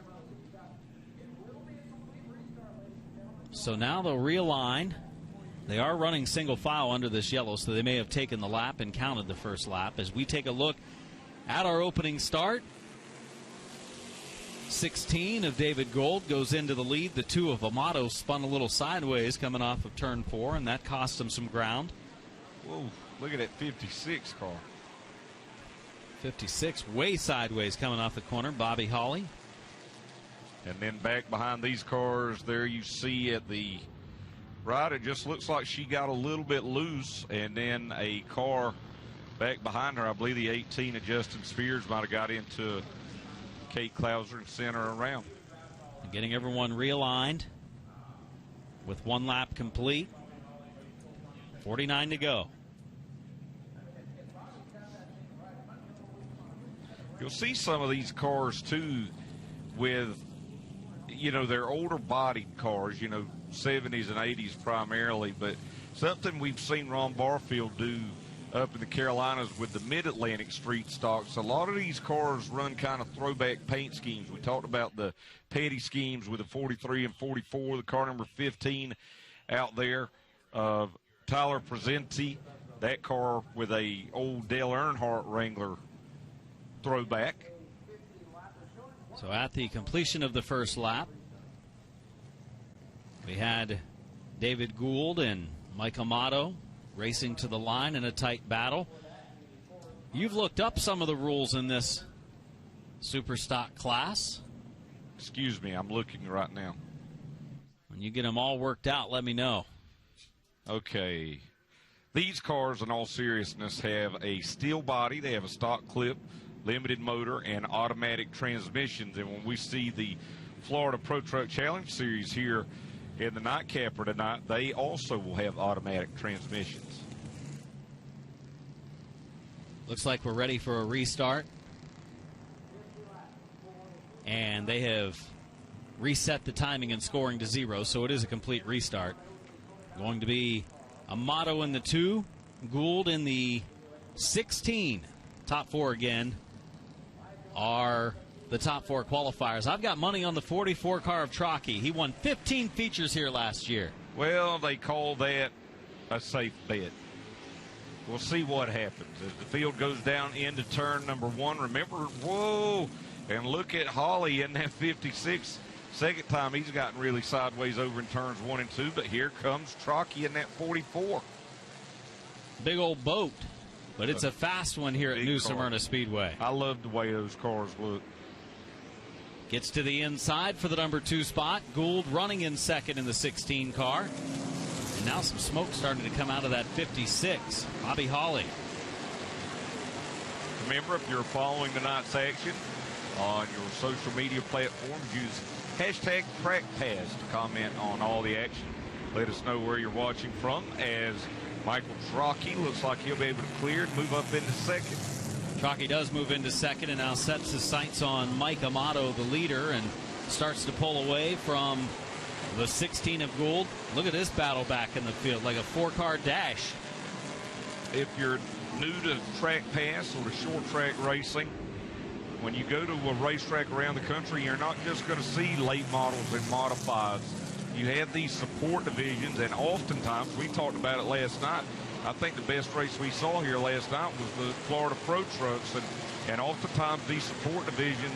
So now they'll realign. They are running single file under this yellow, so they may have taken the lap and counted the first lap. As we take a look at our opening start, 16 of David Gold goes into the lead. The 2 of Amato spun a little sideways coming off of turn 4, and that cost him some ground. Whoa, look at that 56 car. 56 way sideways coming off the corner, Bobby Holly. And then back behind these cars, there you see at the right, it just looks like she got a little bit loose, and then a car back behind her, I believe the 18 of Justin Spears might have got into Kate Klauser and sent her around. Getting everyone realigned with 1 lap complete. 49 to go. You'll see some of these cars, too, with, you know, they're older bodied cars, you know, 70s and 80s primarily, but something we've seen Ron Barfield do up in the Carolinas with the Mid-Atlantic street stocks. A lot of these cars run kind of throwback paint schemes. We talked about the Petty schemes with the 43 and 44, the car number 15 out there of Tyler Presenti, that car with a old Dale Earnhardt Wrangler throwback. So at the completion of the first lap, We had David Gould and Mike Amato racing to the line in a tight battle. You've looked up some of the rules in this Super Stock class. Excuse me, I'm looking right now. When you get them all worked out, let me know. Okay. These cars, in all seriousness, have a steel body. They have a stock clip, limited motor, and automatic transmissions. And when we see the Florida Pro Truck Challenge Series here in the nightcapper tonight, they also will have automatic transmissions. Looks like we're ready for a restart. And they have reset the timing and scoring to 0, so it is a complete restart. Going to be Amato in the 2, Gould in the 16. Top 4 again are the top 4 qualifiers. I've got money on the 44 car of Trockey. He won 15 features here last year. Well, they call that a safe bet. We'll see what happens as the field goes down into turn number 1. Remember, whoa, and look at Holly in that 56. Second time he's gotten really sideways over in turns 1 and 2, but here comes Trockey in that 44. Big old boat, but it's a fast one here at New Smyrna Speedway. I love the way those cars look. Gets to the inside for the number 2 spot. Gould running in second in the 16 car. And now some smoke starting to come out of that 56. Bobby Holly. Remember, if you're following tonight's action on your social media platforms, use hashtag trackpass to comment on all the action. Let us know where you're watching from, as Michael Trockey looks like he'll be able to clear and move up into second. Trockey does move into second and now sets his sights on Mike Amato, the leader, and starts to pull away from the 16 of Gould. Look at this battle back in the field, like a 4-car dash. If you're new to track pass or to short track racing, when you go to a racetrack around the country, you're not just going to see late models and modifieds. You have these support divisions, and oftentimes, we talked about it last night, I think the best race we saw here last night was the Florida Pro Trucks, and oftentimes these support divisions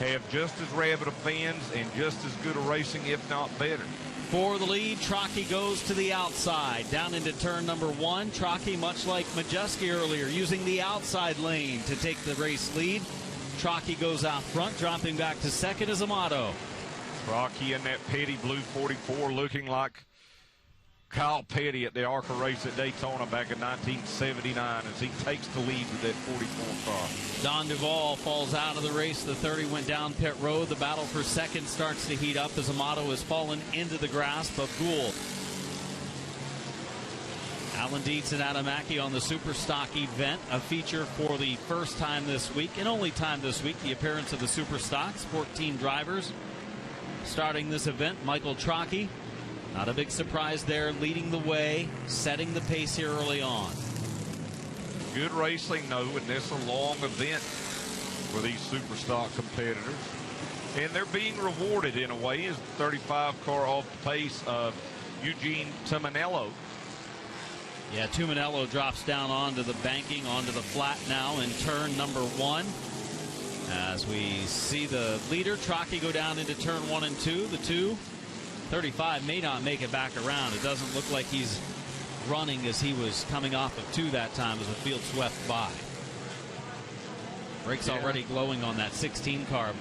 have just as rabid of fans and just as good a racing, if not better. For the lead, Trockey goes to the outside, down into turn number 1. Trockey, much like Majeski earlier, using the outside lane to take the race lead. Trockey goes out front, dropping back to second as Amato. Trockey in that Petty blue 44, looking like Kyle Petty at the ARCA race at Daytona back in 1979 as he takes the lead with that 44 car. Don Duvall falls out of the race. The 30 went down pit road. The battle for second starts to heat up as Amato has fallen into the grasp of Gould. Alan Dietz and Adam Mackey on the Super Stock event, a feature for the first time this week and only time this week, the appearance of the Super Stocks, 14 drivers starting this event. Michael Trockey, not a big surprise there, leading the way, setting the pace here early on. Good racing, though, and this is a long event for these Super Stock competitors. And they're being rewarded in a way as the 35 car off the pace of Eugene Tuminello. Yeah, Tuminello drops down onto the banking, onto the flat now in turn number 1. As we see the leader, Trockey, go down into turn 1 and 2. The 35 may not make it back around. It doesn't look like he's running as he was coming off of 2 that time as the field swept by. Brakes already glowing on that 16 car,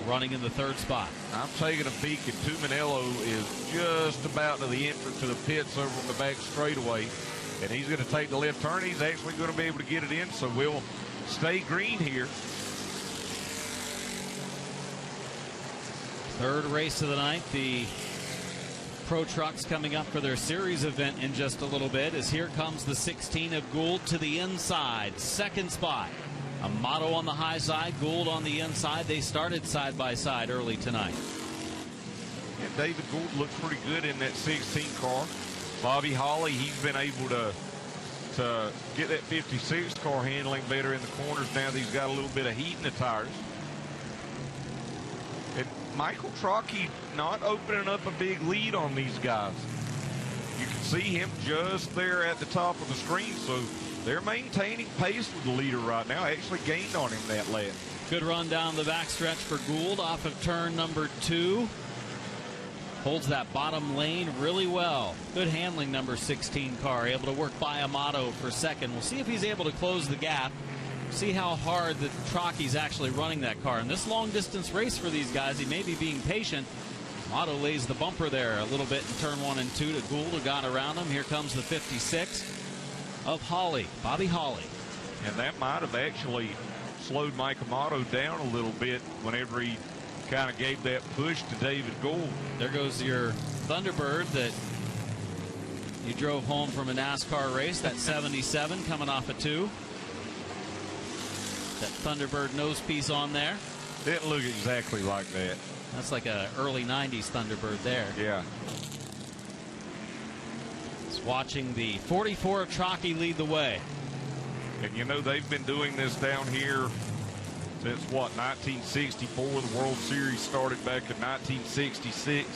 running in the 3rd spot. I'm taking a peek, and Tuminello is just about to the entrance to the pits over on the back straightaway, and he's going to take the left turn. He's actually going to be able to get it in, so we'll stay green here. 3rd race of the night. The Pro Trucks coming up for their series event in just a little bit, as here comes the 16 of Gould to the inside. 2nd spot. Amato on the high side, Gould on the inside. They started side by side early tonight. And David Gould looks pretty good in that 16 car. Bobby Holly, he's been able to get that 56 car handling better in the corners now that he's got a little bit of heat in the tires. And Michael Trockey not opening up a big lead on these guys. You can see him just there at the top of the screen, so they're maintaining pace with the leader right now. Actually gained on him that lap. Good run down the backstretch for Gould off of turn number 2. Holds that bottom lane really well. Good handling, number 16 car. Able to work by Amato for second. We'll see if he's able to close the gap. See how hard the Trocky's actually running that car. In this long-distance race for these guys, he may be being patient. Amato lays the bumper there a little bit in turn 1 and 2 to Gould, who got around him. Here comes the 56 of Hawley, Bobby Hawley. And that might have actually slowed Mike Amato down a little bit whenever he kind of gave that push to David Gould. There goes your Thunderbird that you drove home from a NASCAR race, that 77 coming off a 2. That Thunderbird nose piece on there. Didn't look exactly like that. That's like a early 90s Thunderbird there. Yeah. Just watching the 44 of Trocky lead the way. And you know, they've been doing this down here since, what, 1964. The World Series started back in 1966.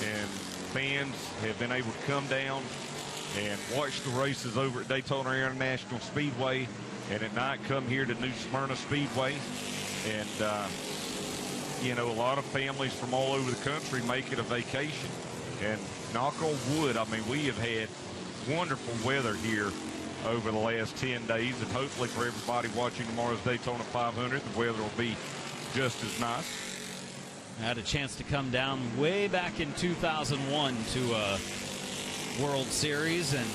And fans have been able to come down and watch the races over at Daytona International Speedway, and at night come here to New Smyrna Speedway. And, you know, a lot of families from all over the country make it a vacation. And knock on wood, I mean, we have had wonderful weather here over the last 10 days, and hopefully for everybody watching tomorrow's Daytona 500, the weather will be just as nice. I had a chance to come down way back in 2001 to a World Series and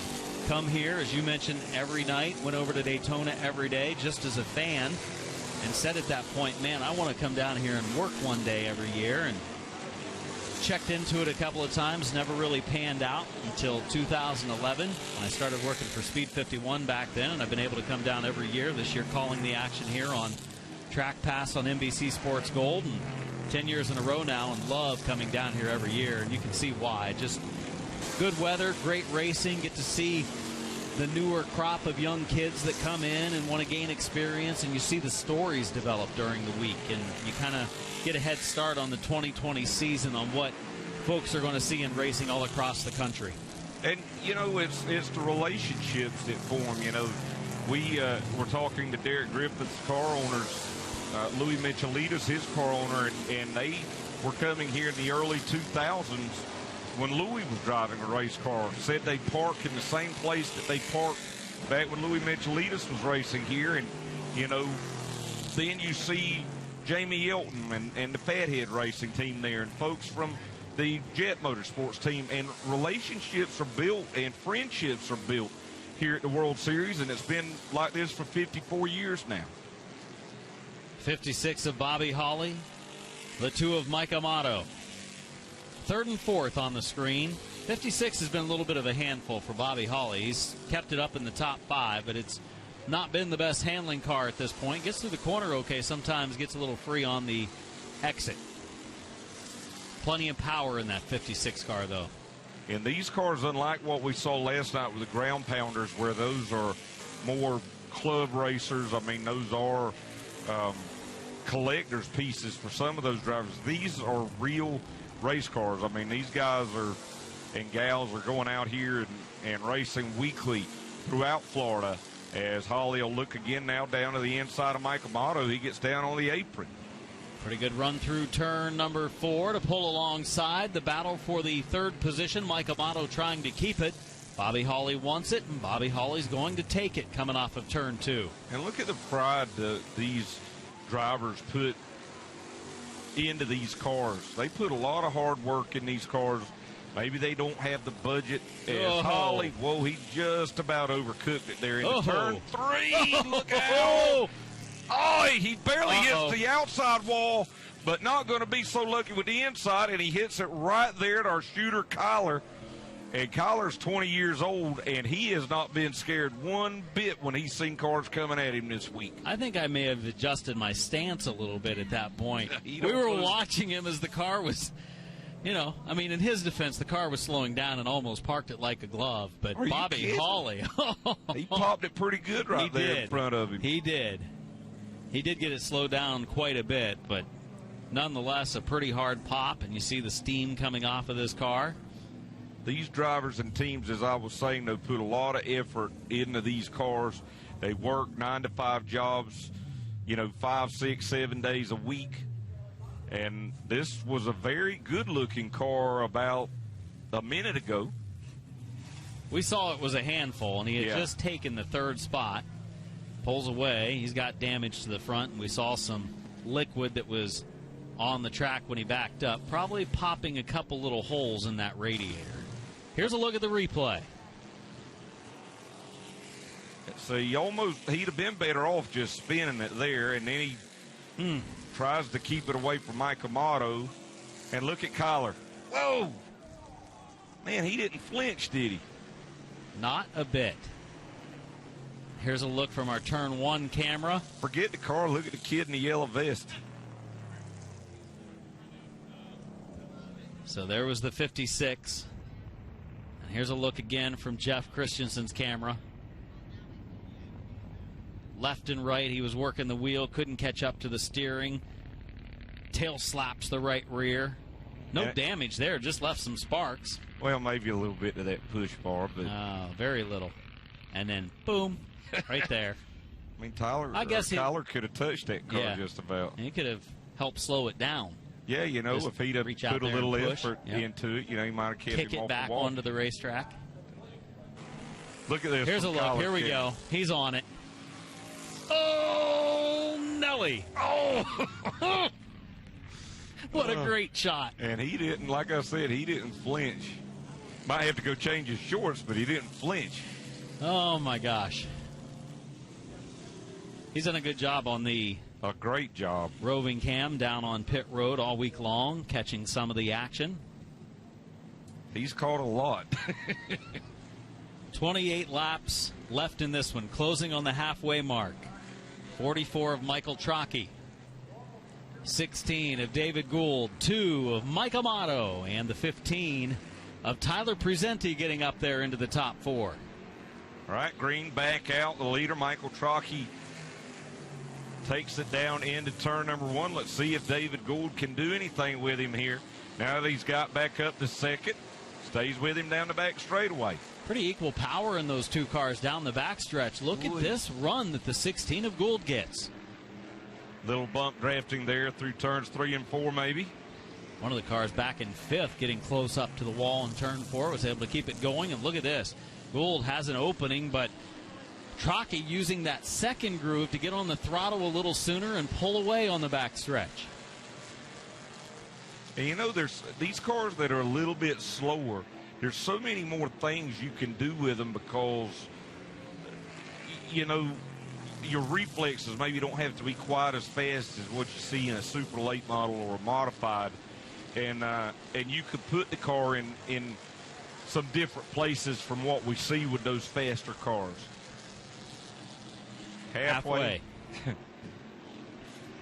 come here, as you mentioned, every night. Went over to Daytona every day just as a fan, and said at that point, man, I want to come down here and work one day every year. And checked into it a couple of times, never really panned out until 2011 when I started working for Speed 51 back then, and I've been able to come down every year. This year calling the action here on TrackPass on NBC Sports Gold, and 10 years in a row now, and love coming down here every year, and you can see why. Just good weather, great racing, get to see the newer crop of young kids that come in and want to gain experience, and you see the stories develop during the week, and you kind of get a head start on the 2020 season on what folks are going to see in racing all across the country. And, you know, it's the relationships that form. You know, we were talking to Derek Griffith's car owners, Louis Michelitas, his car owner, and they were coming here in the early 2000s when Louis was driving a race car. Said they park in the same place that they parked back when Louis Michelitas was racing here. And, you know, then you see Jamie Elton and the Fathead Racing team there, and folks from the Jet Motorsports team, and relationships are built and friendships are built here at the World Series, and it's been like this for 54 years now. 56 of Bobby Hawley, the 2 of Mike Amato. 3rd and 4th on the screen. 56 has been a little bit of a handful for Bobby Hawley. He's kept it up in the top 5, but it's not been the best handling car at this point. Gets through the corner okay, sometimes gets a little free on the exit. Plenty of power in that 56 car, though. And these cars, unlike what we saw last night with the ground pounders, where those are more club racers, I mean, those are collector's pieces for some of those drivers. These are real race cars. I mean, these guys and gals are going out here and racing weekly throughout Florida, as Hawley will look again now down to the inside of Mike Amato. He gets down on the apron. Pretty good run through turn number 4 to pull alongside. The battle for the 3rd position. Mike Amato trying to keep it. Bobby Hawley wants it, and Bobby Hawley's going to take it coming off of turn 2. And look at the pride that these drivers put into these cars. They put a lot of hard work in these cars. Maybe they don't have the budget as Hawley. Whoa, he just about overcooked it there into turn 3. Look out. Oh, he barely hits the outside wall, but not going to be so lucky with the inside, and he hits it right there at our shooter, Kyler. And Kyler's 20 years old, and he has not been scared one bit when he's seen cars coming at him this week. I think I may have adjusted my stance a little bit at that point. We were watching him as the car was, you know, I mean, in his defense, the car was slowing down and almost parked it like a glove. But Bobby Hawley, he popped it pretty good right there in front of him. He did. He did get it slowed down quite a bit, but nonetheless, a pretty hard pop, and you see the steam coming off of this car. These drivers and teams, as I was saying, they put a lot of effort into these cars. They work 9 to 5 jobs, you know, 5, 6, 7 days a week. And this was a very good-looking car about a minute ago. We saw it was a handful, and he had just taken the third spot. Pulls away. He's got damage to the front, and we saw some liquid that was on the track when he backed up, probably popping a couple little holes in that radiator. Here's a look at the replay. So he'd have been better off just spinning it there, and then he tries to keep it away from Mike Amato. And look at Kyler. Whoa! Man, he didn't flinch, did he? Not a bit. Here's a look from our turn 1 camera. Forget the car. Look at the kid in the yellow vest. So there was the 56. And here's a look again from Jeff Christensen's camera. Left and right, he was working the wheel, couldn't catch up to the steering. Tail slaps the right rear. No damage there, just left some sparks. Well, maybe a little bit to that push bar, but very little. And then, boom, right there. I mean, Tyler could have touched that car just about. He could have helped slow it down. Yeah, just if he'd have put a little effort into it, he might have kept him off back the wall. Onto the racetrack. Look at this. Here's a look. Here we go. He's on it. Oh, Nelly. Oh! What a great shot. And he didn't, like I said, he didn't flinch. Might have to go change his shorts, but he didn't flinch. Oh, my gosh. He's done a good job on a great job. Roving cam down on pit road all week long, catching some of the action. He's caught a lot. 28 laps left in this one, closing on the halfway mark. 44 of Michael Trocchi. 16 of David Gould. 2 of Mike Amato. And the 15 of Tyler Presenti getting up there into the top 4. All right, Green back out. The leader, Michael Trocchi, takes it down into turn number 1. Let's see if David Gould can do anything with him here. Now that he's got back up to second, stays with him down the back straightaway. Pretty equal power in those two cars down the backstretch. Look at this run that the 16 of Gould gets. Little bump drafting there through turns 3 and 4 maybe. One of the cars back in 5th, getting close up to the wall in turn 4, was able to keep it going. And look at this. Gould has an opening, but Trocchi using that second groove to get on the throttle a little sooner and pull away on the backstretch. And there's these cars that are a little bit slower. There's so many more things you can do with them because, your reflexes maybe don't have to be quite as fast as what you see in a super late model or a modified. And you could put the car in some different places from what we see with those faster cars. Halfway.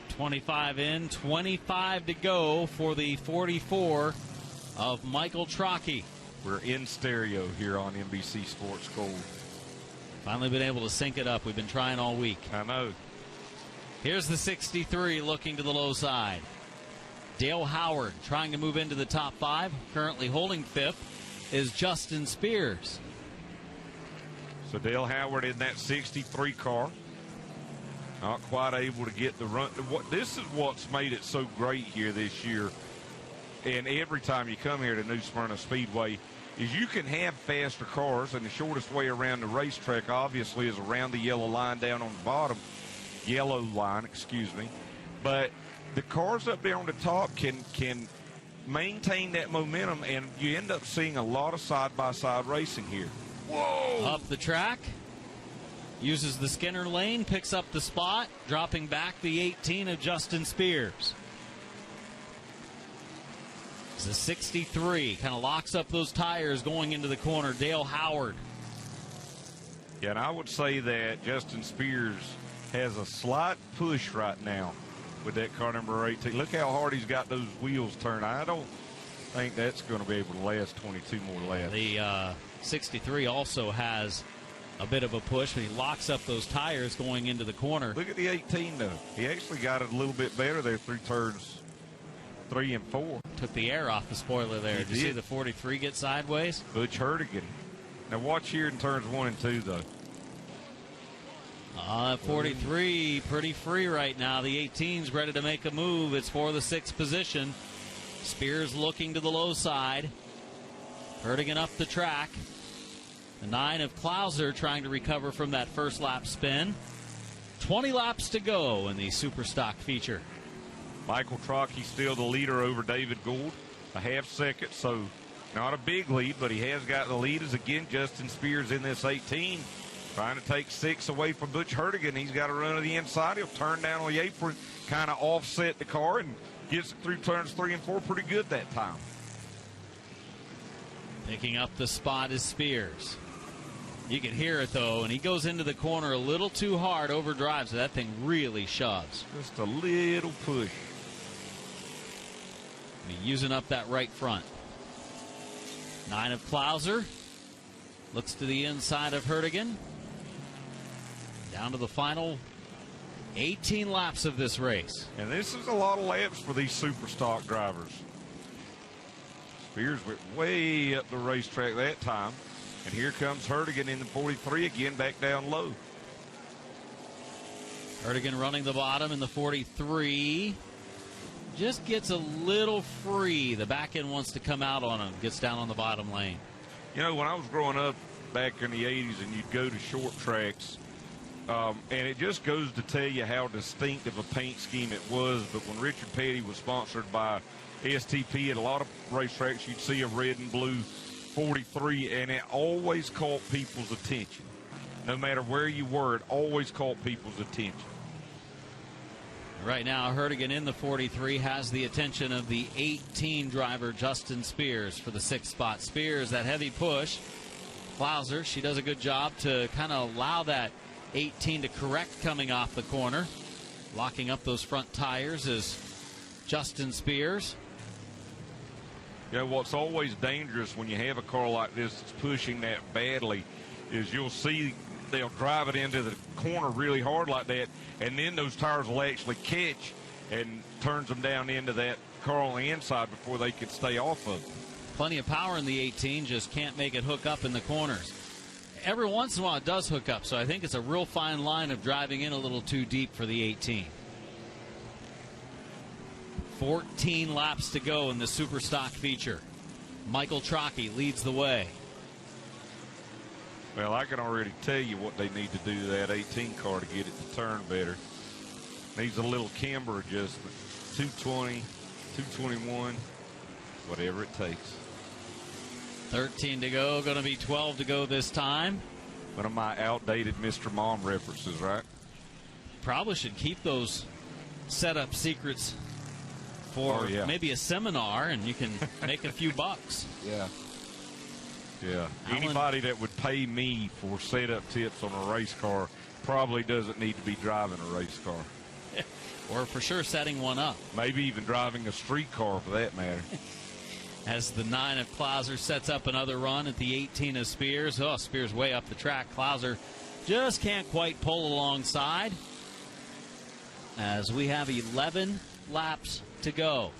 25 in, 25 to go for the 44 of Michael Trocchi. We're in stereo here on NBC Sports Gold. Finally been able to sync it up. We've been trying all week. I know. Here's the 63 looking to the low side. Dale Howard trying to move into the top 5. Currently holding 5th is Justin Spears. So Dale Howard in that 63 car. Not quite able to get the run. This is what's made it so great here this year. And every time you come here to New Smyrna Speedway, is you can have faster cars, and the shortest way around the racetrack obviously is around the yellow line down on the bottom. Yellow line, excuse me. But the cars up there on the top can maintain that momentum, and you end up seeing a lot of side-by-side racing here. Whoa! Up the track. Uses the Skinner lane, picks up the spot, dropping back the 18 of Justin Spears. It's a 63, kind of locks up those tires going into the corner. Dale Howard. Yeah, and I would say that Justin Spears has a slight push right now with that car number 18. Look how hard he's got those wheels turned. I don't think that's going to be able to last 22 more laps. The 63 also has a bit of a push, but he locks up those tires going into the corner. Look at the 18, though. He actually got it a little bit better there through turns 3 and 4. Took the air off the spoiler there. Did you see the 43 get sideways? Butch Hurtigan. Now watch here in turns 1 and 2, though. 43, pretty free right now. The 18's ready to make a move. It's for the 6th position. Spears looking to the low side. Hurtigan up the track. The 9 of Klauser trying to recover from that first lap spin. 20 laps to go in the Super Stock feature. Michael Trockey still the leader over David Gould. A half second, so not a big lead, but he has got the lead as again Justin Spears in this 18. Trying to take 6 away from Butch Hurtigan. He's got to run to the inside. He'll turn down on the apron, kind of offset the car, and gets it through turns 3 and 4 pretty good that time. Picking up the spot is Spears. You can hear it, though, and he goes into the corner a little too hard, overdrives, so that thing really shoves. Just a little push. Using up that right front. 9 of Klauser. Looks to the inside of Hurtigan. Down to the final 18 laps of this race. And this is a lot of laps for these Super Stock drivers. Spears went way up the racetrack that time. And here comes Hurtigan in the 43 again, back down low. Hurtigan running the bottom in the 43. Just gets a little free. The back end wants to come out on him. Gets down on the bottom lane. You know, when I was growing up back in the 80s and you'd go to short tracks, and it just goes to tell you how distinctive a paint scheme it was. But when Richard Petty was sponsored by STP at a lot of racetracks, you'd see a red and blue 43, and it always caught people's attention. No matter where you were, it always caught people's attention. Right now, Hurtigan in the 43 has the attention of the 18 driver, Justin Spears, for the 6th spot. Spears, that heavy push. Klauser, she does a good job to kind of allow that 18 to correct coming off the corner. Locking up those front tires is Justin Spears. You know, what's always dangerous when you have a car like this that's pushing that badly is you'll see they'll drive it into the corner really hard like that, and then those tires will actually catch and turns them down into that car on the inside before they can stay off of it. Plenty of power in the 18, just can't make it hook up in the corners. Every once in a while it does hook up, so I think it's a real fine line of driving in a little too deep for the 18. 14 laps to go in the Super Stock feature. Michael Trockey leads the way. Well, I can already tell you what they need to do to that 18 car to get it to turn better. Needs a little camber adjustment. 220, 221, whatever it takes. 13 to go, going to be 12 to go this time. One of my outdated Mr. Mom references, right? Probably should keep those setup secrets for maybe a seminar, and you can make a few bucks. Yeah. Yeah. Anybody that would pay me for setup tips on a race car probably doesn't need to be driving a race car. Or for sure setting one up. Maybe even driving a street car for that matter. As the 9 of Klauser sets up another run at the 18 of Spears. Oh, Spears way up the track. Klauser just can't quite pull alongside. As we have 11 laps to go.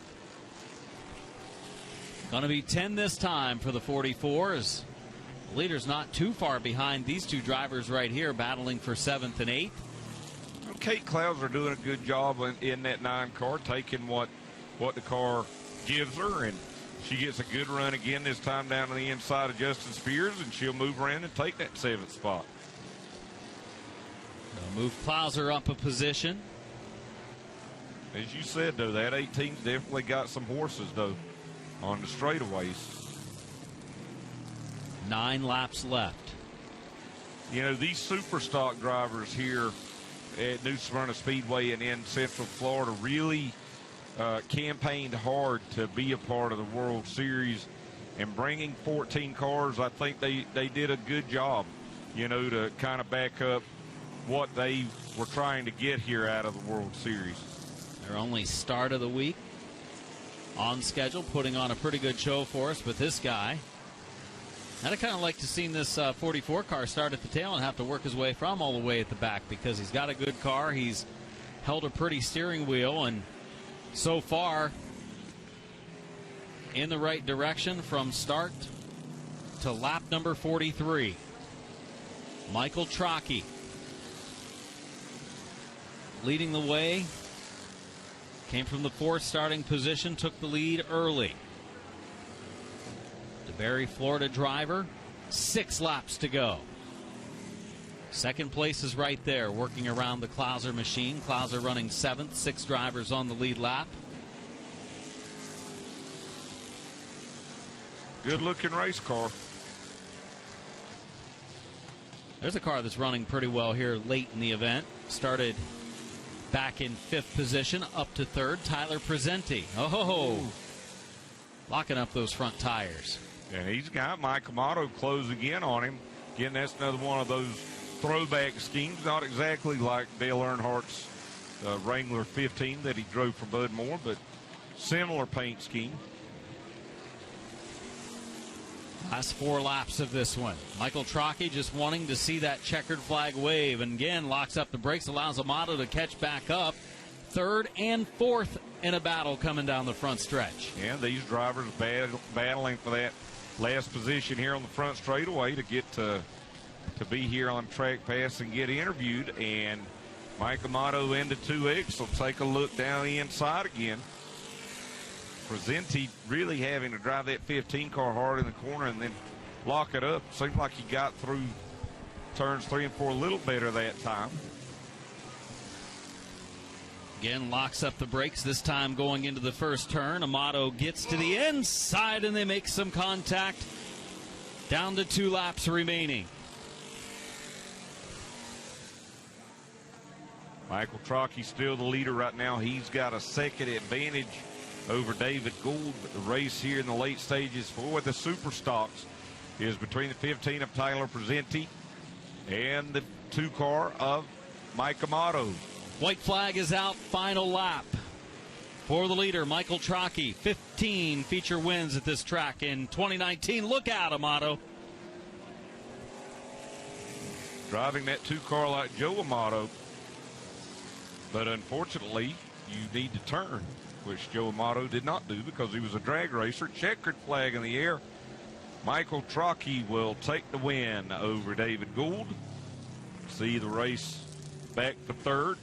Going to be 10 this time for the 44, as the leader's not too far behind these two drivers right here battling for 7th and 8th. Well, Kate Klauser doing a good job in that 9 car, taking what the car gives her, and she gets a good run again this time down to the inside of Justin Spears, and she'll move around and take that 7th spot. They'll move Klauser up a position. As you said, though, that 18's definitely got some horses, though, on the straightaways. 9 laps left. You know, these Super Stock drivers here at New Smyrna Speedway and in Central Florida really campaigned hard to be a part of the World Series, and bringing 14 cars, I think they did a good job, you know, to kind of back up what they were trying to get here out of the World Series. Their only start of the week on schedule, putting on a pretty good show for us. But this guy, I'd kind of like to see this 44 car start at the tail and have to work his way from all the way at the back, because he's got a good car. He's held a pretty steering wheel, and so far in the right direction from start to lap number 43. Michael Trockey leading the way. Came from the 4th starting position, took the lead early. DeBerry, Florida driver, 6 laps to go. Second place is right there, working around the Klauser machine. Klauser running 7th, 6 drivers on the lead lap. Good-looking race car. There's a car that's running pretty well here late in the event. Started back in 5th position, up to 3rd. Tyler Presenti. Oh, locking up those front tires. And he's got Mike Amato closing in on him. Again, that's another one of those throwback schemes. Not exactly like Dale Earnhardt's Wrangler 15 that he drove for Bud Moore, but similar paint scheme. Last 4 laps of this one. Michael Trocchi just wanting to see that checkered flag wave, and again locks up the brakes, allows Amato to catch back up. 3rd and 4th in a battle coming down the front stretch. And these drivers battling for that last position here on the front straightaway to get to be here on track pass and get interviewed. And Mike Amato into 2X, so take a look down the inside again. Presenti really having to drive that 15 car hard in the corner and then lock it up. Seems like he got through turns 3 and 4 a little better that time. Again, locks up the brakes, this time going into the first turn. Amato gets to the inside and they make some contact. Down to 2 laps remaining. Michael Trocchi still the leader right now. He's got a second advantage over David Gould. But the race here in the late stages for the Super Stocks is between the 15 of Tyler Presenti and the 2 car of Mike Amato. White flag is out, final lap for the leader, Michael Trocchi. 15 feature wins at this track in 2019. Look out, Amato. Driving that 2 car like Joe Amato, but unfortunately you need to turn, which Joe Amato did not do because he was a drag racer. Checkered flag in the air. Michael Trocchi will take the win over David Gould. See the race back to 3rd.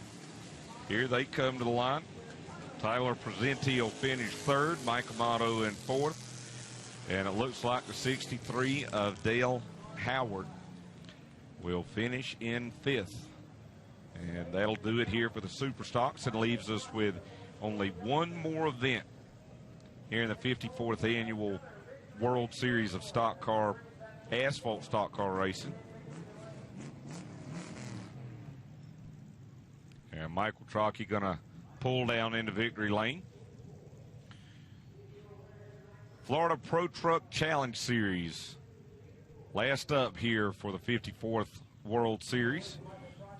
Here they come to the line. Tyler Presenti will finish 3rd. Mike Amato in 4th. And it looks like the 63 of Dale Howard will finish in 5th. And that'll do it here for the Super Stocks and leaves us with only one more event here in the 54th annual World Series of Stock Car, Asphalt Stock Car Racing. And Michael Trocchi going to pull down into victory lane. Florida Pro Truck Challenge Series. Last up here for the 54th World Series.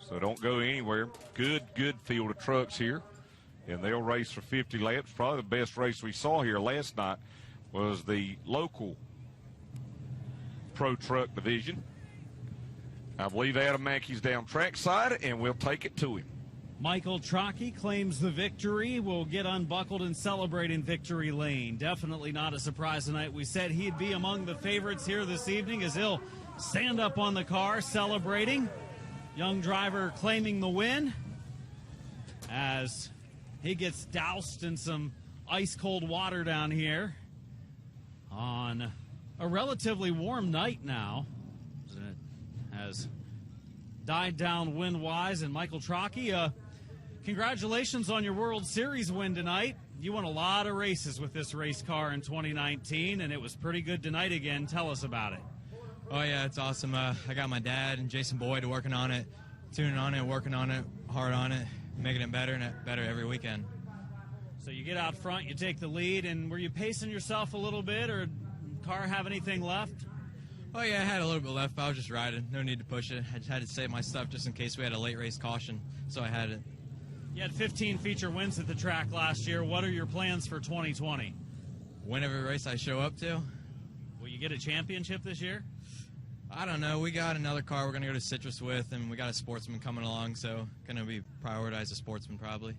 So don't go anywhere. Good field of trucks here. And they'll race for 50 laps. Probably the best race we saw here last night was the local Pro Truck division. I believe Adam Mackey's down trackside, and we'll take it to him. Michael Trocchi claims the victory. Will get unbuckled and celebrate in victory lane. Definitely not a surprise tonight. We said he'd be among the favorites here this evening as he'll stand up on the car celebrating. Young driver claiming the win as he gets doused in some ice-cold water down here on a relatively warm night now. It has died down wind-wise, and Michael Trocchi, congratulations on your World Series win tonight. You won a lot of races with this race car in 2019, and it was pretty good tonight again. Tell us about it. Oh, yeah, it's awesome. I got my dad and Jason Boyd working on it, tuning on it, working on it, hard on it, making it better and better every weekend. So you get out front, you take the lead, and were you pacing yourself a little bit, or car have anything left? Oh, yeah, I had a little bit left, but I was just riding. No need to push it. I just had to save my stuff just in case we had a late race caution, so I had it. You had 15 feature wins at the track last year. What are your plans for 2020? Win every race I show up to. Will you get a championship this year? I don't know. We got another car we're going to go to Citrus with, and we got a sportsman coming along, so going to be prioritize a sportsman probably.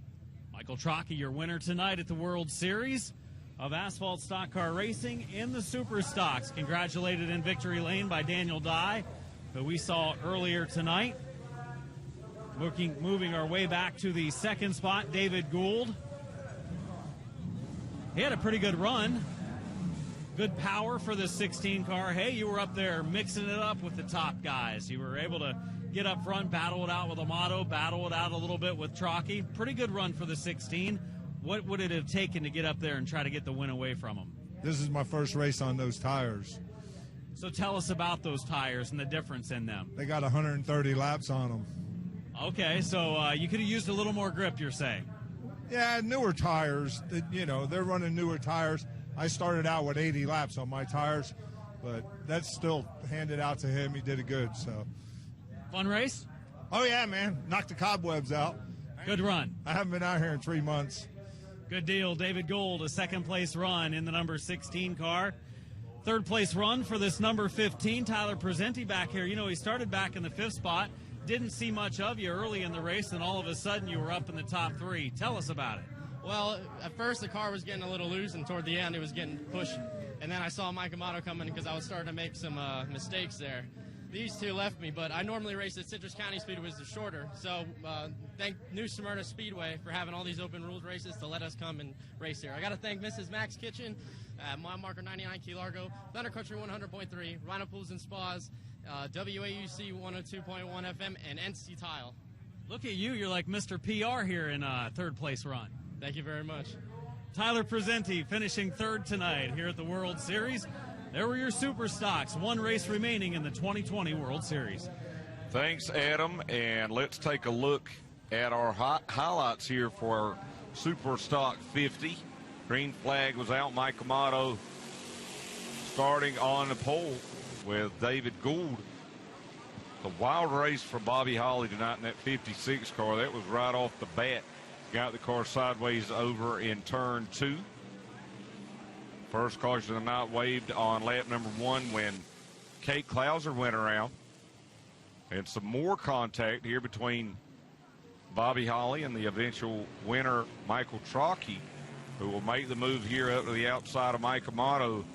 Michael Trocchi, your winner tonight at the World Series of Asphalt Stock Car Racing in the Super Stocks. Congratulated in victory lane by Daniel Dye, who we saw earlier tonight. Moving our way back to the second spot, David Gould. He had a pretty good run. Good power for the 16 car. Hey, you were up there mixing it up with the top guys. You were able to get up front, battle it out with Amato, battle it out a little bit with Trocchi. Pretty good run for the 16. What would it have taken to get up there and try to get the win away from him? This is my first race on those tires. So tell us about those tires and the difference in them. They got 130 laps on them. Okay, so you could have used a little more grip, you're saying? Yeah, newer tires. They're running newer tires. I started out with 80 laps on my tires, but that's still handed out to him. He did it good, so. Fun race? Oh, yeah, man. Knocked the cobwebs out. Good run. I haven't been out here in 3 months. Good deal. David Gould, a second-place run in the number 16 car. Third-place run for this number 15, Tyler Presenti back here. He started back in the 5th spot. Didn't see much of you early in the race, and all of a sudden you were up in the top 3. Tell us about it. Well, at first the car was getting a little loose, and toward the end it was getting pushed. And then I saw Mike Amato coming because I was starting to make some mistakes there. These two left me, but I normally race at Citrus County Speedway, which is shorter. So thank New Smyrna Speedway for having all these open rules races to let us come and race here. I got to thank Mrs. Max Kitchen, Mile Marker 99 Key Largo, Thunder Country 100.3, Rhino Pools and Spas, WAUC 102.1 FM, and NC Tile. Look at you. You're like Mr. PR here in third-place run. Thank you very much. Tyler Presenti finishing third tonight here at the World Series. There were your Super Stocks. One race remaining in the 2020 World Series. Thanks, Adam. And let's take a look at our highlights here for our Super Stock 50. Green flag was out. Mike Amato starting on the pole with David Gould. The wild race for Bobby Holly tonight in that 56 car. That was right off the bat. Got the car sideways over in turn 2. First caution of the night waved on lap number 1 when Kate Klauser went around. And some more contact here between Bobby Holly and the eventual winner, Michael Trocchi, who will make the move here up to the outside of Mike Amato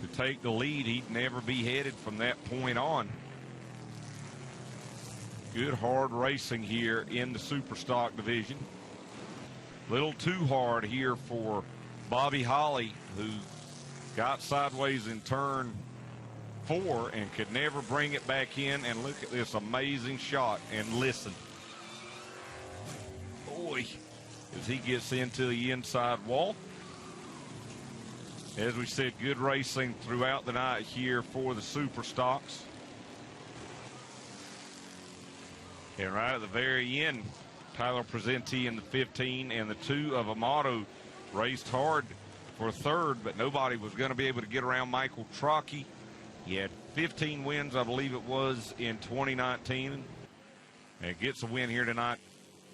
to take the lead. He'd never be headed from that point on. Good hard racing here in the Super Stock division. Little too hard here for Bobby Holly, who got sideways in turn 4 and could never bring it back in. And look at this amazing shot and listen. Boy, as he gets into the inside wall. As we said, good racing throughout the night here for the Super Stocks. And right at the very end, Tyler Presenti in the 15 and the 2 of Amato raced hard for third, but nobody was going to be able to get around Michael Trocchi. He had 15 wins, I believe it was, in 2019, and gets a win here tonight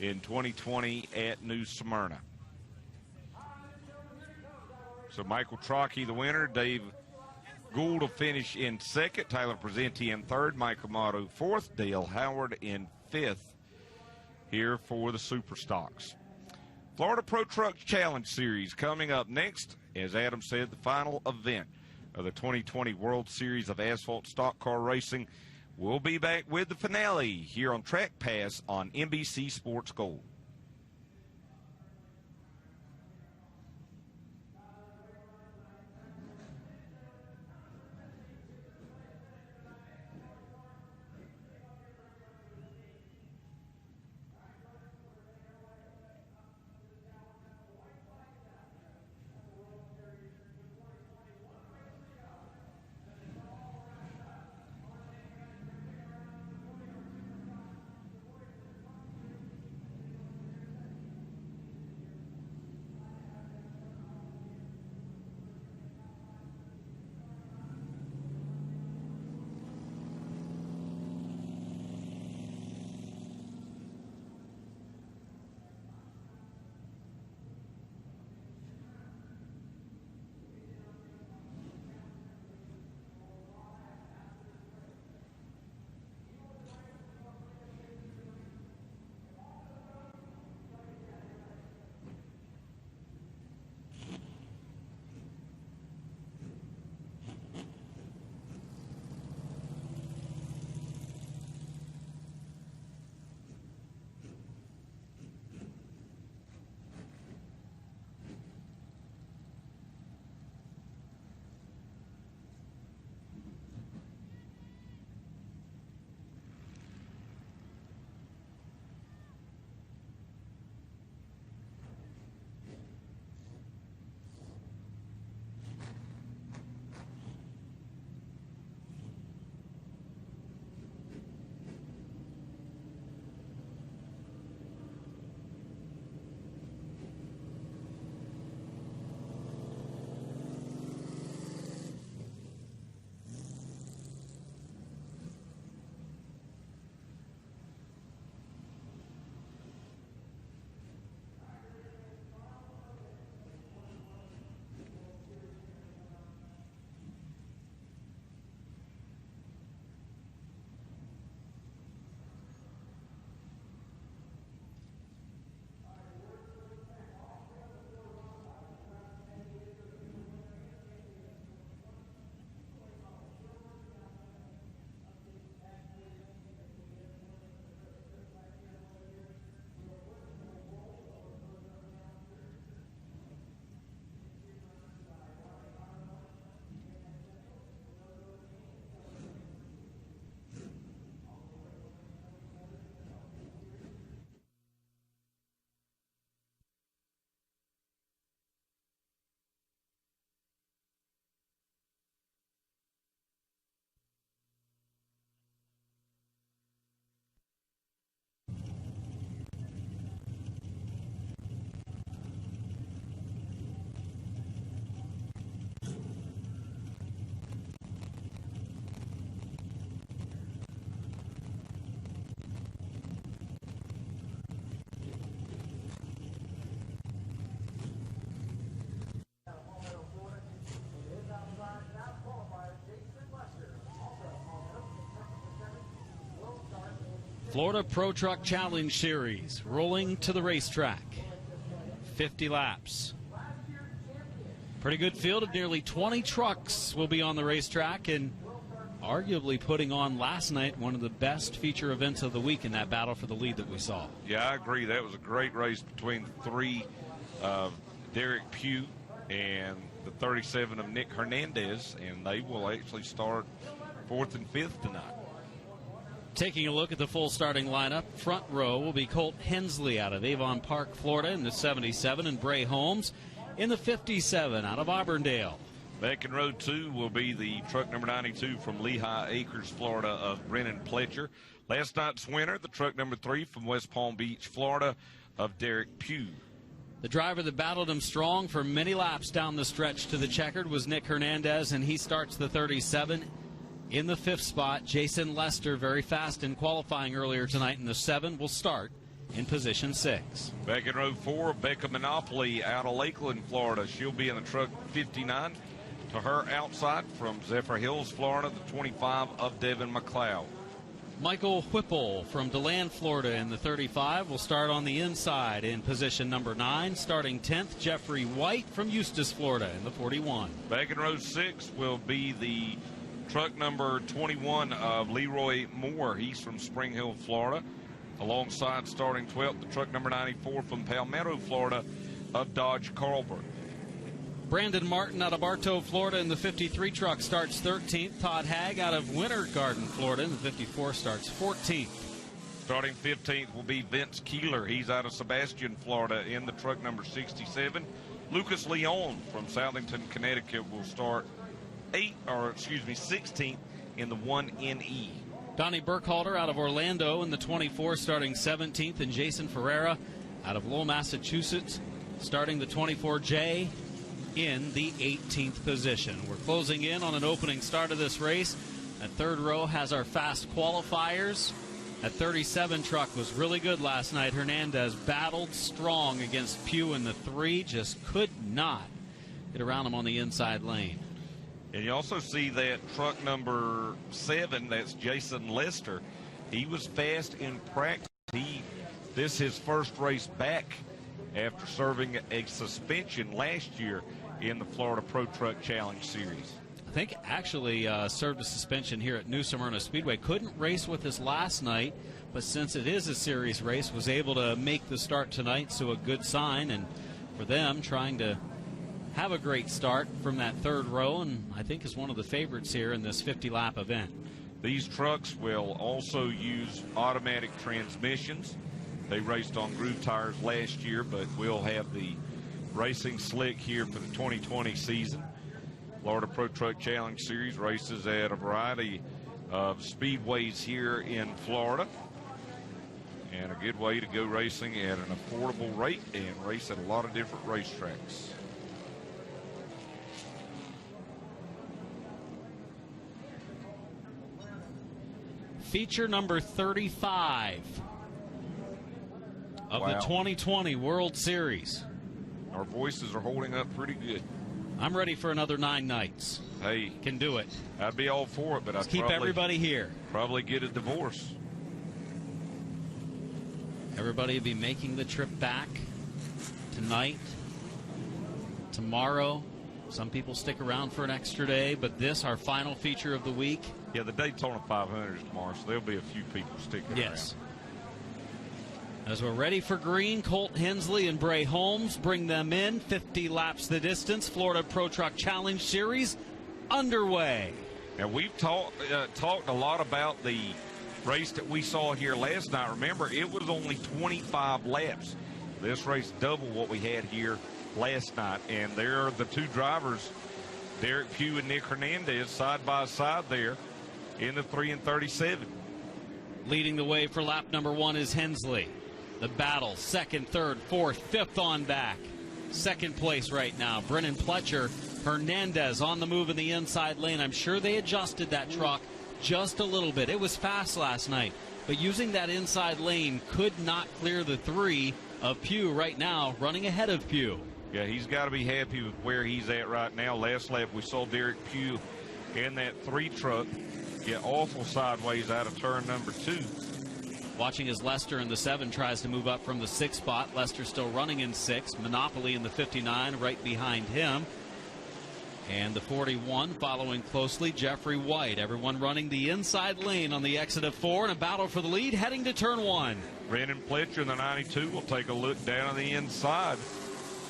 in 2020 at New Smyrna. So Michael Trocchi, the winner. Dave Gould will finish in second. Tyler Presenti in third. Mike Amato fourth. Dale Howard in fifth here for the Super Stocks. Florida Pro Truck Challenge Series coming up next. As Adam said, the final event of the 2020 World Series of Asphalt Stock Car Racing. We'll be back with the finale here on Track Pass on NBC Sports Gold. Florida Pro Truck Challenge Series rolling to the racetrack. 50 laps. Pretty good field of nearly 20 trucks will be on the racetrack, and arguably putting on last night one of the best feature events of the week in that battle for the lead that we saw. Yeah, I agree. That was a great race between the 3 of Derek Pugh and the 37 of Nick Hernandez, and they will actually start 4th and 5th tonight. Taking a look at the full starting lineup, front row will be Colt Hensley out of Avon Park, Florida in the 77, and Bray Holmes in the 57 out of Auburndale. Back in row 2 will be the truck number 92 from Lehigh Acres, Florida, of Brennan Pletcher. Last night's winner, the truck number 3 from West Palm Beach, Florida, of Derek Pugh. The driver that battled him strong for many laps down the stretch to the checkered was Nick Hernandez, and he starts the 37. In the 5th spot, Jason Lester, very fast in qualifying earlier tonight in the 7, will start in position 6. Back in row 4, Becca Monopoly out of Lakeland, Florida. She'll be in the truck 59. To her outside from Zephyr Hills, Florida, the 25 of Devin McLeod. Michael Whipple from DeLand, Florida in the 35 will start on the inside in position number 9. Starting 10th, Jeffrey White from Eustis, Florida in the 41. Back in row 6 will be the truck number 21 of Leroy Moore. He's from Spring Hill, Florida. Alongside starting 12th, the truck number 94 from Palmetto, Florida, of Dodge Carlburg. Brandon Martin out of Bartow, Florida in the 53 truck starts 13th. Todd Hagg out of Winter Garden, Florida in the 54 starts 14th. Starting 15th will be Vince Keeler. He's out of Sebastian, Florida in the truck number 67. Lucas Leon from Southington, Connecticut will start 16th in the 1NE. Donnie Burkhalter out of Orlando in the 24 starting 17th, and Jason Ferreira out of Lowell, Massachusetts starting the 24J in the 18th position. We're closing in on an opening start of this race. That third row has our fast qualifiers. That 37 truck was really good last night. Hernandez battled strong against Pugh in the 3, just could not get around him on the inside lane. And you also see that truck number 7, that's Jason Lester. He was fast in practice. This is his first race back after serving a suspension last year in the Florida Pro Truck Challenge Series. I think actually served a suspension here at New Smyrna Speedway. Couldn't race with us last night, but since it is a series race, was able to make the start tonight, so a good sign. And for them, trying to have a great start from that third row, and I think is one of the favorites here in this 50-lap event. These trucks will also use automatic transmissions. They raced on groove tires last year, but will have the racing slick here for the 2020 season. Florida Pro Truck Challenge Series races at a variety of speedways here in Florida, and a good way to go racing at an affordable rate and race at a lot of different racetracks. Feature number 35 of the 2020 World Series. Our voices are holding up pretty good. I'm ready for another 9 nights. Hey, can do it. I'd be all for it, but Let's I'd keep everybody here. Probably get a divorce. Everybody will be making the trip back tonight, tomorrow. Some people stick around for an extra day, but this, our final feature of the week. Yeah, the Daytona 500 is tomorrow, so there'll be a few people sticking around. As we're ready for green, Colt Hensley and Bray Holmes bring them in. 50 laps the distance. Florida Pro Truck Challenge Series underway. Now, we've talked a lot about the race that we saw here last night. Remember, it was only 25 laps. This race double what we had here last night. And there are the two drivers, Derek Pugh and Nick Hernandez, side by side there in the 3 and 37. Leading the way for lap number 1 is Hensley. The battle, 2nd, 3rd, 4th, 5th on back. 2nd place right now. Brennan Pletcher, Hernandez on the move in the inside lane. I'm sure they adjusted that truck just a little bit. It was fast last night, but using that inside lane could not clear the 3 of Pugh right now, running ahead of Pugh. Yeah, he's got to be happy with where he's at right now. Last lap, we saw Derek Pugh in that 3 truck get awful sideways out of turn number 2. Watching as Lester in the 7 tries to move up from the 6th spot. Lester still running in 6. Monopoly in the 59 right behind him. And the 41 following closely, Jeffrey White. Everyone running the inside lane on the exit of 4, and a battle for the lead heading to turn 1. Brennan Pletcher in the 92 will take a look down on the inside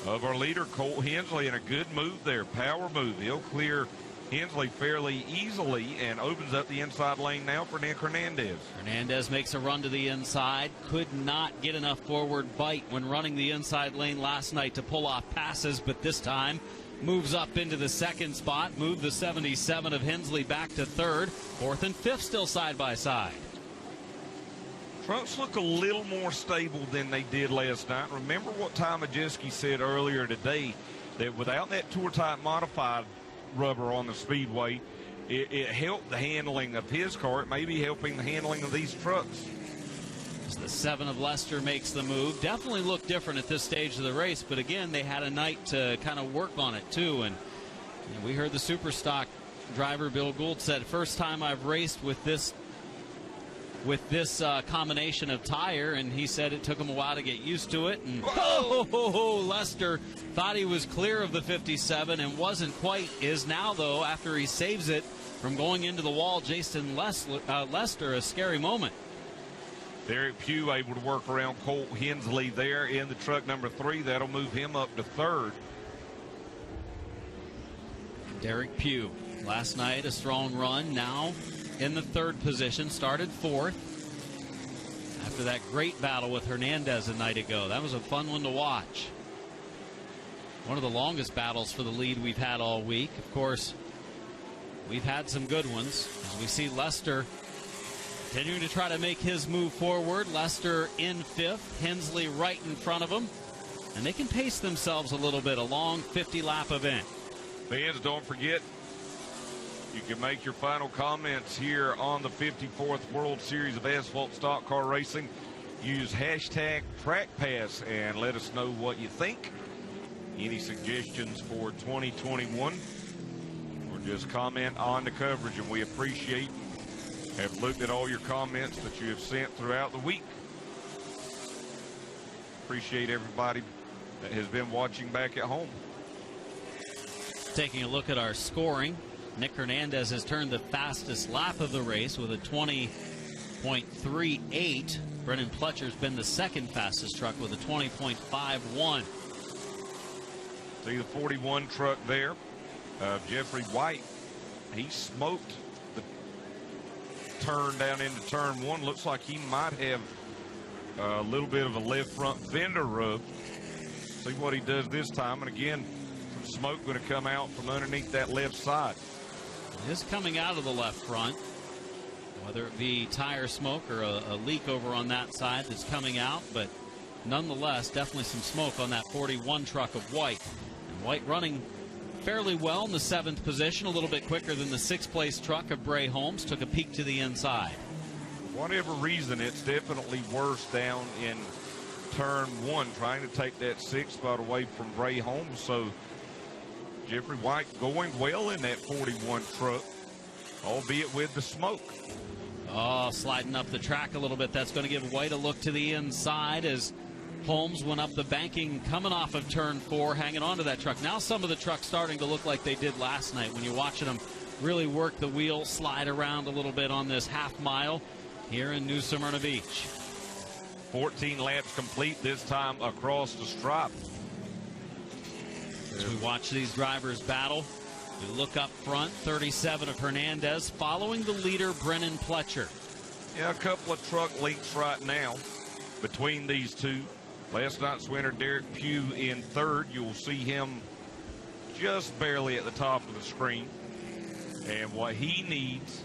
of our leader, Colt Hensley, and a good move there, power move. He'll clear Hensley fairly easily and opens up the inside lane now for Nick Hernandez. Hernandez makes a run to the inside. Could not get enough forward bite when running the inside lane last night to pull off passes, but this time moves up into the 2nd spot. Moved the 77 of Hensley back to 3rd. 4th and 5th still side by side. Trucks look a little more stable than they did last night. Remember what Ty Majeski said earlier today, that without that Tour Type modified rubber on the Speedway, it helped the handling of his car. It may be helping the handling of these trucks. As the 7 of Lester makes the move. Definitely looked different at this stage of the race, but again, they had a night to kind of work on it too. And we heard the Super Stock driver Bill Gould said, first time I've raced with this combination of tire, and he said it took him a while to get used to it. And Lester thought he was clear of the 57 and wasn't quite. Is now, though, after he saves it from going into the wall. Jason Lester, a scary moment. Derek Pugh able to work around Colt Hensley there in the truck number 3. That'll move him up to 3rd. Derek Pugh, last night a strong run, now in the 3rd position, started 4th after that great battle with Hernandez a night ago. That was a fun one to watch. One of the longest battles for the lead we've had all week. Of course, we've had some good ones as we see Lester continuing to try to make his move forward. Lester in 5th, Hensley right in front of him, and they can pace themselves a little bit. A long 50-lap event. Fans, don't forget, you can make your final comments here on the 54th World Series of Asphalt Stock Car Racing. Use hashtag trackpass and let us know what you think. Any suggestions for 2021, or just comment on the coverage, and we appreciate have looked at all your comments that you have sent throughout the week. Appreciate everybody that has been watching back at home. Taking a look at our scoring, Nick Hernandez has turned the fastest lap of the race with a 20.38. Brennan Pletcher's been the 2nd fastest truck with a 20.51. See the 41 truck there. Jeffrey White, he smoked the turn down into turn 1. Looks like he might have a little bit of a left front fender rub. See what he does this time. And again, some smoke going to come out from underneath that left side. It is coming out of the left front, whether it be tire smoke or a leak over on that side that's coming out, but nonetheless, definitely some smoke on that 41 truck of White. And White running fairly well in the 7th position, a little bit quicker than the 6th place truck of Bray Holmes. Took a peek to the inside. For whatever reason, it's definitely worse down in turn 1, trying to take that 6th spot away from Bray Holmes. So Jeffrey White going well in that 41 truck, albeit with the smoke. Oh, sliding up the track a little bit. That's going to give White a look to the inside as Holmes went up the banking coming off of turn 4, hanging on to that truck. Now some of the trucks starting to look like they did last night when you're watching them really work the wheel, slide around a little bit on this half mile here in New Smyrna Beach. 14 laps complete, this time across the stripe. As we watch these drivers battle, we look up front, 37 of Hernandez following the leader, Brennan Pletcher. Yeah, a couple of truck links right now between these two. Last night's winner, Derek Pugh, in 3rd. You'll see him just barely at the top of the screen. And what he needs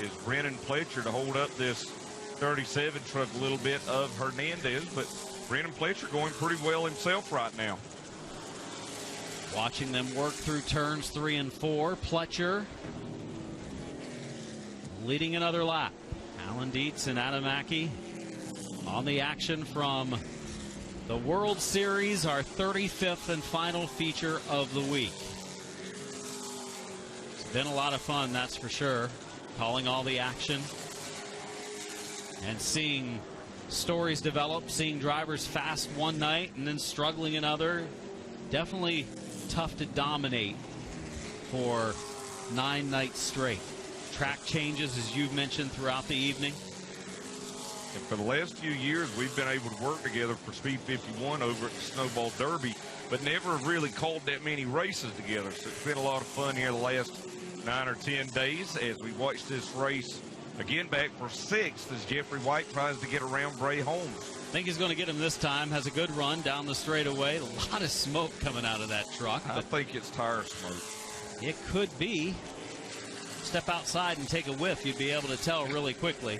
is Brennan Pletcher to hold up this 37 truck a little bit of Hernandez. But Brennan Pletcher going pretty well himself right now. Watching them work through turns 3 and 4. Pletcher leading another lap. Alan Dietz and Adam Mackey on the action from the World Series, our 35th and final feature of the week. It's been a lot of fun, that's for sure. Calling all the action. And seeing stories develop, seeing drivers fast one night and then struggling another, definitely tough to dominate for 9 nights straight. Track changes, as you've mentioned, throughout the evening. And for the last few years, we've been able to work together for Speed 51 over at the Snowball Derby, but never really called that many races together. So it's been a lot of fun here the last 9 or 10 days as we watch this race again back for 6th as Jeffrey White tries to get around Bray Holmes. I think he's going to get him this time. Has a good run down the straightaway. A lot of smoke coming out of that truck. I think it's tire smoke. It could be. Step outside and take a whiff. You'd be able to tell really quickly.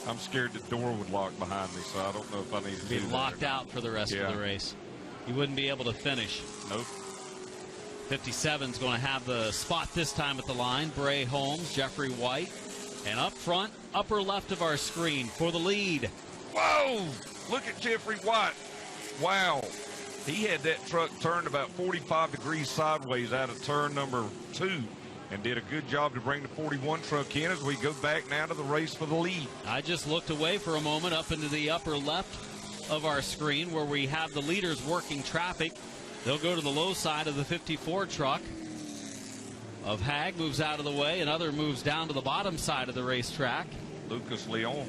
I'm scared the door would lock behind me, so I don't know if I need to be locked out for the rest of the race. You wouldn't be able to finish. Nope. 57's going to have the spot this time at the line. Bray Holmes, Jeffrey White. And up front, upper left of our screen for the lead. Whoa! Look at Jeffrey White. Wow. He had that truck turned about 45 degrees sideways out of turn number 2 and did a good job to bring the 41 truck in as we go back now to the race for the lead. I just looked away for a moment up into the upper left of our screen where we have the leaders working traffic. They'll go to the low side of the 54 truck of Hag, moves out of the way. Another moves down to the bottom side of the racetrack. Lucas Leon.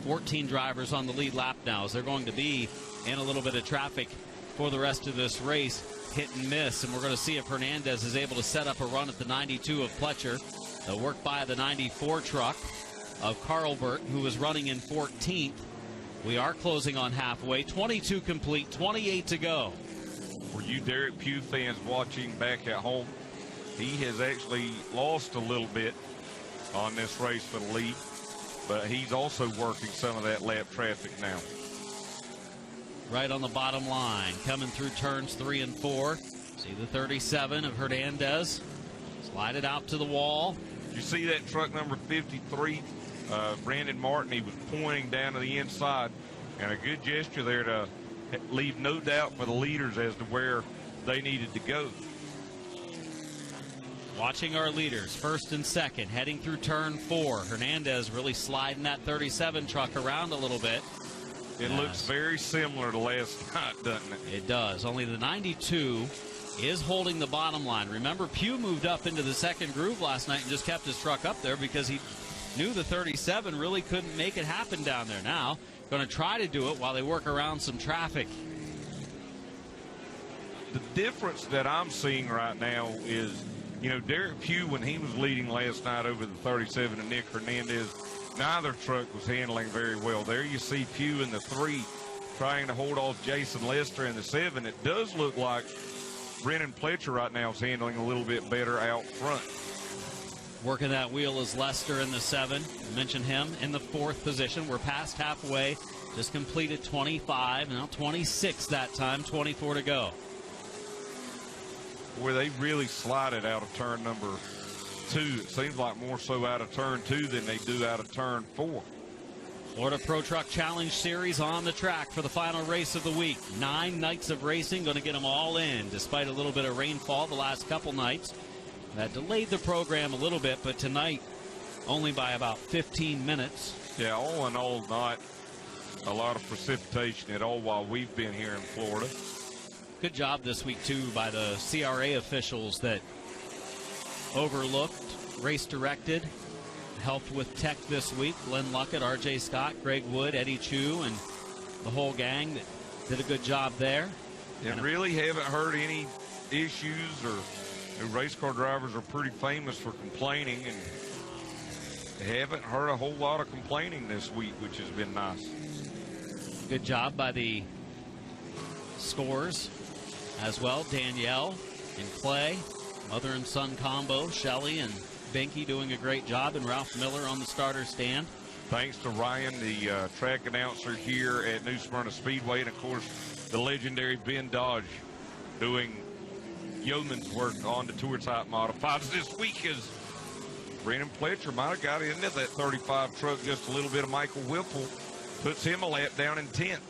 14 drivers on the lead lap now as they're going to be in a little bit of traffic for the rest of this race. Hit and miss, and we're going to see if Hernandez is able to set up a run at the 92 of Pletcher. They'll work by the 94 truck of Carlbert, who was running in 14th. We are closing on halfway. 22 complete, 28 to go. For you Derek Pugh fans watching back at home, he has actually lost a little bit on this race for the lead, but he's also working some of that lap traffic now. Right on the bottom line, coming through turns 3 and 4. See the 37 of Hernandez. Slide it out to the wall. You see that truck number 53, Brandon Martin, he was pointing down to the inside, and a good gesture there to leave no doubt for the leaders as to where they needed to go. Watching our leaders, first and second, heading through turn 4. Hernandez really sliding that 37 truck around a little bit. It looks very similar to last night, doesn't it? It does. Only the 92 is holding the bottom line. Remember, Pugh moved up into the second groove last night and just kept his truck up there because he knew the 37 really couldn't make it happen down there. Now, going to try to do it while they work around some traffic. The difference that I'm seeing right now is, you know, Derek Pugh, when he was leading last night over the 37 and Nick Hernandez, neither truck was handling very well. There you see Pugh in the 3 trying to hold off Jason Lester in the 7. It does look like Brennan Pletcher right now is handling a little bit better out front. Working that wheel is Lester in the 7. Mentioned him in the 4th position. We're past halfway. Just completed 25. Now 26 that time. 24 to go. Where they really slided out of turn number 2. It seems like more so out of turn 2 than they do out of turn 4. Florida Pro Truck Challenge Series on the track for the final race of the week. 9 nights of racing, going to get them all in, despite a little bit of rainfall the last couple nights. That delayed the program a little bit, but tonight only by about 15 minutes. Yeah, all in all, not a lot of precipitation at all while we've been here in Florida. Good job this week, too, by the CRA officials that overlooked, race directed, helped with tech this week. Glenn Luckett, R.J. Scott, Greg Wood, Eddie Chu, and the whole gang that did a good job there. And really haven't heard any issues, or race car drivers are pretty famous for complaining, and haven't heard a whole lot of complaining this week, which has been nice. Good job by the scores as well. Danielle and Clay, mother and son combo, Shelley and Binky doing a great job, and Ralph Miller on the starter stand. Thanks to Ryan, the track announcer here at New Smyrna Speedway, and of course the legendary Ben Dodge doing yeoman's work on the tour type modifieds this week, as Brennan Pletcher might have got into that 35 truck just a little bit of Michael Whipple, puts him a lap down in 10th.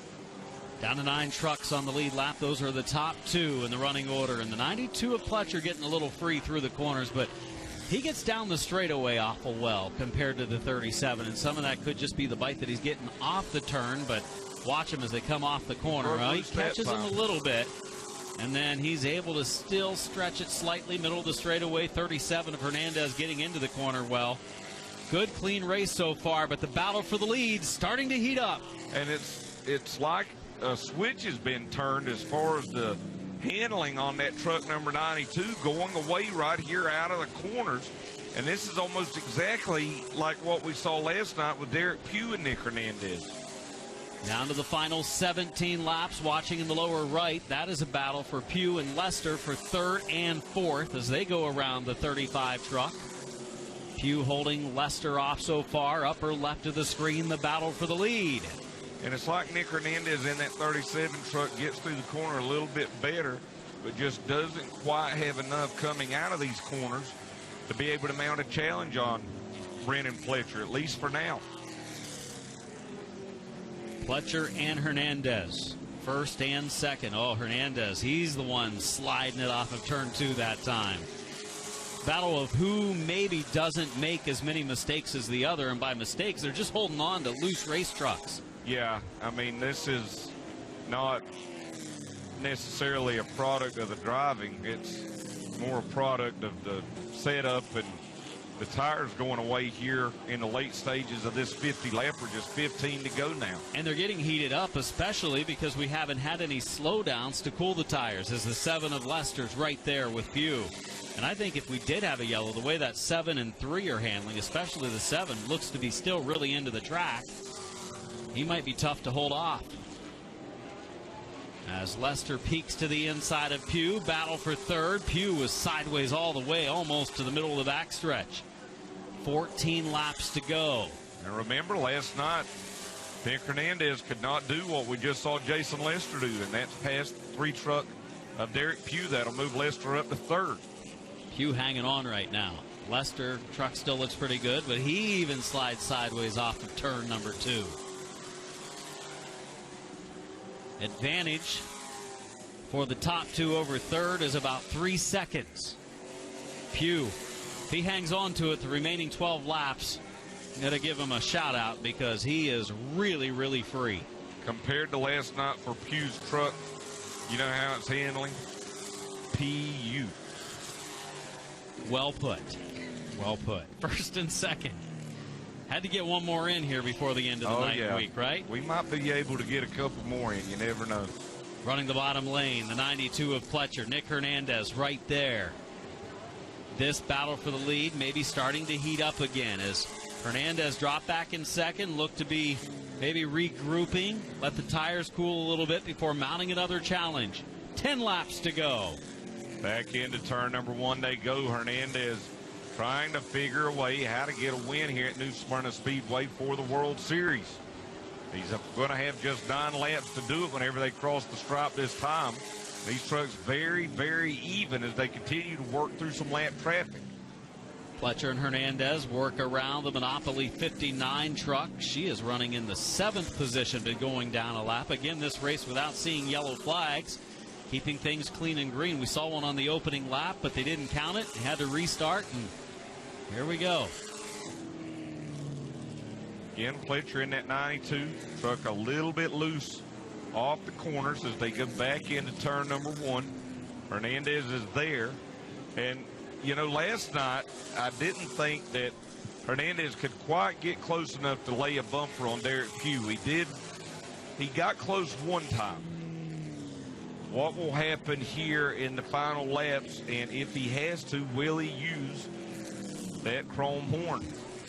Down to 9 trucks on the lead lap. Those are the top 2 in the running order. And the 92 of Pletcher getting a little free through the corners, but He gets down the straightaway awful well compared to the 37, and some of that could just be the bite that he's getting off the turn, but watch him as they come off the corner. He catches him a little bit, and then he's able to still stretch it slightly, middle of the straightaway. 37 of Hernandez getting into the corner well. Good, clean race so far, but the battle for the lead starting to heat up. And it's like a switch has been turned as far as the handling on that truck number 92 going away right here out of the corners. And this is almost exactly like what we saw last night with Derek Pugh and Nick Hernandez. Down to the final 17 laps. Watching in the lower right, that is a battle for Pugh and Lester for third and fourth as they go around the 35 truck. Pugh holding Lester off so far. Upper left of the screen, the battle for the lead. And it's like Nick Hernandez in that 37 truck gets through the corner a little bit better, but just doesn't quite have enough coming out of these corners to be able to mount a challenge on Brennan Pletcher, at least for now. Pletcher and Hernandez, first and second. Oh, Hernandez, he's the one sliding it off of turn 2 that time. Battle of who maybe doesn't make as many mistakes as the other, and by mistakes, they're just holding on to loose race trucks. Yeah, I mean, this is not necessarily a product of the driving. It's more a product of the setup and the tires going away here in the late stages of this 50 lapper, just 15 to go now. And they're getting heated up, especially because we haven't had any slowdowns to cool the tires, as the 7 of Lester's right there with Pugh. And I think if we did have a yellow, the way that 7 and 3 are handling, especially the 7, looks to be still really into the track. He might be tough to hold off. As Lester peeks to the inside of Pugh, battle for third. Pugh was sideways all the way, almost to the middle of the backstretch. 14 laps to go. And remember, last night, Nick Hernandez could not do what we just saw Jason Lester do, and that's past 3 truck of Derek Pugh. That'll move Lester up to third. Pugh hanging on right now. Lester truck still looks pretty good, but he even slides sideways off of turn number 2. Advantage for the top 2 over third is about 3 seconds. Pugh, if he hangs on to it the remaining 12 laps, I'm going to give him a shout out because he is really, really free. Compared to last night for Pugh's truck, you know how it's handling? P.U. Well put. Well put. First and second. Had to get one more in here before the end of the ninth week, right? We might be able to get a couple more in. You never know. Running the bottom lane, the 92 of Pletcher. Nick Hernandez right there. This battle for the lead maybe starting to heat up again as Hernandez dropped back in second, looked to be maybe regrouping, let the tires cool a little bit before mounting another challenge. 10 laps to go. Back into turn number 1 they go. Hernandez trying to figure a way how to get a win here at New Smyrna Speedway for the World Series. He's going to have just 9 laps to do it whenever they cross the stripe this time. These trucks very, very even as they continue to work through some lap traffic. Pletcher and Hernandez work around the Monopoly 59 truck. She is running in the 7th position, but going down a lap. Again, this race without seeing yellow flags, keeping things clean and green. We saw one on the opening lap, but they didn't count it. They had to restart, and here we go. Again, Pletcher in that 92 truck a little bit loose off the corners as they go back into turn number 1. Hernandez is there. And, you know, last night I didn't think that Hernandez could quite get close enough to lay a bumper on Derek Pugh. He got close one time. What will happen here in the final laps, and if he has to, will he use that chrome horn?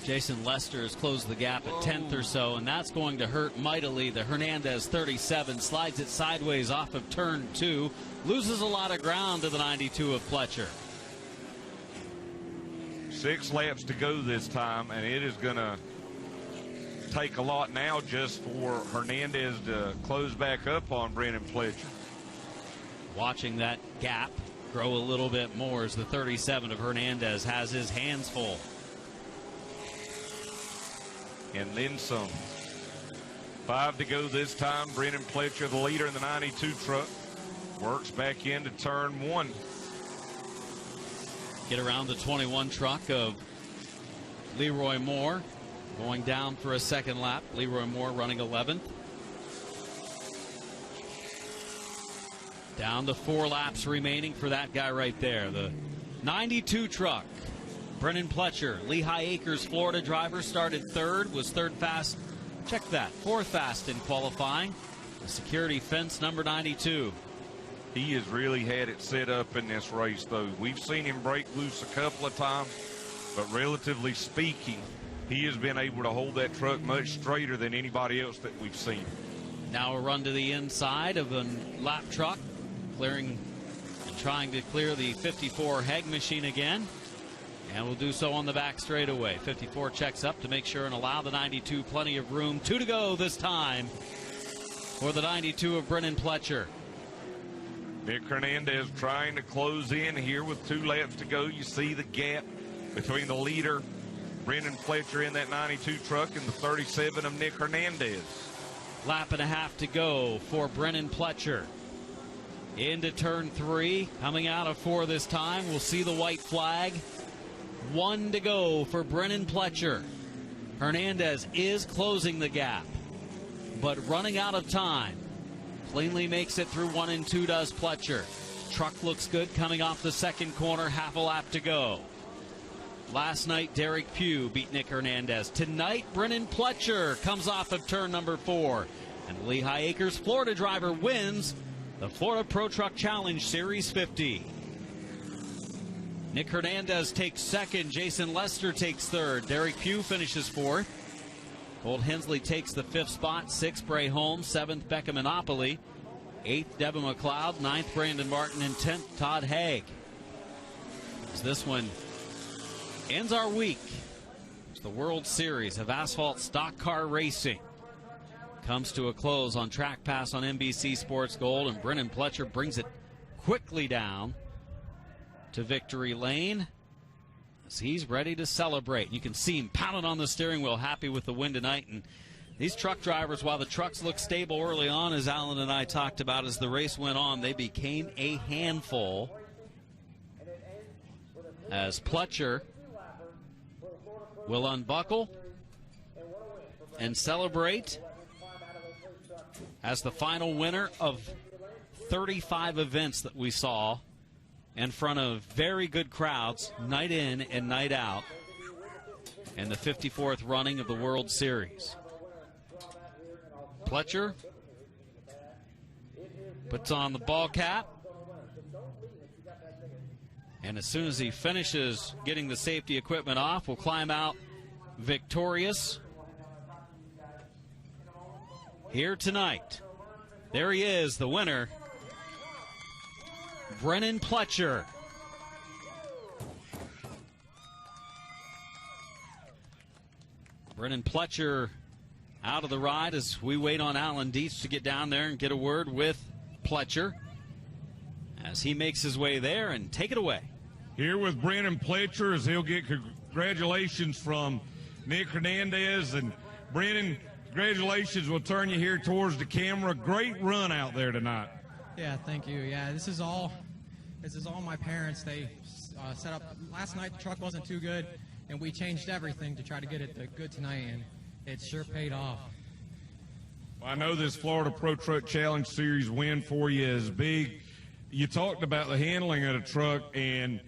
Jason Lester has closed the gap at 10th or so, and that's going to hurt mightily. The Hernandez 37 slides it sideways off of turn 2, loses a lot of ground to the 92 of Pletcher. 6 laps to go this time, and it is going to take a lot now just for Hernandez to close back up on Brennan Pletcher. Watching that gap grow a little bit more as the 37 of Hernandez has his hands full. And then some. 5 to go this time. Brennan Pletcher, the leader in the 92 truck, works back into turn 1. Get around the 21 truck of Leroy Moore, going down for a second lap. Leroy Moore running 11th. Down to 4 laps remaining for that guy right there. The 92 truck. Brennan Pletcher, Lehigh Acres, Florida driver, started third, was third fast. Check that, fourth fast in qualifying. The security fence, number 92. He has really had it set up in this race, though. We've seen him break loose a couple of times, but relatively speaking, he has been able to hold that truck much straighter than anybody else that we've seen. Now a run to the inside of a lap truck, clearing and trying to clear the 54 Heg machine again, and will do so on the back straightaway. 54 checks up to make sure and allow the 92 plenty of room. 2 to go this time for the 92 of Brennan Pletcher. Nick Hernandez trying to close in here with 2 laps to go. You see the gap between the leader, Brennan Pletcher, in that 92 truck, and the 37 of Nick Hernandez. Lap and a half to go for Brennan Pletcher. Into turn 3, coming out of 4 this time. We'll see the white flag. 1 to go for Brennan Pletcher. Hernandez is closing the gap, but running out of time. Cleanly makes it through 1 and 2 does Pletcher. Truck looks good coming off the second corner, half a lap to go. Last night, Derek Pugh beat Nick Hernandez. Tonight, Brennan Pletcher comes off of turn number 4. And the Lehigh Acres Florida driver wins the Florida Pro Truck Challenge Series 50. Nick Hernandez takes second. Jason Lester takes third. Derek Pugh finishes fourth. Colt Hensley takes the 5th spot. 6th, Bray Holmes. 7th, Becca Monopoly. 8th, Devin McLeod. 9th, Brandon Martin. And 10th, Todd Haig. As this one ends our week, it's the World Series of Asphalt Stock Car Racing. Comes to a close on Track Pass on NBC Sports Gold, and Brennan Pletcher brings it quickly down to victory lane as he's ready to celebrate. You can see him pounding on the steering wheel, happy with the win tonight. And these truck drivers, while the trucks looked stable early on, as Alan and I talked about, as the race went on, they became a handful. As Pletcher will unbuckle and celebrate as the final winner of 35 events that we saw in front of very good crowds night in and night out, and the 54th running of the World Series. Pletcher puts on the ball cap, and as soon as he finishes getting the safety equipment off, will climb out victorious here tonight. There he is, the winner, Brennan Pletcher. Brennan Pletcher out of the ride as we wait on Alan Dietz to get down there and get a word with Pletcher as he makes his way there, and take it away. Here with Brennan Pletcher as he'll get congratulations from Nick Hernandez. And Brennan, congratulations. We'll turn you here towards the camera. Great run out there tonight. Yeah, thank you. Yeah, this is all my parents. They set up last night. The truck wasn't too good, and we changed everything to try to get it good tonight, and it sure paid off. Well, I know this Florida Pro Truck Challenge Series win for you is big. You talked about the handling of the truck, and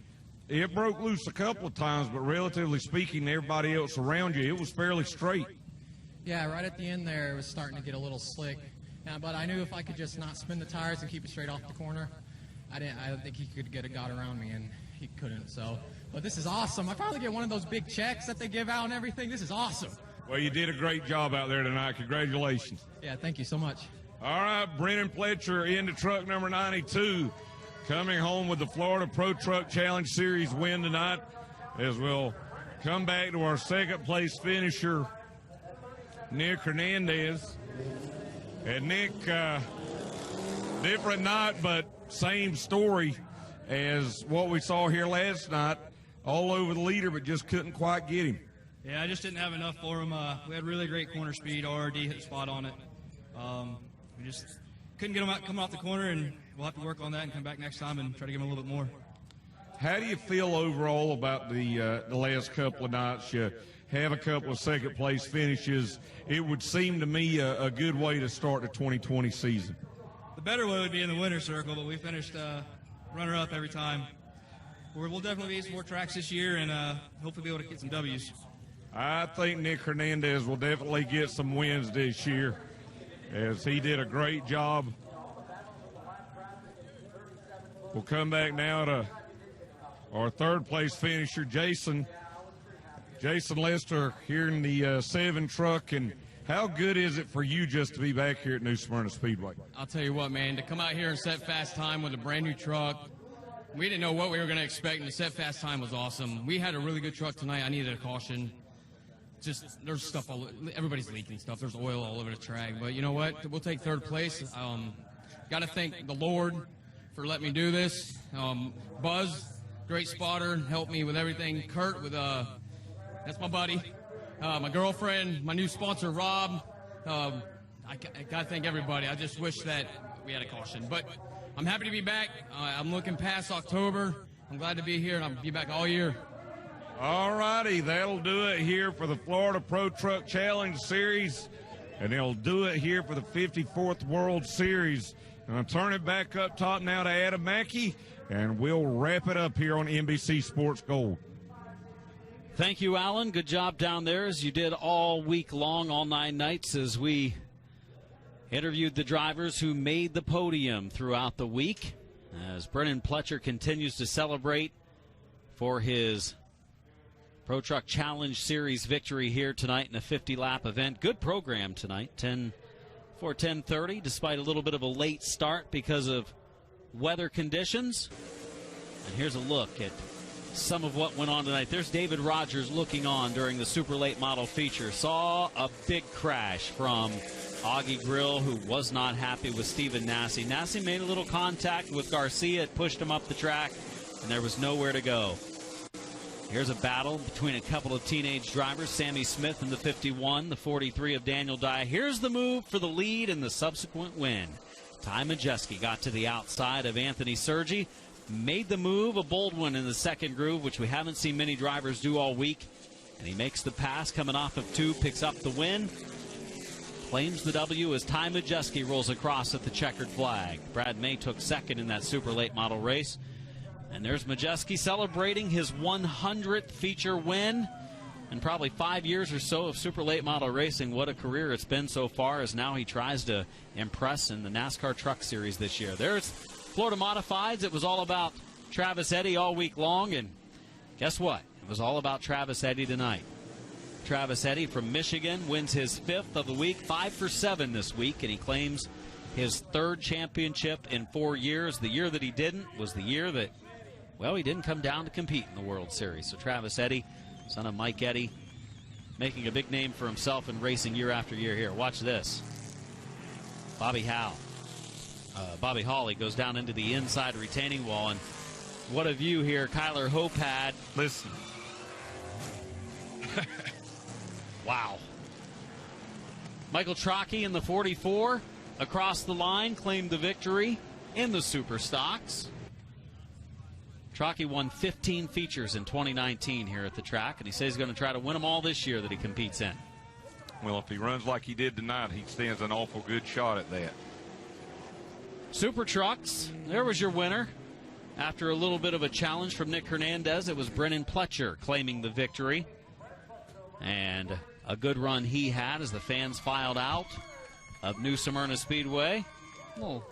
it broke loose a couple of times, but relatively speaking, everybody else around you, it was fairly straight. Yeah, right at the end there, it was starting to get a little slick. Yeah, but I knew if I could just not spin the tires and keep it straight off the corner, I don't think he could get a got around me, and he couldn't. So, but this is awesome. I finally get one of those big checks that they give out and everything. This is awesome. Well, you did a great job out there tonight. Congratulations. Yeah, thank you so much. All right, Brennan Pletcher into truck number 92, coming home with the Florida Pro Truck Challenge Series win tonight, as we'll come back to our second place finisher, Nick Hernandez. And Nick, different night, but same story as what we saw here last night. All over the leader, but just couldn't quite get him. Yeah, I just didn't have enough for him. We had really great corner speed. ORD hit spot on it. We just couldn't get him out, coming off the corner, and we'll have to work on that and come back next time and try to give him a little bit more. How do you feel overall about the last couple of nights? You have a couple of second-place finishes. It would seem to me a good way to start the 2020 season. The better way would be in the winner's circle, but we finished runner-up every time. We'll definitely be at some more tracks this year and hopefully be able to get some W's. I think Nick Hernandez will definitely get some wins this year, as he did a great job. We'll come back now to our third-place finisher, Jason Lester, here in the 7 truck. And how good is it for you just to be back here at New Smyrna Speedway? I'll tell you what, man, to come out here and set fast time with a brand-new truck, we didn't know what we were going to expect, and the set fast time was awesome. We had a really good truck tonight. I needed a caution. Just, there's stuff everybody's leaking stuff. There's oil all over the track. But you know what? We'll take third place. Got to thank the Lord for letting me do this. Buzz, great spotter, helped me with everything. Kurt, that's my buddy. My girlfriend, my new sponsor, Rob. I got to thank everybody. I just wish that we had a caution. But I'm happy to be back. I'm looking past October. I'm glad to be here, and I'll be back all year. All righty, that'll do it here for the Florida Pro Truck Challenge Series, and they'll do it here for the 54th World Series. And I'll turn it back up top now to Adam Mackey, and we'll wrap it up here on NBC Sports Gold. Thank you, Alan. Good job down there, as you did all week long, all 9 nights, as we interviewed the drivers who made the podium throughout the week, as Brennan Pletcher continues to celebrate for his Pro Truck Challenge Series victory here tonight in a 50-lap event. Good program tonight, 10:30, despite a little bit of a late start because of weather conditions. And here's a look at some of what went on tonight. There's David Rogers looking on during the super late model feature. Saw a big crash from Augie Grill, who was not happy with Stephen Nasse. Nasse made a little contact with Garcia. It pushed him up the track, and there was nowhere to go. Here's a battle between a couple of teenage drivers, Sammy Smith in the 51, the 43 of Daniel Dye. Here's the move for the lead and the subsequent win. Ty Majeski got to the outside of Anthony Sergi, made the move, a bold one in the second groove, which we haven't seen many drivers do all week. And he makes the pass coming off of 2, picks up the win, claims the W as Ty Majeski rolls across at the checkered flag. Brad May took second in that super late model race. And there's Majeski celebrating his 100th feature win in probably 5 years or so of super late model racing. What a career it's been so far, as now he tries to impress in the NASCAR Truck Series this year. There's Florida Modifieds. It was all about Travis Eddy all week long, and guess what? It was all about Travis Eddy tonight. Travis Eddy from Michigan wins his 5th of the week, 5 for 7 this week, and he claims his 3rd championship in 4 years. The year that he didn't was the year that, well, he didn't come down to compete in the World Series. So Travis Eddy, son of Mike Eddy, making a big name for himself in racing year after year. Here, watch this. Bobby Hawley goes down into the inside retaining wall, and what a view here Kyler Hope had. Listen. Wow. Michael Trocchi in the 44 across the line claimed the victory in the Super Stocks. Trocchi won 15 features in 2019 here at the track, and he says he's going to try to win them all this year that he competes in. Well, if he runs like he did tonight, he stands an awful good shot at that. Super Trucks, there was your winner. After a little bit of a challenge from Nick Hernandez, it was Brennan Pletcher claiming the victory. And a good run he had as the fans filed out of New Smyrna Speedway. A little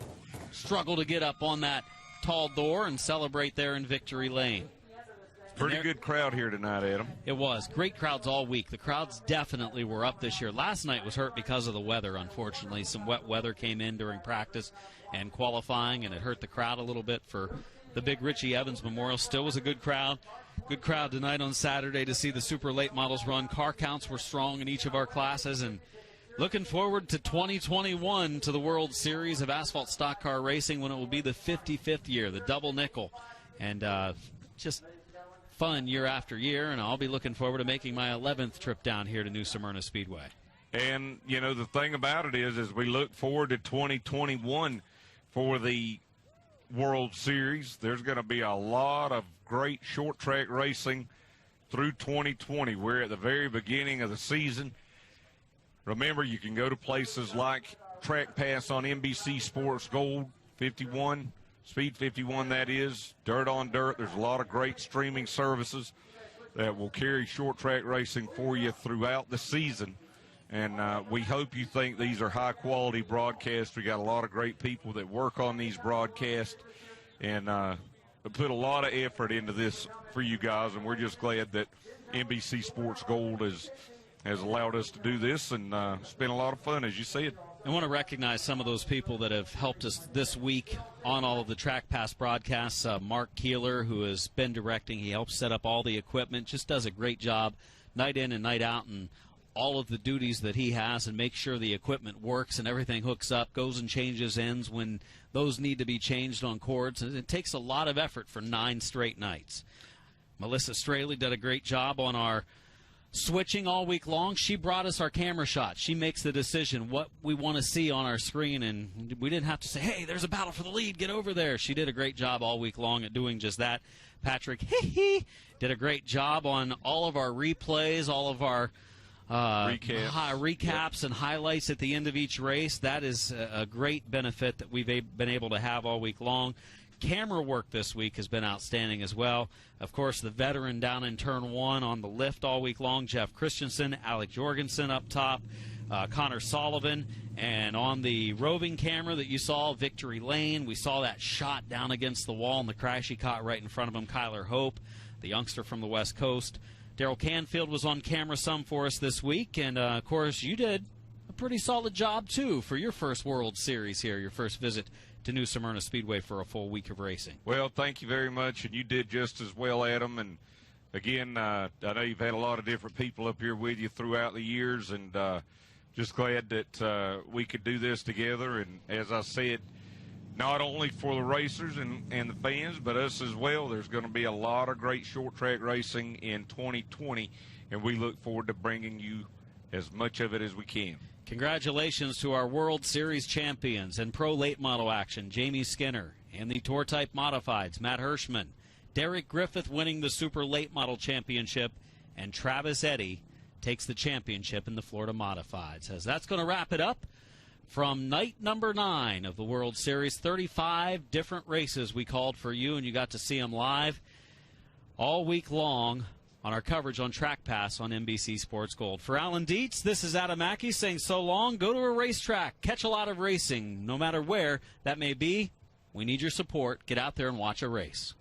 struggle to get up on that tall door and celebrate there in Victory Lane. Pretty good crowd here tonight, Adam. It was. Great crowds all week. The crowds definitely were up this year. Last night was hurt because of the weather, unfortunately. Some wet weather came in during practice and qualifying, and it hurt the crowd a little bit for the big Richie Evans Memorial. Still was a good crowd. Good crowd tonight on Saturday to see the super late models run. Car counts were strong in each of our classes, and looking forward to 2021, to the World Series of Asphalt Stock Car Racing, when it will be the 55th year, the double nickel. And just fun year after year, and I'll be looking forward to making my 11th trip down here to New Smyrna Speedway. And, you know, the thing about it is, as we look forward to 2021 for the World Series. There's going to be a lot of great short track racing through 2020. We're at the very beginning of the season. Remember, you can go to places like TrackPass on NBC Sports Gold 51, Speed 51 that is, Dirt on Dirt. There's a lot of great streaming services that will carry short track racing for you throughout the season. And we hope you think these are high-quality broadcasts. We got a lot of great people that work on these broadcasts and put a lot of effort into this for you guys, and we're just glad that NBC Sports Gold has allowed us to do this, and it's been a lot of fun, as you said. I want to recognize some of those people that have helped us this week on all of the TrackPass broadcasts. Mark Keeler, who has been directing, he helps set up all the equipment, just does a great job night in and night out, and all of the duties that he has, and make sure the equipment works and everything hooks up, goes and changes ends when those need to be changed on cords. And it takes a lot of effort for 9 straight nights. Melissa Straley did a great job on our switching all week long. She brought us our camera shots. She makes the decision what we want to see on our screen, and we didn't have to say, hey, there's a battle for the lead, get over there. She did a great job all week long at doing just that. Patrick did a great job on all of our replays, all of our recaps and highlights at the end of each race. That is a great benefit that we've been able to have all week long. Camera work this week has been outstanding as well. Of course, the veteran down in turn 1 on the lift all week long, Jeff Christensen, Alec Jorgensen up top, Connor Sullivan, and on the roving camera that you saw, Victory Lane, we saw that shot down against the wall and the crash he caught right in front of him, Kyler Hope, the youngster from the West Coast. Daryl Canfield was on camera some for us this week, and, of course, you did a pretty solid job, too, for your first World Series here, your first visit to New Smyrna Speedway for a full week of racing. Well, thank you very much, and you did just as well, Adam. And, again, I know you've had a lot of different people up here with you throughout the years, and just glad that we could do this together. And, as I said, not only for the racers and the fans, but us as well. There's going to be a lot of great short-track racing in 2020, and we look forward to bringing you as much of it as we can. Congratulations to our World Series champions and pro late model action, Jamie Skinner, and the Tour Type Modifieds, Matt Hirschman, Derek Griffith winning the Super Late Model Championship, and Travis Eddy takes the championship in the Florida Modifieds. As that's going to wrap it up from night number 9 of the World Series. 35 different races we called for you, and you got to see them live all week long on our coverage on TrackPass on NBC Sports Gold. For Alan Dietz, this is Adam Mackey saying so long. Go to a racetrack. Catch a lot of racing, no matter where that may be. We need your support. Get out there and watch a race.